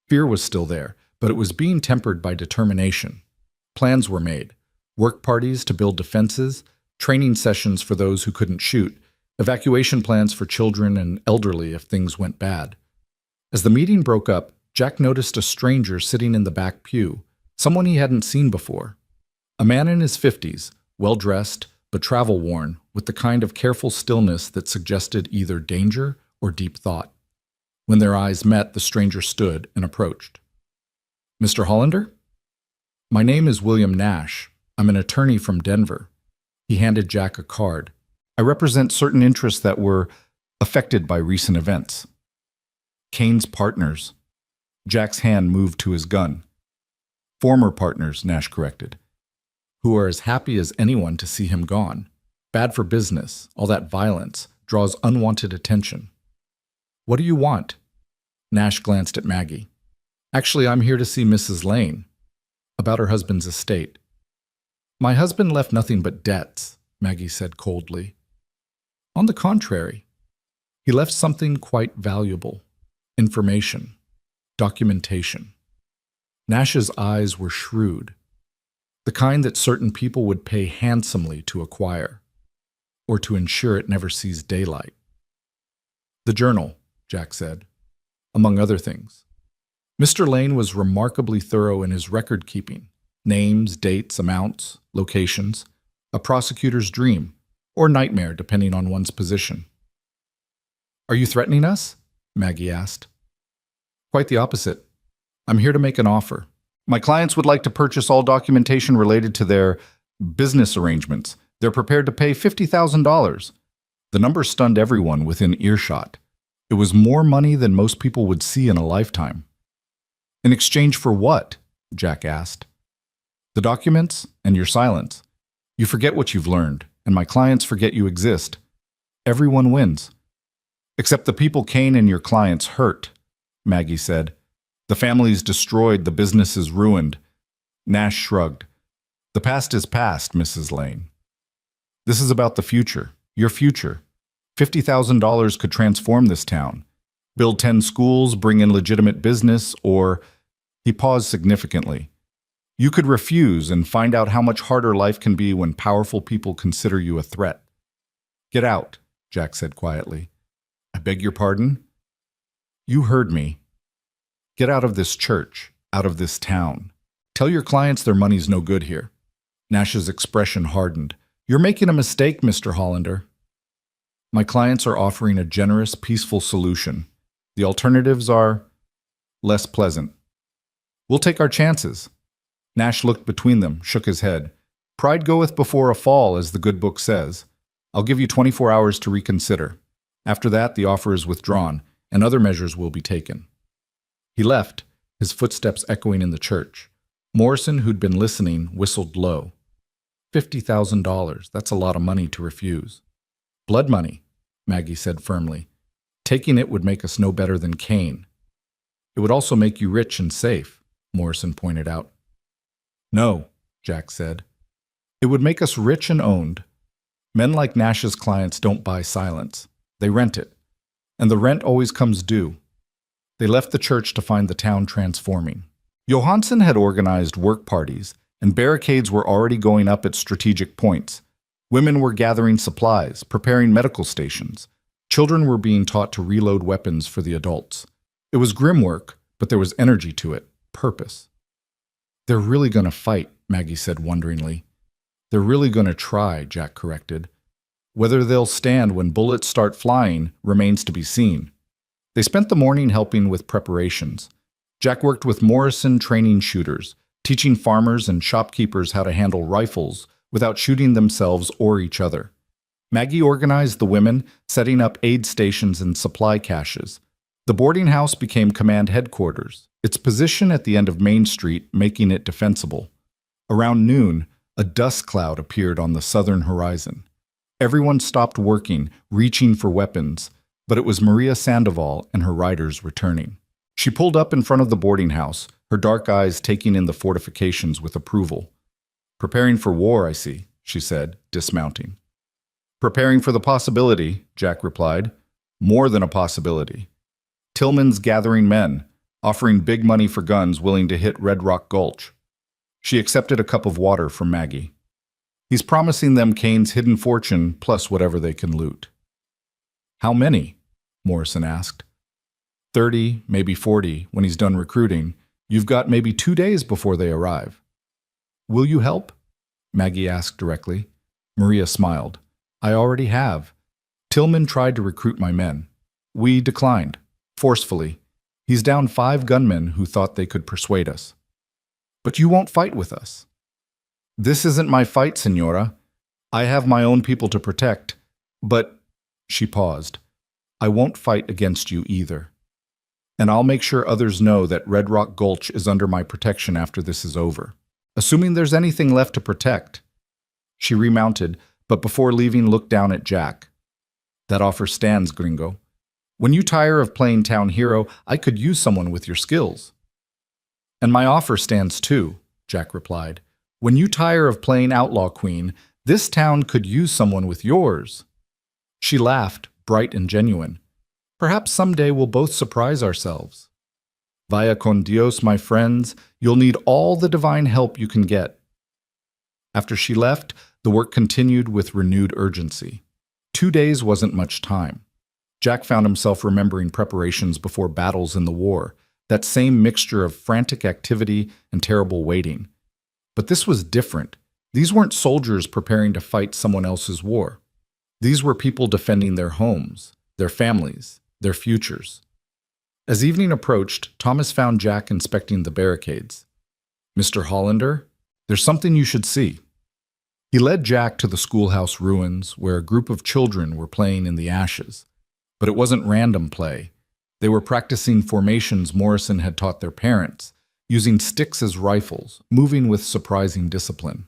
Fear was still there, but it was being tempered by determination. Plans were made. Work parties to build defenses, training sessions for those who couldn't shoot, evacuation plans for children and elderly if things went bad. As the meeting broke up, Jack noticed a stranger sitting in the back pew, someone he hadn't seen before. A man in his 50s, well-dressed but travel-worn, with the kind of careful stillness that suggested either danger or deep thought. When their eyes met, the stranger stood and approached. "Mr. Hollander?" "My name is William Nash. I'm an attorney from Denver." He handed Jack a card. "I represent certain interests that were affected by recent events." "Kane's partners." Jack's hand moved to his gun. "Former partners," Nash corrected, "who are as happy as anyone to see him gone. Bad for business, all that violence, draws unwanted attention." "What do you want?" Nash glanced at Maggie. "Actually, I'm here to see Mrs. Lane, about her husband's estate." "My husband left nothing but debts," Maggie said coldly. "On the contrary, he left something quite valuable. Information. Documentation." Nash's eyes were shrewd, the kind that certain people would pay handsomely to acquire, or to ensure it never sees daylight. "The journal," Jack said, "among other things." Mr. Lane was remarkably thorough in his record-keeping. Names, dates, amounts, locations. A prosecutor's dream, or nightmare depending on one's position. "Are you threatening us?" Maggie asked. "Quite the opposite. I'm here to make an offer. My clients would like to purchase all documentation related to their business arrangements. They're prepared to pay $50,000. The number stunned everyone within earshot. It was more money than most people would see in a lifetime. "In exchange for what?" Jack asked. "The documents and your silence. You forget what you've learned, and my clients forget you exist. Everyone wins. Except the people Kane and your clients hurt," Maggie said. "The family's destroyed, the business is ruined." Nash shrugged. "The past is past, Mrs. Lane. This is about the future, your future. $50,000 could transform this town. Build 10 schools, bring in legitimate business, or..." He paused significantly. "You could refuse and find out how much harder life can be when powerful people consider you a threat." "Get out," Jack said quietly. "I beg your pardon?" "You heard me. Get out of this church, out of this town. Tell your clients their money's no good here." Nash's expression hardened. "You're making a mistake, Mr. Hollander." "My clients are offering a generous, peaceful solution. The alternatives are less pleasant. We'll take our chances." Nash looked between them, shook his head. "Pride goeth before a fall, as the good book says. I'll give you 24 hours to reconsider. After that, the offer is withdrawn, and other measures will be taken." He left, his footsteps echoing in the church. Morrison, who'd been listening, whistled low. $50,000, that's a lot of money to refuse. "Blood money," Maggie said firmly. "Taking it would make us no better than Kane." "It would also make you rich and safe," Morrison pointed out. "No," Jack said. "It would make us rich and owned. Men like Nash's clients don't buy silence. They rent it. And the rent always comes due." They left the church to find the town transforming. Johansson had organized work parties, and barricades were already going up at strategic points. Women were gathering supplies, preparing medical stations. Children were being taught to reload weapons for the adults. It was grim work, but there was energy to it, purpose. "They're really going to fight," Maggie said wonderingly. "They're really going to try," Jack corrected. "Whether they'll stand when bullets start flying remains to be seen." They spent the morning helping with preparations. Jack worked with Morrison training shooters, teaching farmers and shopkeepers how to handle rifles without shooting themselves or each other. Maggie organized the women, setting up aid stations and supply caches. The boarding house became command headquarters, its position at the end of Main Street making it defensible. Around noon, a dust cloud appeared on the southern horizon. Everyone stopped working, reaching for weapons, but it was Maria Sandoval and her riders returning. She pulled up in front of the boarding house, her dark eyes taking in the fortifications with approval. "Preparing for war, I see," she said, dismounting. "Preparing for the possibility," Jack replied. "More than a possibility. Tillman's gathering men, offering big money for guns willing to hit Red Rock Gulch." She accepted a cup of water from Maggie. He's promising them Kane's hidden fortune plus whatever they can loot. How many? Morrison asked. 30, maybe 40, when he's done recruiting. You've got maybe 2 days before they arrive. Will you help? Maggie asked directly. Maria smiled. I already have. Tillman tried to recruit my men. We declined, forcefully. He's down 5 gunmen who thought they could persuade us. But you won't fight with us. This isn't my fight, Senora. I have my own people to protect, but, she paused, I won't fight against you either. And I'll make sure others know that Red Rock Gulch is under my protection after this is over. Assuming there's anything left to protect. She remounted, but before leaving looked down at Jack. That offer stands, gringo. When you tire of playing town hero, I could use someone with your skills. And my offer stands too, Jack replied. When you tire of playing outlaw queen, this town could use someone with yours. She laughed, bright and genuine. Perhaps someday we'll both surprise ourselves. Vaya con Dios, my friends, you'll need all the divine help you can get. After she left, the work continued with renewed urgency. 2 days wasn't much time. Jack found himself remembering preparations before battles in the war, that same mixture of frantic activity and terrible waiting. But this was different. These weren't soldiers preparing to fight someone else's war. These were people defending their homes, their families, their futures. As evening approached, Thomas found Jack inspecting the barricades. Mr. Hollander, there's something you should see. He led Jack to the schoolhouse ruins, where a group of children were playing in the ashes. But it wasn't random play. They were practicing formations Morrison had taught their parents, using sticks as rifles, moving with surprising discipline.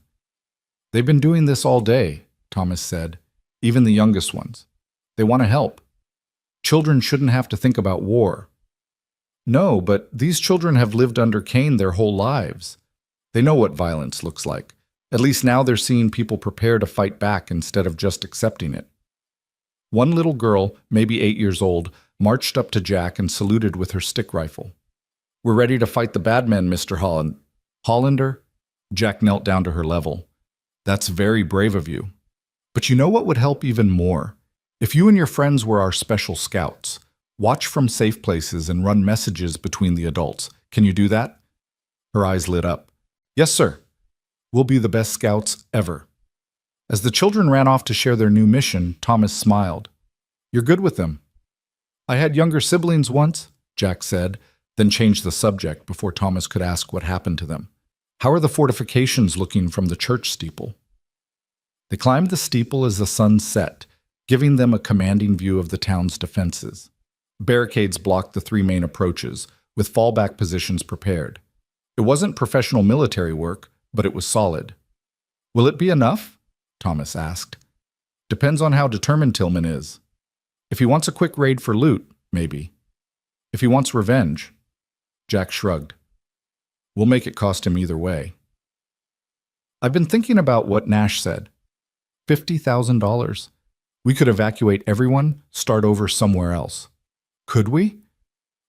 They've been doing this all day, Thomas said, even the youngest ones. They want to help. Children shouldn't have to think about war. No, but these children have lived under Kane their whole lives. They know what violence looks like. At least now they're seeing people prepare to fight back instead of just accepting it. One little girl, maybe 8 years old, marched up to Jack and saluted with her stick rifle. We're ready to fight the bad men, Mr. Hollander? Jack knelt down to her level. That's very brave of you. But you know what would help even more? If you and your friends were our special scouts, watch from safe places and run messages between the adults. Can you do that? Her eyes lit up. Yes, sir. We'll be the best scouts ever. As the children ran off to share their new mission, Thomas smiled. You're good with them. I had younger siblings once, Jack said, then changed the subject before Thomas could ask what happened to them. How are the fortifications looking from the church steeple? They climbed the steeple as the sun set, giving them a commanding view of the town's defenses. Barricades blocked the 3 main approaches, with fallback positions prepared. It wasn't professional military work, but it was solid. Will it be enough? Thomas asked. Depends on how determined Tillman is. If he wants a quick raid for loot, maybe. If he wants revenge, Jack shrugged. We'll make it cost him either way. I've been thinking about what Nash said. $50,000. We could evacuate everyone, start over somewhere else. Could we?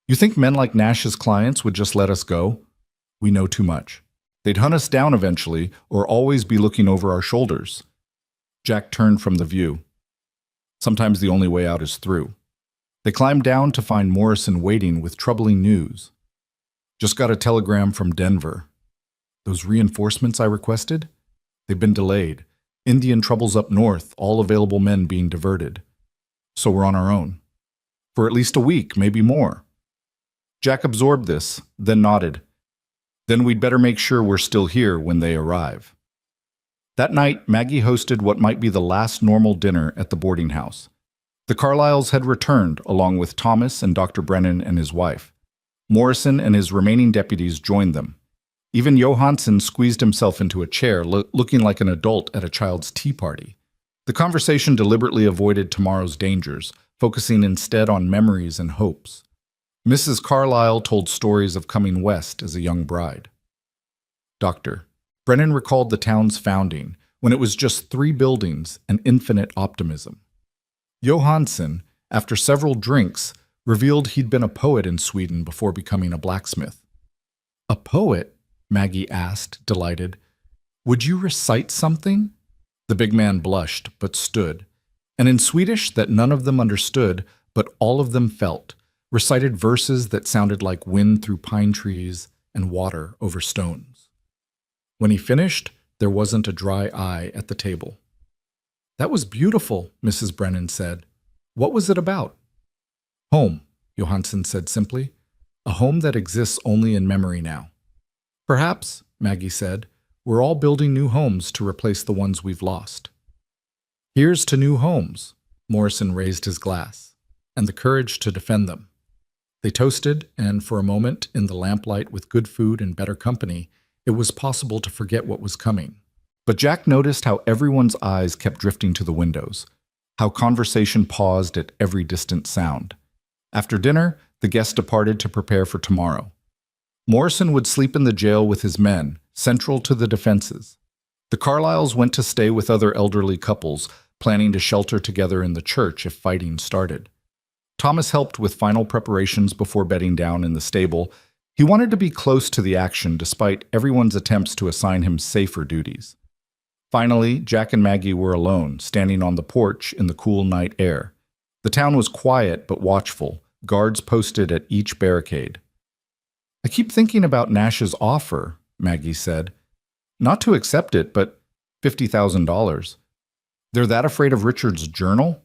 You think men like Nash's clients would just let us go? We know too much. They'd hunt us down eventually, or always be looking over our shoulders. Jack turned from the view. Sometimes the only way out is through. They climbed down to find Morrison waiting with troubling news. Just got a telegram from Denver. Those reinforcements I requested? They've been delayed. Indian troubles up north, all available men being diverted. So we're on our own. For at least a week, maybe more. Jack absorbed this, then nodded. Then we'd better make sure we're still here when they arrive. That night, Maggie hosted what might be the last normal dinner at the boarding house. The Carlyles had returned, along with Thomas and Dr. Brennan and his wife. Morrison and his remaining deputies joined them. Even Johansson squeezed himself into a chair, looking like an adult at a child's tea party. The conversation deliberately avoided tomorrow's dangers, focusing instead on memories and hopes. Mrs. Carlyle told stories of coming west as a young bride. Dr. Brennan recalled the town's founding, when it was just 3 buildings and infinite optimism. Johansson, after several drinks, revealed he'd been a poet in Sweden before becoming a blacksmith. A poet? Maggie asked, delighted. Would you recite something? The big man blushed, but stood, and in Swedish that none of them understood, but all of them felt, recited verses that sounded like wind through pine trees and water over stones. When he finished, there wasn't a dry eye at the table. "That was beautiful," Mrs. Brennan said. "What was it about?" "Home," Johansson said simply. "A home that exists only in memory now." "Perhaps," Maggie said, "we're all building new homes to replace the ones we've lost." "Here's to new homes," Morrison raised his glass, "and the courage to defend them." They toasted, and for a moment, in the lamplight with good food and better company, it was possible to forget what was coming. But Jack noticed how everyone's eyes kept drifting to the windows, how conversation paused at every distant sound. After dinner, the guests departed to prepare for tomorrow. Morrison would sleep in the jail with his men, central to the defenses. The Carlyles went to stay with other elderly couples, planning to shelter together in the church if fighting started. Thomas helped with final preparations before bedding down in the stable. He wanted to be close to the action despite everyone's attempts to assign him safer duties. Finally, Jack and Maggie were alone, standing on the porch in the cool night air. The town was quiet but watchful, guards posted at each barricade. "I keep thinking about Nash's offer," Maggie said. "Not to accept it, but $50,000. They're that afraid of Richard's journal?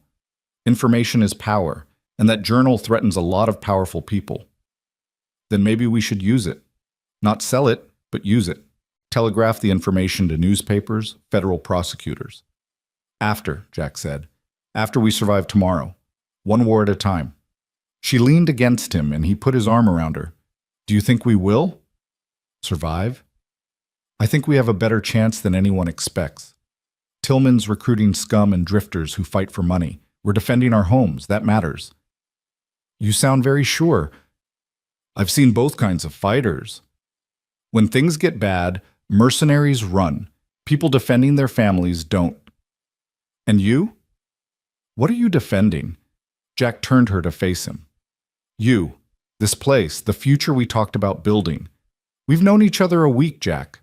Information is power, and that journal threatens a lot of powerful people. Then maybe we should use it. Not sell it, but use it. Telegraph the information to newspapers, federal prosecutors." "After," Jack said. "After we survive tomorrow. One war at a time." She leaned against him, and he put his arm around her. "Do you think we will? Survive? I think we have a better chance than anyone expects. Tillman's recruiting scum and drifters who fight for money. We're defending our homes. That matters." "You sound very sure." "I've seen both kinds of fighters. When things get bad, mercenaries run. People defending their families don't. And you? What are you defending?" Jack turned her to face him. "You. This place, the future we talked about building. We've known each other a week, Jack."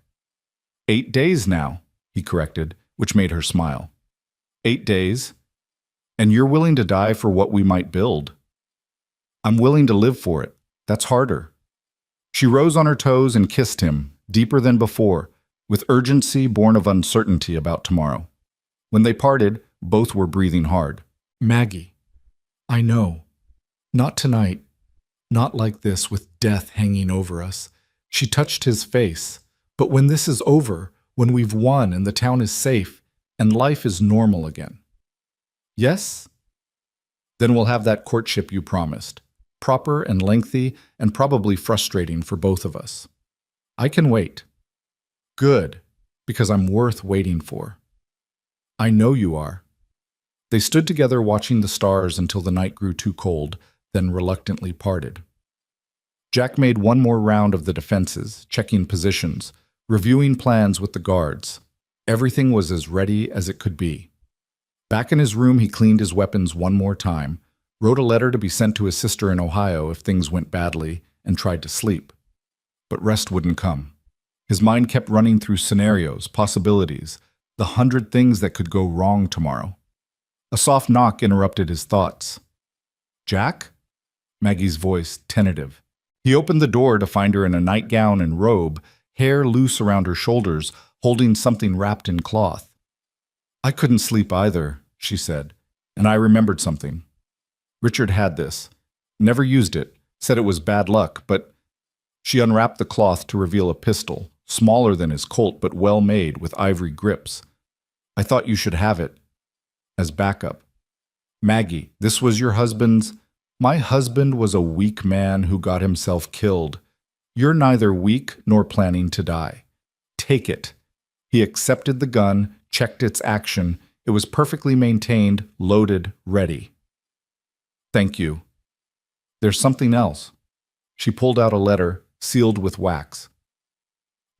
8 days now, he corrected, which made her smile. 8 days? And you're willing to die for what we might build? I'm willing to live for it. That's harder. She rose on her toes and kissed him, deeper than before, with urgency born of uncertainty about tomorrow. When they parted, both were breathing hard. "Maggie, I know. Not tonight. Not like this, with death hanging over us." She touched his face. "But when this is over, when we've won and the town is safe, and life is normal again." "Yes? Then we'll have that courtship you promised. Proper and lengthy, and probably frustrating for both of us. I can wait." "Good, because I'm worth waiting for." "I know you are." They stood together watching the stars until the night grew too cold, then reluctantly parted. Jack made one more round of the defenses, checking positions, reviewing plans with the guards. Everything was as ready as it could be. Back in his room, he cleaned his weapons one more time, wrote a letter to be sent to his sister in Ohio if things went badly, and tried to sleep. But rest wouldn't come. His mind kept running through scenarios, possibilities, the 100 things that could go wrong tomorrow. A soft knock interrupted his thoughts. "Jack?" Maggie's voice, tentative. He opened the door to find her in a nightgown and robe, hair loose around her shoulders, holding something wrapped in cloth. "I couldn't sleep either," she said, "and I remembered something. Richard had this. Never used it, said it was bad luck, but..." She unwrapped the cloth to reveal a pistol, smaller than his Colt but well made, with ivory grips. "I thought you should have it. As backup." "Maggie, this was your husband's..." "My husband was a weak man who got himself killed. You're neither weak nor planning to die. Take it." He accepted the gun, checked its action. It was perfectly maintained, loaded, ready. "Thank you. There's something else." She pulled out a letter, sealed with wax.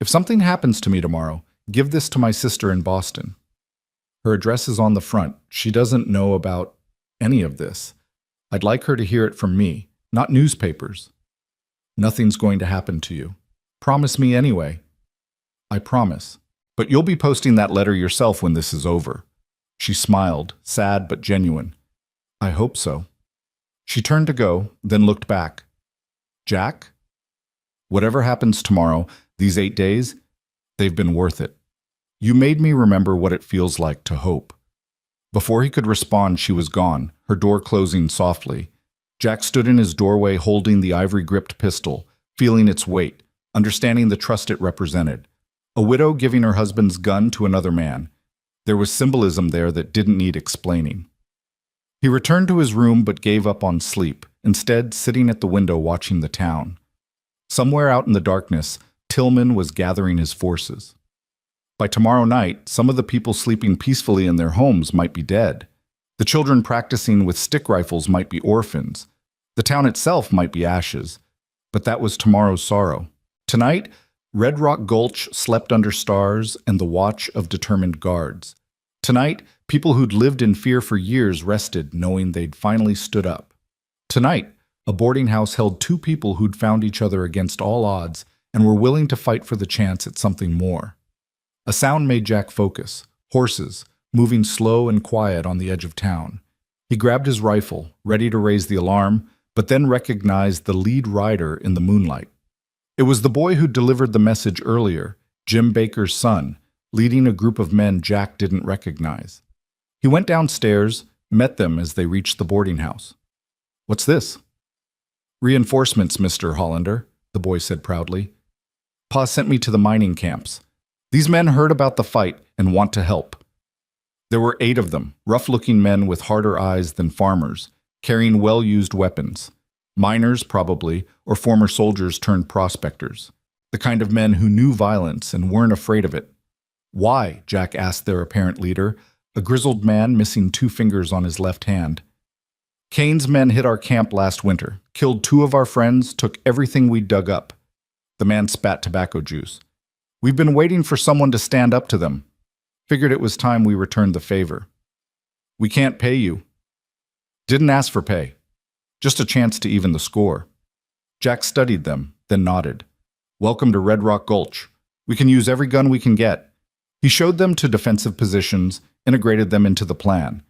"If something happens to me tomorrow, give this to my sister in Boston. Her address is on the front. She doesn't know about any of this. I'd like her to hear it from me, not newspapers. Nothing's going to happen to you. Promise me anyway." "I promise." But you'll be posting that letter yourself when this is over. She smiled, sad but genuine. I hope so. She turned to go, then looked back. Jack? Whatever happens tomorrow, these 8 days, they've been worth it. You made me remember what it feels like to hope. Before he could respond, she was gone, her door closing softly. Jack stood in his doorway holding the ivory-gripped pistol, feeling its weight, understanding the trust it represented. A widow giving her husband's gun to another man. There was symbolism there that didn't need explaining. He returned to his room but gave up on sleep, instead sitting at the window watching the town. Somewhere out in the darkness, Tillman was gathering his forces. By tomorrow night, some of the people sleeping peacefully in their homes might be dead. The children practicing with stick rifles might be orphans. The town itself might be ashes. But that was tomorrow's sorrow. Tonight, Red Rock Gulch slept under stars and the watch of determined guards. Tonight, people who'd lived in fear for years rested, knowing they'd finally stood up. Tonight, a boarding house held 2 people who'd found each other against all odds and were willing to fight for the chance at something more. A sound made Jack focus. Horses, moving slow and quiet on the edge of town. He grabbed his rifle, ready to raise the alarm, but then recognized the lead rider in the moonlight. It was the boy who delivered the message earlier, Jim Baker's son, leading a group of men Jack didn't recognize. He went downstairs, met them as they reached the boarding house. What's this? Reinforcements, Mr. Hollander, the boy said proudly. Pa sent me to the mining camps. These men heard about the fight and want to help. There were 8 of them, rough-looking men with harder eyes than farmers, carrying well-used weapons. Miners, probably, or former soldiers turned prospectors. The kind of men who knew violence and weren't afraid of it. Why? Jack asked their apparent leader, a grizzled man missing 2 fingers on his left hand. Kane's men hit our camp last winter, killed 2 of our friends, took everything we dug up. The man spat tobacco juice. We've been waiting for someone to stand up to them. Figured it was time we returned the favor. We can't pay you. Didn't ask for pay. Just a chance to even the score. Jack studied them, then nodded. Welcome to Red Rock Gulch. We can use every gun we can get. He showed them to defensive positions, integrated them into the plan.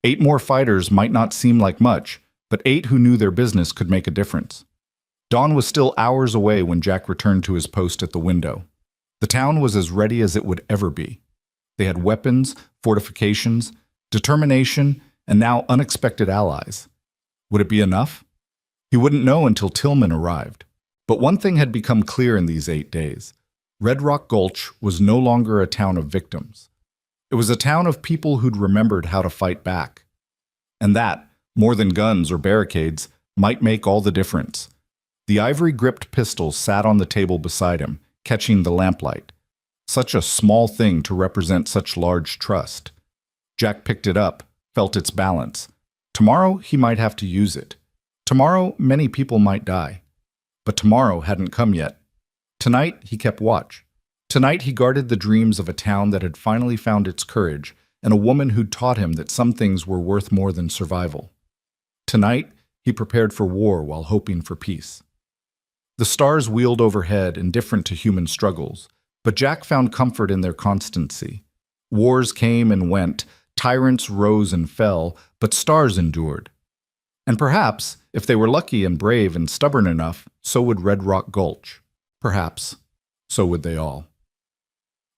8 more fighters might not seem like much, but 8 who knew their business could make a difference. Dawn was still hours away when Jack returned to his post at the window. The town was as ready as it would ever be. They had weapons, fortifications, determination, and now unexpected allies. Would it be enough? He wouldn't know until Tillman arrived. But one thing had become clear in these 8 days. Red Rock Gulch was no longer a town of victims. It was a town of people who'd remembered how to fight back. And that, more than guns or barricades, might make all the difference. The ivory-gripped pistol sat on the table beside him, catching the lamplight. Such a small thing to represent such large trust. Jack picked it up, felt its balance. Tomorrow, he might have to use it. Tomorrow, many people might die. But tomorrow hadn't come yet. Tonight, he kept watch. Tonight, he guarded the dreams of a town that had finally found its courage, and a woman who'd taught him that some things were worth more than survival. Tonight, he prepared for war while hoping for peace. The stars wheeled overhead, indifferent to human struggles, but Jack found comfort in their constancy. Wars came and went, tyrants rose and fell, but stars endured. And perhaps, if they were lucky and brave and stubborn enough, so would Red Rock Gulch. Perhaps, so would they all.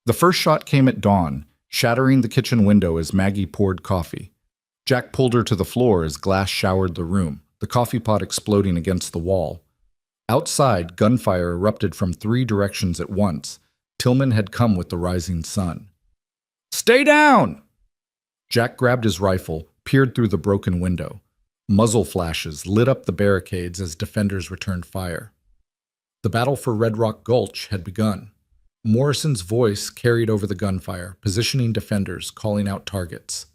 The first shot came at dawn, shattering the kitchen window as Maggie poured coffee. Jack pulled her to the floor as glass showered the room, the coffee pot exploding against the wall. Outside, gunfire erupted from 3 directions at once. Tillman had come with the rising sun. "Stay down!" Jack grabbed his rifle, peered through the broken window. Muzzle flashes lit up the barricades as defenders returned fire. The battle for Red Rock Gulch had begun. Morrison's voice carried over the gunfire, positioning defenders, calling out targets.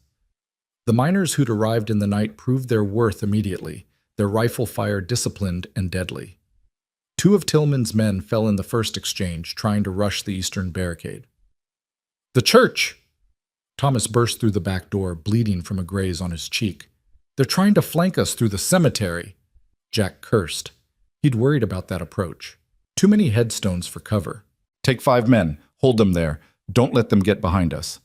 The miners who'd arrived in the night proved their worth immediately, their rifle fire disciplined and deadly. 2 of Tillman's men fell in the first exchange, trying to rush the eastern barricade. "The church!" Thomas burst through the back door, bleeding from a graze on his cheek. "They're trying to flank us through the cemetery." Jack cursed. He'd worried about that approach. Too many headstones for cover. "Take 5 men. Hold them there. Don't let them get behind us."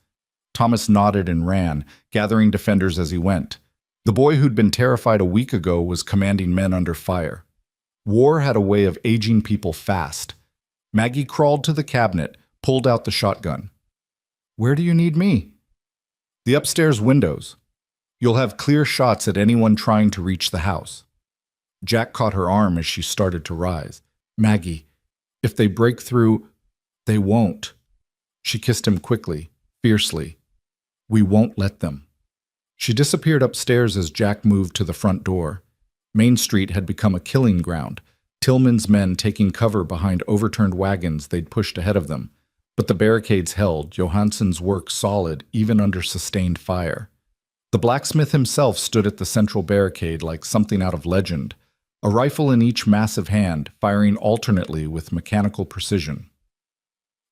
Thomas nodded and ran, gathering defenders as he went. The boy who'd been terrified a week ago was commanding men under fire. War had a way of aging people fast. Maggie crawled to the cabinet, pulled out the shotgun. "Where do you need me?" "The upstairs windows. You'll have clear shots at anyone trying to reach the house." Jack caught her arm as she started to rise. "Maggie, if they break through, they won't." She kissed him quickly, fiercely. "We won't let them." She disappeared upstairs as Jack moved to the front door. Main Street had become a killing ground, Tillman's men taking cover behind overturned wagons they'd pushed ahead of them. But the barricades held, Johansson's work solid even under sustained fire. The blacksmith himself stood at the central barricade like something out of legend, a rifle in each massive hand, firing alternately with mechanical precision.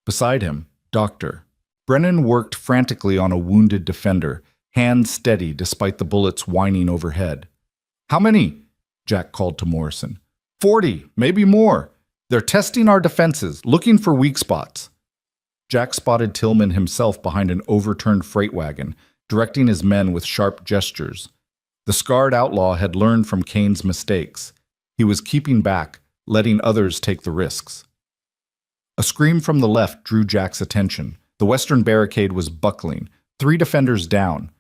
Beside him, Dr. Brennan worked frantically on a wounded defender, hands steady despite the bullets whining overhead. "How many?" Jack called to Morrison. 40, maybe more. They're testing our defenses, looking for weak spots." Jack spotted Tillman himself behind an overturned freight wagon, directing his men with sharp gestures. The scarred outlaw had learned from Kane's mistakes. He was keeping back, letting others take the risks. A scream from the left drew Jack's attention. The western barricade was buckling, 3 defenders down.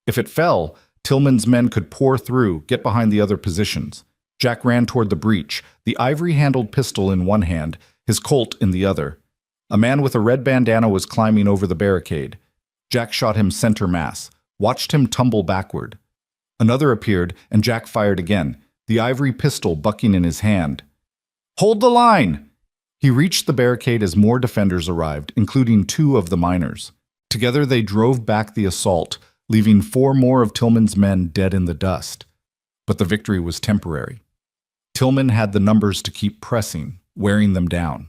If it fell, Tillman's men could pour through, get behind the other positions. Jack ran toward the breach, the ivory-handled pistol in one hand, his Colt in the other. A man with a red bandana was climbing over the barricade. Jack shot him center mass, watched him tumble backward. Another appeared, and Jack fired again, the ivory pistol bucking in his hand. "Hold the line!" He reached the barricade as more defenders arrived, including 2 of the miners. Together they drove back the assault, leaving 4 more of Tillman's men dead in the dust. But the victory was temporary. Tillman had the numbers to keep pressing, wearing them down.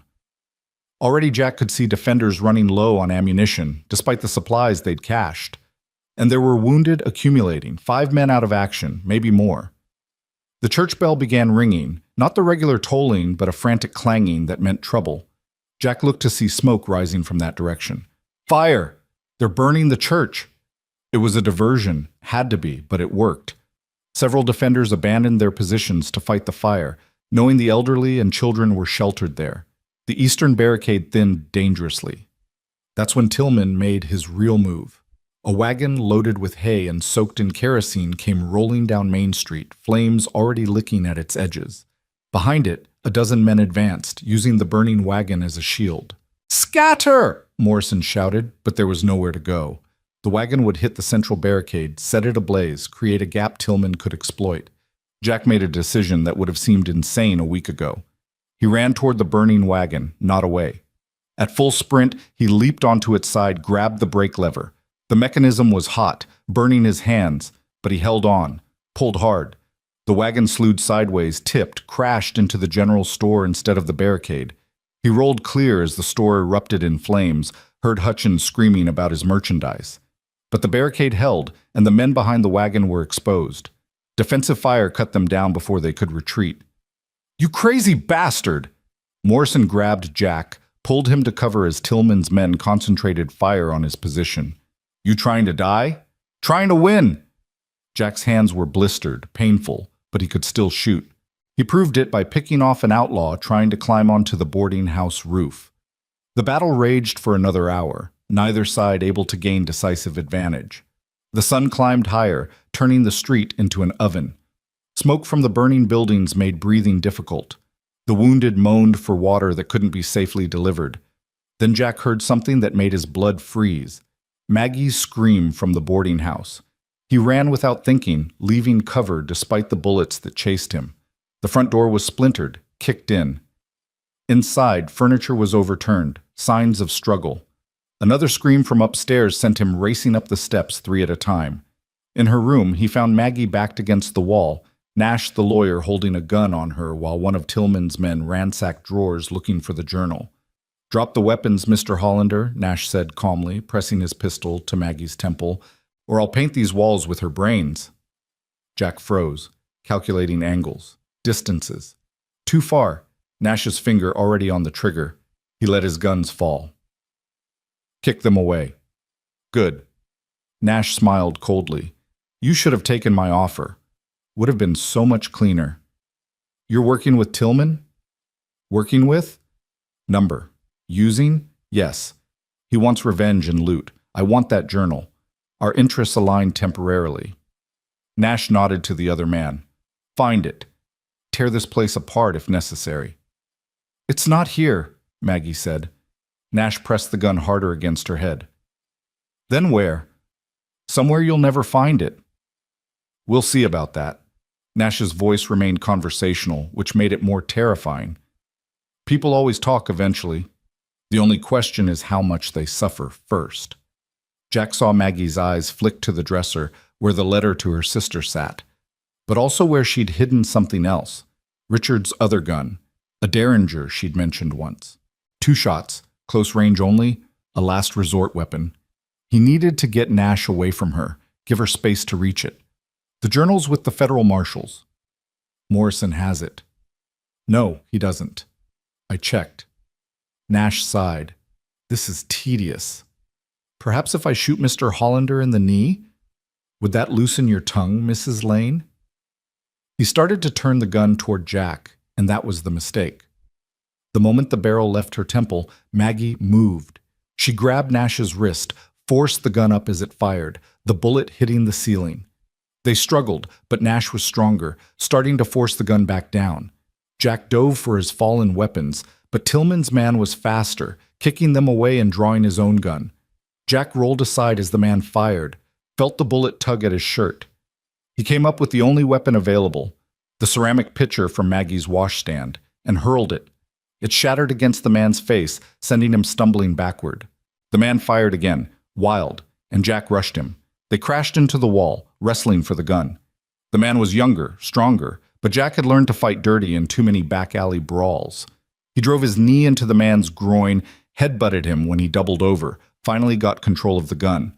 Already Jack could see defenders running low on ammunition, despite the supplies they'd cached. And there were wounded accumulating, 5 men out of action, maybe more. The church bell began ringing, not the regular tolling, but a frantic clanging that meant trouble. Jack looked to see smoke rising from that direction. "Fire! They're burning the church!" It was a diversion, had to be, but it worked. Several defenders abandoned their positions to fight the fire, knowing the elderly and children were sheltered there. The eastern barricade thinned dangerously. That's when Tillman made his real move. A wagon loaded with hay and soaked in kerosene came rolling down Main Street, flames already licking at its edges. Behind it, a dozen men advanced, using the burning wagon as a shield. "Scatter!" Morrison shouted, but there was nowhere to go. The wagon would hit the central barricade, set it ablaze, create a gap Tillman could exploit. Jack made a decision that would have seemed insane a week ago. He ran toward the burning wagon, not away. At full sprint, he leaped onto its side, grabbed the brake lever. The mechanism was hot, burning his hands, but he held on, pulled hard. The wagon slewed sideways, tipped, crashed into the general store instead of the barricade. He rolled clear as the store erupted in flames, heard Hutchins screaming about his merchandise. But the barricade held, and the men behind the wagon were exposed. Defensive fire cut them down before they could retreat. "You crazy bastard!" Morrison grabbed Jack, pulled him to cover as Tillman's men concentrated fire on his position. "You trying to die? Trying to win!" Jack's hands were blistered, painful, but he could still shoot. He proved it by picking off an outlaw trying to climb onto the boarding house roof. The battle raged for another hour, neither side able to gain decisive advantage. The sun climbed higher, turning the street into an oven. Smoke from the burning buildings made breathing difficult. The wounded moaned for water that couldn't be safely delivered. Then Jack heard something that made his blood freeze. Maggie's scream from the boarding house. He ran without thinking, leaving cover despite the bullets that chased him. The front door was splintered, kicked in. Inside, furniture was overturned, signs of struggle. Another scream from upstairs sent him racing up the steps 3 at a time. In her room, he found Maggie backed against the wall, Nash the lawyer holding a gun on her while one of Tillman's men ransacked drawers looking for the journal. "Drop the weapons, Mr. Hollander," Nash said calmly, pressing his pistol to Maggie's temple, "or I'll paint these walls with her brains." Jack froze, calculating angles, distances. Too far, Nash's finger already on the trigger. He let his guns fall. Kick them away. Good. Nash smiled coldly. You should have taken my offer. Would have been so much cleaner. You're working with Tillman? Working with? Number. Using? Yes. He wants revenge and loot. I want that journal. Our interests align temporarily. Nash nodded to the other man. Find it. Tear this place apart if necessary. It's not here, Maggie said. Nash pressed the gun harder against her head. Then where? Somewhere you'll never find it. We'll see about that. Nash's voice remained conversational, which made it more terrifying. People always talk eventually. The only question is how much they suffer first. Jack saw Maggie's eyes flick to the dresser where the letter to her sister sat, but also where she'd hidden something else. Richard's other gun, a Derringer she'd mentioned once. 2 shots, close range only, a last resort weapon. He needed to get Nash away from her, give her space to reach it. The journal's with the federal marshals. Morrison has it. No, he doesn't. I checked. Nash sighed. This is tedious. Perhaps if I shoot Mr. Hollander in the knee? Would that loosen your tongue, Mrs. Lane? He started to turn the gun toward Jack, and that was the mistake. The moment the barrel left her temple, Maggie moved. She grabbed Nash's wrist, forced the gun up as it fired, the bullet hitting the ceiling. They struggled, but Nash was stronger, starting to force the gun back down. Jack dove for his fallen weapons, but Tillman's man was faster, kicking them away and drawing his own gun. Jack rolled aside as the man fired, felt the bullet tug at his shirt. He came up with the only weapon available, the ceramic pitcher from Maggie's washstand, and hurled it. It shattered against the man's face, sending him stumbling backward. The man fired again, wild, and Jack rushed him. They crashed into the wall, wrestling for the gun. The man was younger, stronger, but Jack had learned to fight dirty in too many back alley brawls. He drove his knee into the man's groin, headbutted him when he doubled over, finally got control of the gun.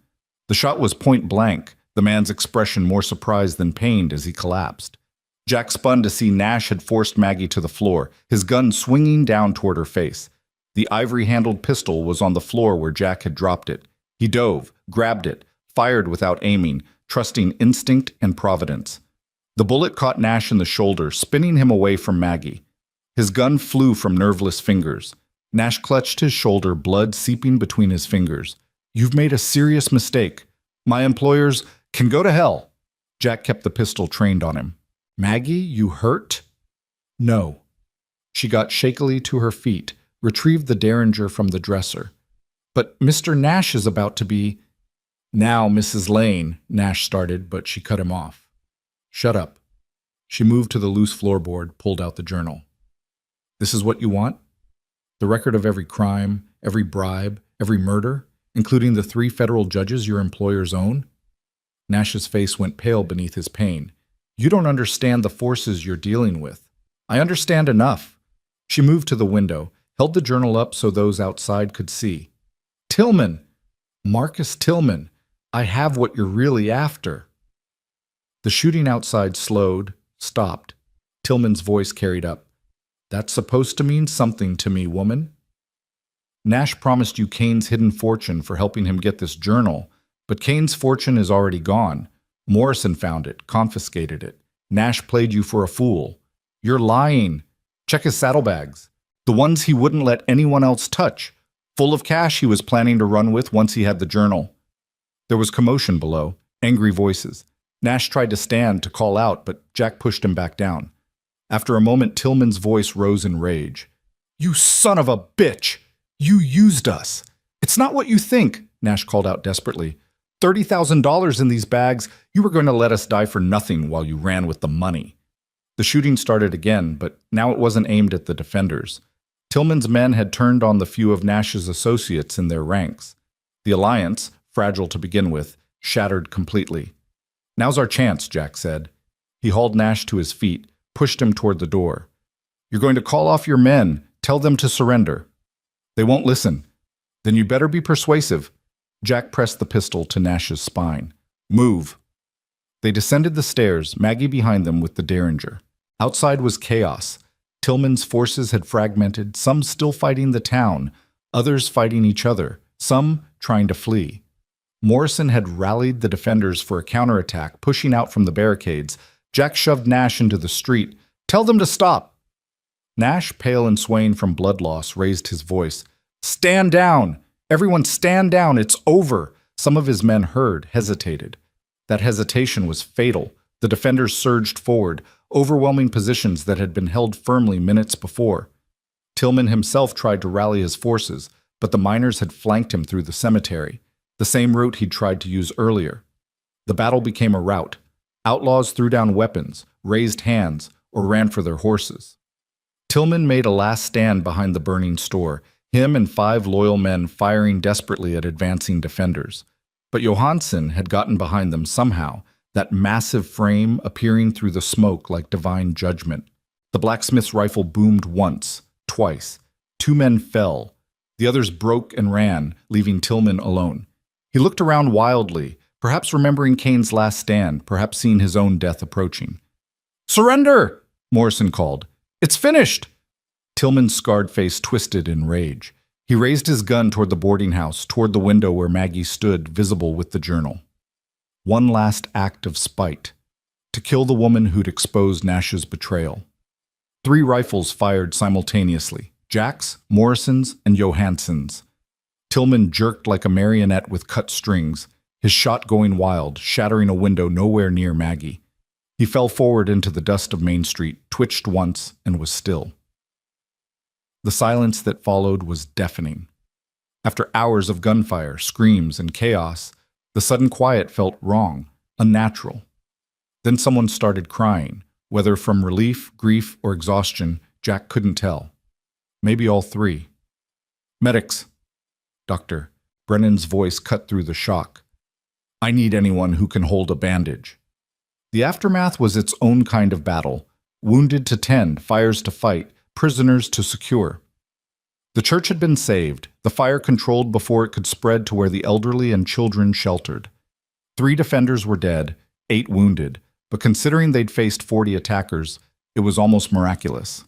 The shot was point blank, the man's expression more surprised than pained as he collapsed. Jack spun to see Nash had forced Maggie to the floor, his gun swinging down toward her face. The ivory-handled pistol was on the floor where Jack had dropped it. He dove, grabbed it, fired without aiming, trusting instinct and providence. The bullet caught Nash in the shoulder, spinning him away from Maggie. His gun flew from nerveless fingers. Nash clutched his shoulder, blood seeping between his fingers. You've made a serious mistake. My employers can go to hell. Jack kept the pistol trained on him. Maggie, you hurt? No. She got shakily to her feet, retrieved the Derringer from the dresser. But Mr. Nash is about to be... Now, Mrs. Lane, Nash started, but she cut him off. Shut up. She moved to the loose floorboard, pulled out the journal. This is what you want? The record of every crime, every bribe, every murder, including the 3 federal judges your employers own? Nash's face went pale beneath his pain. You don't understand the forces you're dealing with. I understand enough. She moved to the window, held the journal up so those outside could see. Tillman! Marcus Tillman! I have what you're really after. The shooting outside slowed, stopped. Tillman's voice carried up. That's supposed to mean something to me, woman. Nash promised you Kane's hidden fortune for helping him get this journal, but Kane's fortune is already gone. Morrison found it, confiscated it. Nash played you for a fool. You're lying. Check his saddlebags. The ones he wouldn't let anyone else touch. Full of cash he was planning to run with once he had the journal. There was commotion below, angry voices. Nash tried to stand to call out, but Jack pushed him back down. After a moment, Tillman's voice rose in rage. You son of a bitch! You used us! It's not what you think, Nash called out desperately. $30,000 in these bags. You were going to let us die for nothing while you ran with the money. The shooting started again, but now it wasn't aimed at the defenders. Tillman's men had turned on the few of Nash's associates in their ranks. The alliance, fragile to begin with, shattered completely. Now's our chance, Jack said. He hauled Nash to his feet, pushed him toward the door. You're going to call off your men. Tell them to surrender. They won't listen. Then you better be persuasive. Jack pressed the pistol to Nash's spine. Move. They descended the stairs, Maggie behind them with the Derringer. Outside was chaos. Tillman's forces had fragmented, some still fighting the town, others fighting each other, some trying to flee. Morrison had rallied the defenders for a counterattack, pushing out from the barricades. Jack shoved Nash into the street. "Tell them to stop!" Nash, pale and swaying from blood loss, raised his voice. "Stand down! Everyone stand down! It's over!" Some of his men heard, hesitated. That hesitation was fatal. The defenders surged forward, overwhelming positions that had been held firmly minutes before. Tillman himself tried to rally his forces, but the miners had flanked him through the cemetery, the same route he'd tried to use earlier. The battle became a rout. Outlaws threw down weapons, raised hands, or ran for their horses. Tillman made a last stand behind the burning store, him and 5 loyal men firing desperately at advancing defenders. But Johansson had gotten behind them somehow, that massive frame appearing through the smoke like divine judgment. The blacksmith's rifle boomed once, twice. 2 men fell. The others broke and ran, leaving Tillman alone. He looked around wildly, perhaps remembering Kane's last stand, perhaps seeing his own death approaching. "Surrender!" Morrison called. "It's finished!" Tillman's scarred face twisted in rage. He raised his gun toward the boarding house, toward the window where Maggie stood, visible with the journal. One last act of spite, to kill the woman who'd exposed Nash's betrayal. 3 rifles fired simultaneously, Jack's, Morrison's, and Johansson's. Tillman jerked like a marionette with cut strings, his shot going wild, shattering a window nowhere near Maggie. He fell forward into the dust of Main Street, twitched once, and was still. The silence that followed was deafening. After hours of gunfire, screams, and chaos, the sudden quiet felt wrong, unnatural. Then someone started crying, whether from relief, grief, or exhaustion, Jack couldn't tell. Maybe all 3. "Medics!" "Doctor." Brennan's voice cut through the shock. "I need anyone who can hold a bandage." The aftermath was its own kind of battle. Wounded to tend, fires to fight, prisoners to secure. The church had been saved, the fire controlled before it could spread to where the elderly and children sheltered. 3 defenders were dead, 8 wounded, but considering they'd faced 40 attackers, it was almost miraculous.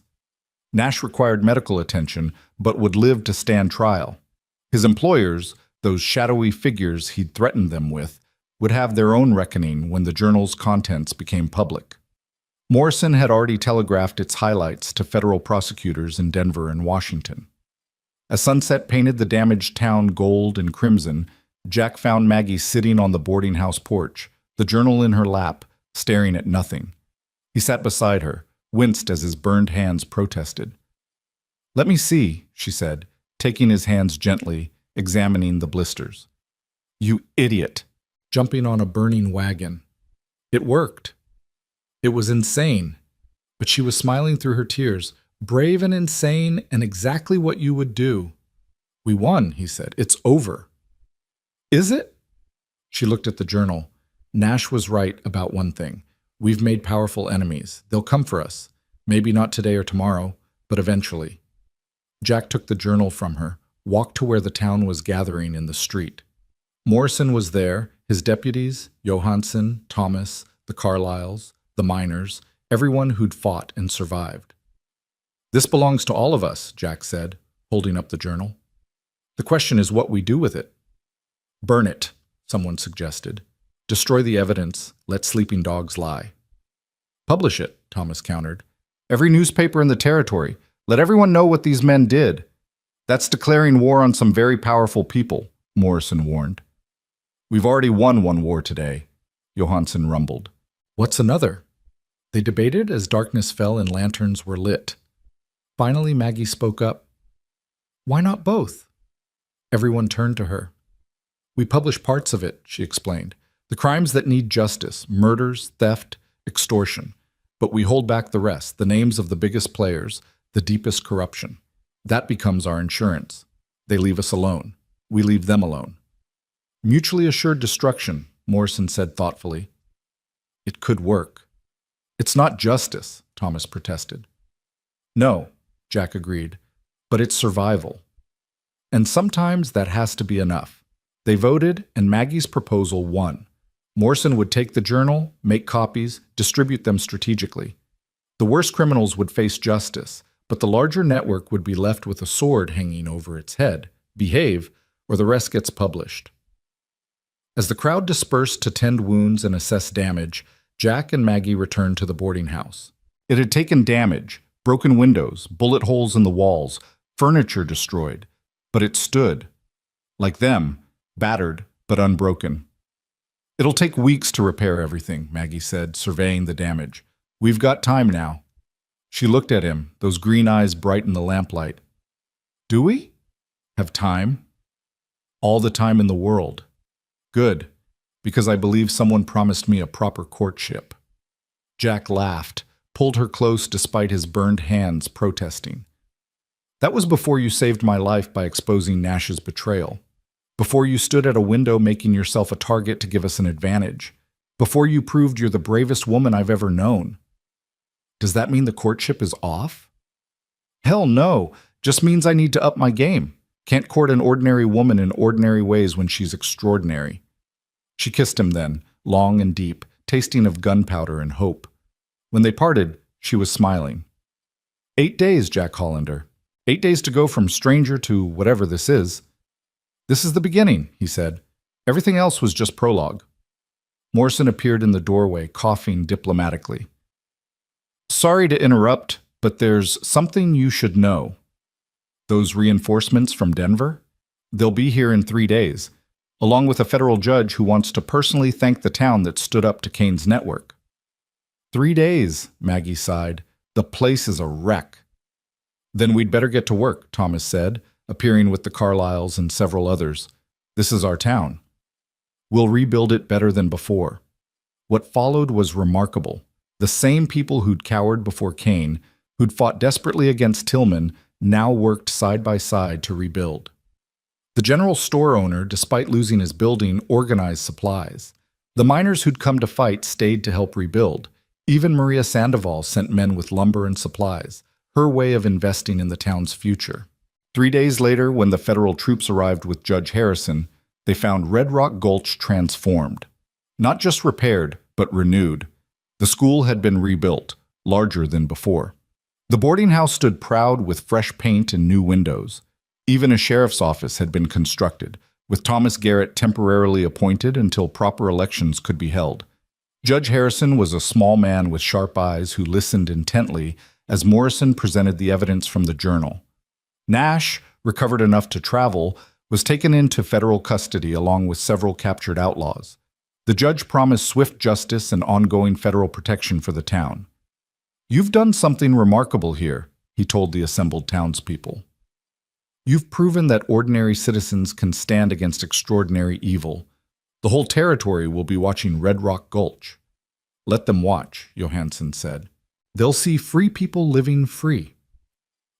Nash required medical attention, but would live to stand trial. His employers, those shadowy figures he'd threatened them with, would have their own reckoning when the journal's contents became public. Morrison had already telegraphed its highlights to federal prosecutors in Denver and Washington. As sunset painted the damaged town gold and crimson, Jack found Maggie sitting on the boarding house porch, the journal in her lap, staring at nothing. He sat beside her, winced as his burned hands protested. "Let me see," she said, taking his hands gently, examining the blisters. "You idiot!" Jumping on a burning wagon. It worked. It was insane, but she was smiling through her tears. "Brave and insane, and exactly what you would do." "We won," he said. "It's over." "Is it?" She looked at the journal. Nash was right about one thing. We've made powerful enemies. They'll come for us. Maybe not today or tomorrow, but eventually. Jack took the journal from her, walked to where the town was gathering in the street. Morrison was there, his deputies, Johansson, Thomas, the Carlyles, the miners, everyone who'd fought and survived. "This belongs to all of us," Jack said, holding up the journal. "The question is what we do with it." "Burn it," someone suggested. "Destroy the evidence, let sleeping dogs lie." "Publish it," Thomas countered. "Every newspaper in the territory. Let everyone know what these men did." "That's declaring war on some very powerful people," Morrison warned. "We've already won one war today," Johansson rumbled. "What's another?" They debated as darkness fell and lanterns were lit. Finally, Maggie spoke up. "Why not both?" Everyone turned to her. "We publish parts of it," she explained. "The crimes that need justice, murders, theft, extortion. But we hold back the rest, the names of the biggest players, the deepest corruption. That becomes our insurance. They leave us alone. We leave them alone." "Mutually assured destruction," Morrison said thoughtfully. "It could work." "It's not justice," Thomas protested. "No," Jack agreed, "but it's survival. And sometimes that has to be enough." They voted, and Maggie's proposal won. Morrison would take the journal, make copies, distribute them strategically. The worst criminals would face justice, but the larger network would be left with a sword hanging over its head. Behave, or the rest gets published. As the crowd dispersed to tend wounds and assess damage, Jack and Maggie returned to the boarding house. It had taken damage, broken windows, bullet holes in the walls, furniture destroyed, but it stood. Like them, battered but unbroken. "It'll take weeks to repair everything," Maggie said, surveying the damage. "We've got time now." She looked at him, those green eyes bright in the lamplight. "Do we? Have time?" "All the time in the world." "Good, because I believe someone promised me a proper courtship." Jack laughed, pulled her close despite his burned hands protesting. "That was before you saved my life by exposing Nash's betrayal. Before you stood at a window making yourself a target to give us an advantage. Before you proved you're the bravest woman I've ever known." "Does that mean the courtship is off?" "Hell no, just means I need to up my game. Can't court an ordinary woman in ordinary ways when she's extraordinary." She kissed him then, long and deep, tasting of gunpowder and hope. When they parted, she was smiling. 8 days, Jack Hollander. 8 days to go from stranger to whatever this is. "This is the beginning," he said. "Everything else was just prologue." Morrison appeared in the doorway, coughing diplomatically. "Sorry to interrupt, but there's something you should know. Those reinforcements from Denver? They'll be here in 3 days, along with a federal judge who wants to personally thank the town that stood up to Kane's network." 3 days, Maggie sighed. "The place is a wreck." "Then we'd better get to work," Thomas said, appearing with the Carlyles and several others. "This is our town. We'll rebuild it better than before." What followed was remarkable. The same people who'd cowered before Kane, who'd fought desperately against Tillman, now worked side by side to rebuild. The general store owner, despite losing his building, organized supplies. The miners who'd come to fight stayed to help rebuild. Even Maria Sandoval sent men with lumber and supplies, her way of investing in the town's future. 3 days later, when the federal troops arrived with Judge Harrison, they found Red Rock Gulch transformed. Not just repaired, but renewed. The school had been rebuilt, larger than before. The boarding house stood proud with fresh paint and new windows. Even a sheriff's office had been constructed, with Thomas Garrett temporarily appointed until proper elections could be held. Judge Harrison was a small man with sharp eyes who listened intently as Morrison presented the evidence from the journal. Nash, recovered enough to travel, was taken into federal custody along with several captured outlaws. The judge promised swift justice and ongoing federal protection for the town. "You've done something remarkable here," he told the assembled townspeople. "You've proven that ordinary citizens can stand against extraordinary evil. The whole territory will be watching Red Rock Gulch." "Let them watch," Johansson said. "They'll see free people living free."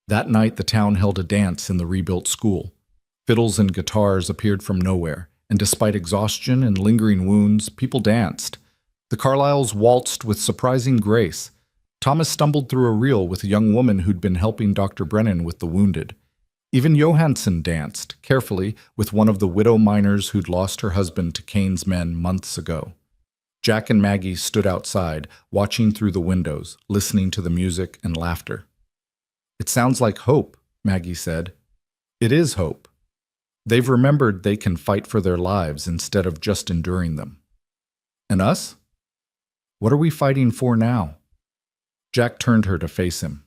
That night, the town held a dance in the rebuilt school. Fiddles and guitars appeared from nowhere, and despite exhaustion and lingering wounds, people danced. The Carlyles waltzed with surprising grace. Thomas stumbled through a reel with a young woman who'd been helping Dr. Brennan with the wounded. Even Johansson danced, carefully, with one of the widow miners who'd lost her husband to Kane's men months ago. Jack and Maggie stood outside, watching through the windows, listening to the music and laughter. "It sounds like hope," Maggie said. "It is hope. They've remembered they can fight for their lives instead of just enduring them." "And us? What are we fighting for now?" Jack turned her to face him.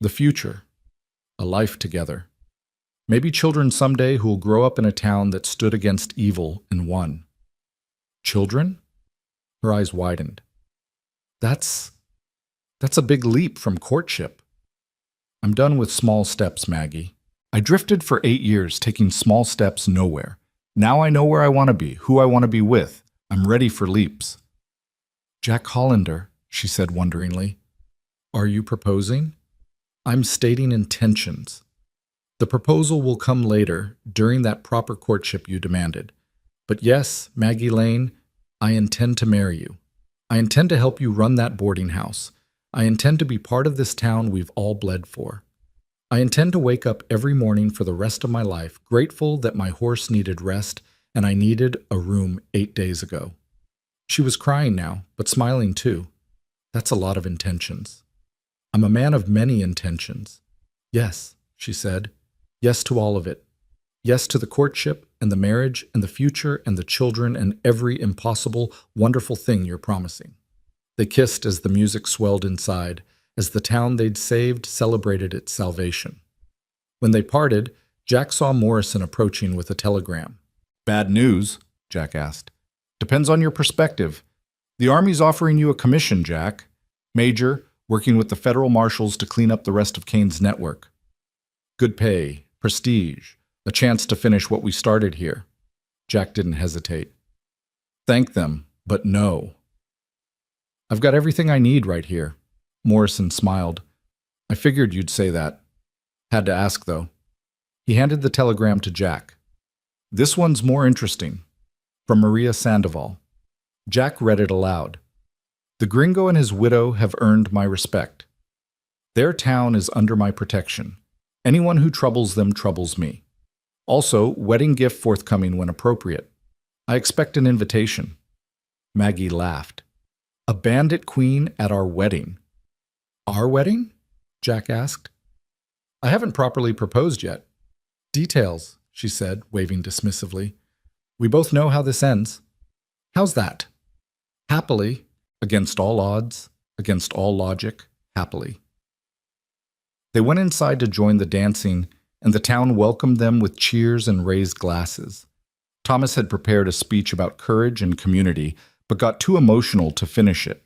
"The future. A life together. Maybe children someday who'll grow up in a town that stood against evil and won." "Children?" Her eyes widened. That's a big leap from courtship." "I'm done with small steps, Maggie. I drifted for 8 years, taking small steps nowhere. Now I know where I want to be, who I want to be with. I'm ready for leaps." "Jack Hollander," she said wonderingly, "are you proposing?" "I'm stating intentions. The proposal will come later, during that proper courtship you demanded. But yes, Maggie Lane, I intend to marry you. I intend to help you run that boarding house. I intend to be part of this town we've all bled for. I intend to wake up every morning for the rest of my life, grateful that my horse needed rest and I needed a room 8 days ago." She was crying now, but smiling too. "That's a lot of intentions." "I'm a man of many intentions." "Yes," she said. "Yes to all of it. Yes to the courtship and the marriage and the future and the children and every impossible, wonderful thing you're promising. They kissed as the music swelled inside, as the town they'd saved celebrated its salvation. When they parted, Jack saw Morrison approaching with a telegram. "Bad news?" Jack asked. "Depends on your perspective. The Army's offering you a commission, Jack. Major, working with the federal marshals to clean up the rest of Kane's network. Good pay, prestige, a chance to finish what we started here." Jack didn't hesitate. "Thank them, but no." "I've got everything I need right here." Morrison smiled. "I figured you'd say that. Had to ask, though." He handed the telegram to Jack. "This one's more interesting. From Maria Sandoval." Jack read it aloud. "The gringo and his widow have earned my respect. Their town is under my protection. Anyone who troubles them troubles me. Also, wedding gift forthcoming when appropriate. I expect an invitation." Maggie laughed. "A bandit queen at our wedding." "Our wedding?" Jack asked. "I haven't properly proposed yet." "Details," she said, waving dismissively. "We both know how this ends." "How's that?" "Happily, against all odds, against all logic, happily." They went inside to join the dancing, and the town welcomed them with cheers and raised glasses. Thomas had prepared a speech about courage and community, but got too emotional to finish it.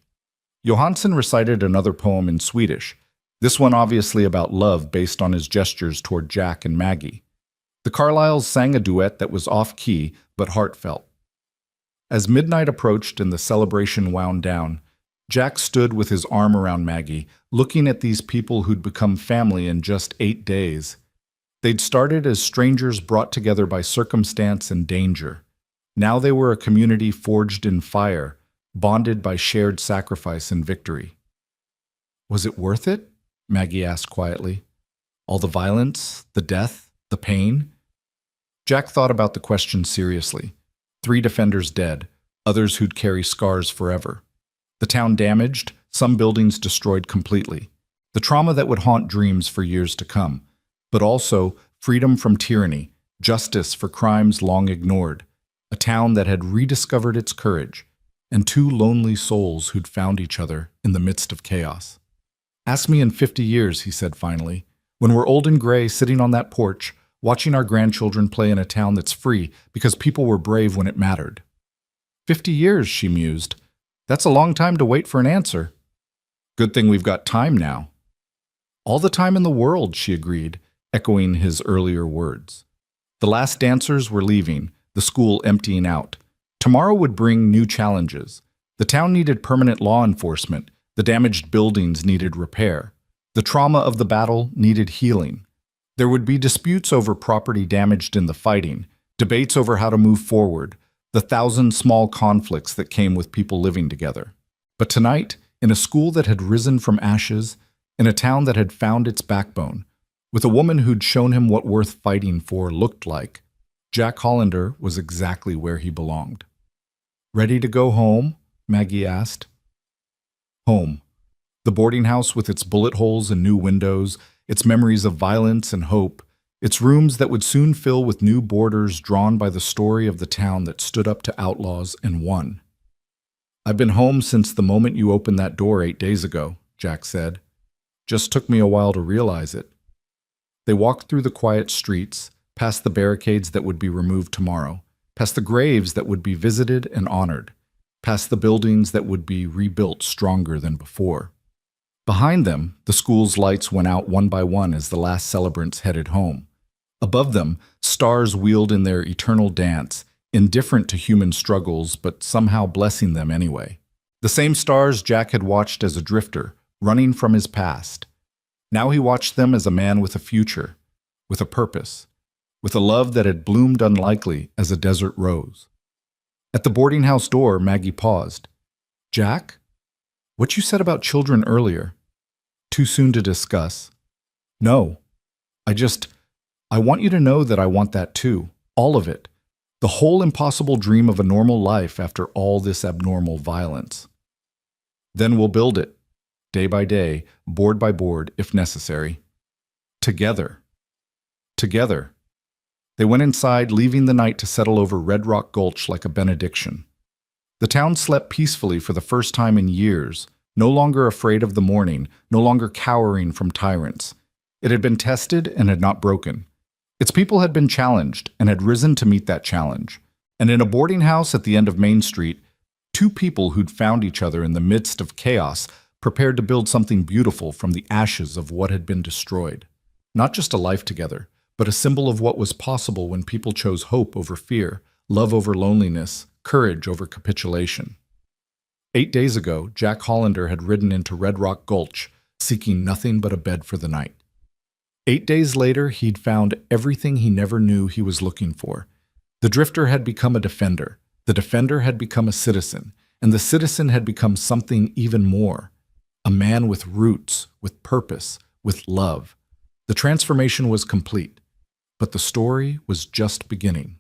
Johansson recited another poem in Swedish, this one obviously about love based on his gestures toward Jack and Maggie. The Carlyles sang a duet that was off-key but heartfelt. As midnight approached and the celebration wound down, Jack stood with his arm around Maggie, looking at these people who'd become family in just 8 days. They'd started as strangers brought together by circumstance and danger. Now they were a community forged in fire, bonded by shared sacrifice and victory. "Was it worth it?" Maggie asked quietly. "All the violence, the death, the pain?" Jack thought about the question seriously. 3 defenders dead, others who'd carry scars forever. The town damaged, some buildings destroyed completely. The trauma that would haunt dreams for years to come. But also freedom from tyranny, justice for crimes long ignored. A town that had rediscovered its courage, and 2 lonely souls who'd found each other in the midst of chaos. "Ask me in 50 years, he said finally, when we're old and gray sitting on that porch, watching our grandchildren play in a town that's free because people were brave when it mattered." 50 years, she mused. "That's a long time to wait for an answer." "Good thing we've got time now." "All the time in the world," she agreed, echoing his earlier words. The last dancers were leaving, the school emptying out. Tomorrow would bring new challenges. The town needed permanent law enforcement. The damaged buildings needed repair. The trauma of the battle needed healing. There would be disputes over property damaged in the fighting, debates over how to move forward, the 1,000 small conflicts that came with people living together. But tonight, in a school that had risen from ashes, in a town that had found its backbone, with a woman who'd shown him what worth fighting for looked like, Jack Hollander was exactly where he belonged. "Ready to go home?" Maggie asked. Home. The boarding house with its bullet holes and new windows, its memories of violence and hope, its rooms that would soon fill with new boarders drawn by the story of the town that stood up to outlaws and won. "I've been home since the moment you opened that door 8 days ago," Jack said. "Just took me a while to realize it." They walked through the quiet streets, past the barricades that would be removed tomorrow, past the graves that would be visited and honored, past the buildings that would be rebuilt stronger than before. Behind them, the school's lights went out one by one as the last celebrants headed home. Above them, stars wheeled in their eternal dance, indifferent to human struggles but somehow blessing them anyway. The same stars Jack had watched as a drifter, running from his past. Now he watched them as a man with a future, with a purpose, with a love that had bloomed unlikely as a desert rose. At the boarding house door, Maggie paused. "Jack? What you said about children earlier. Too soon to discuss." "No. I want you to know that I want that too. All of it. The whole impossible dream of a normal life after all this abnormal violence. Then we'll build it. Day by day, board by board, if necessary. Together. Together." They went inside, leaving the night to settle over Red Rock Gulch like a benediction. The town slept peacefully for the first time in years, no longer afraid of the morning, no longer cowering from tyrants. It had been tested and had not broken. Its people had been challenged and had risen to meet that challenge. And in a boarding house at the end of Main Street, two people who'd found each other in the midst of chaos prepared to build something beautiful from the ashes of what had been destroyed. Not just a life together, but a symbol of what was possible when people chose hope over fear, love over loneliness, courage over capitulation. 8 days ago, Jack Hollander had ridden into Red Rock Gulch, seeking nothing but a bed for the night. 8 days later, he'd found everything he never knew he was looking for. The drifter had become a defender, the defender had become a citizen, and the citizen had become something even more. A man with roots, with purpose, with love. The transformation was complete, but the story was just beginning.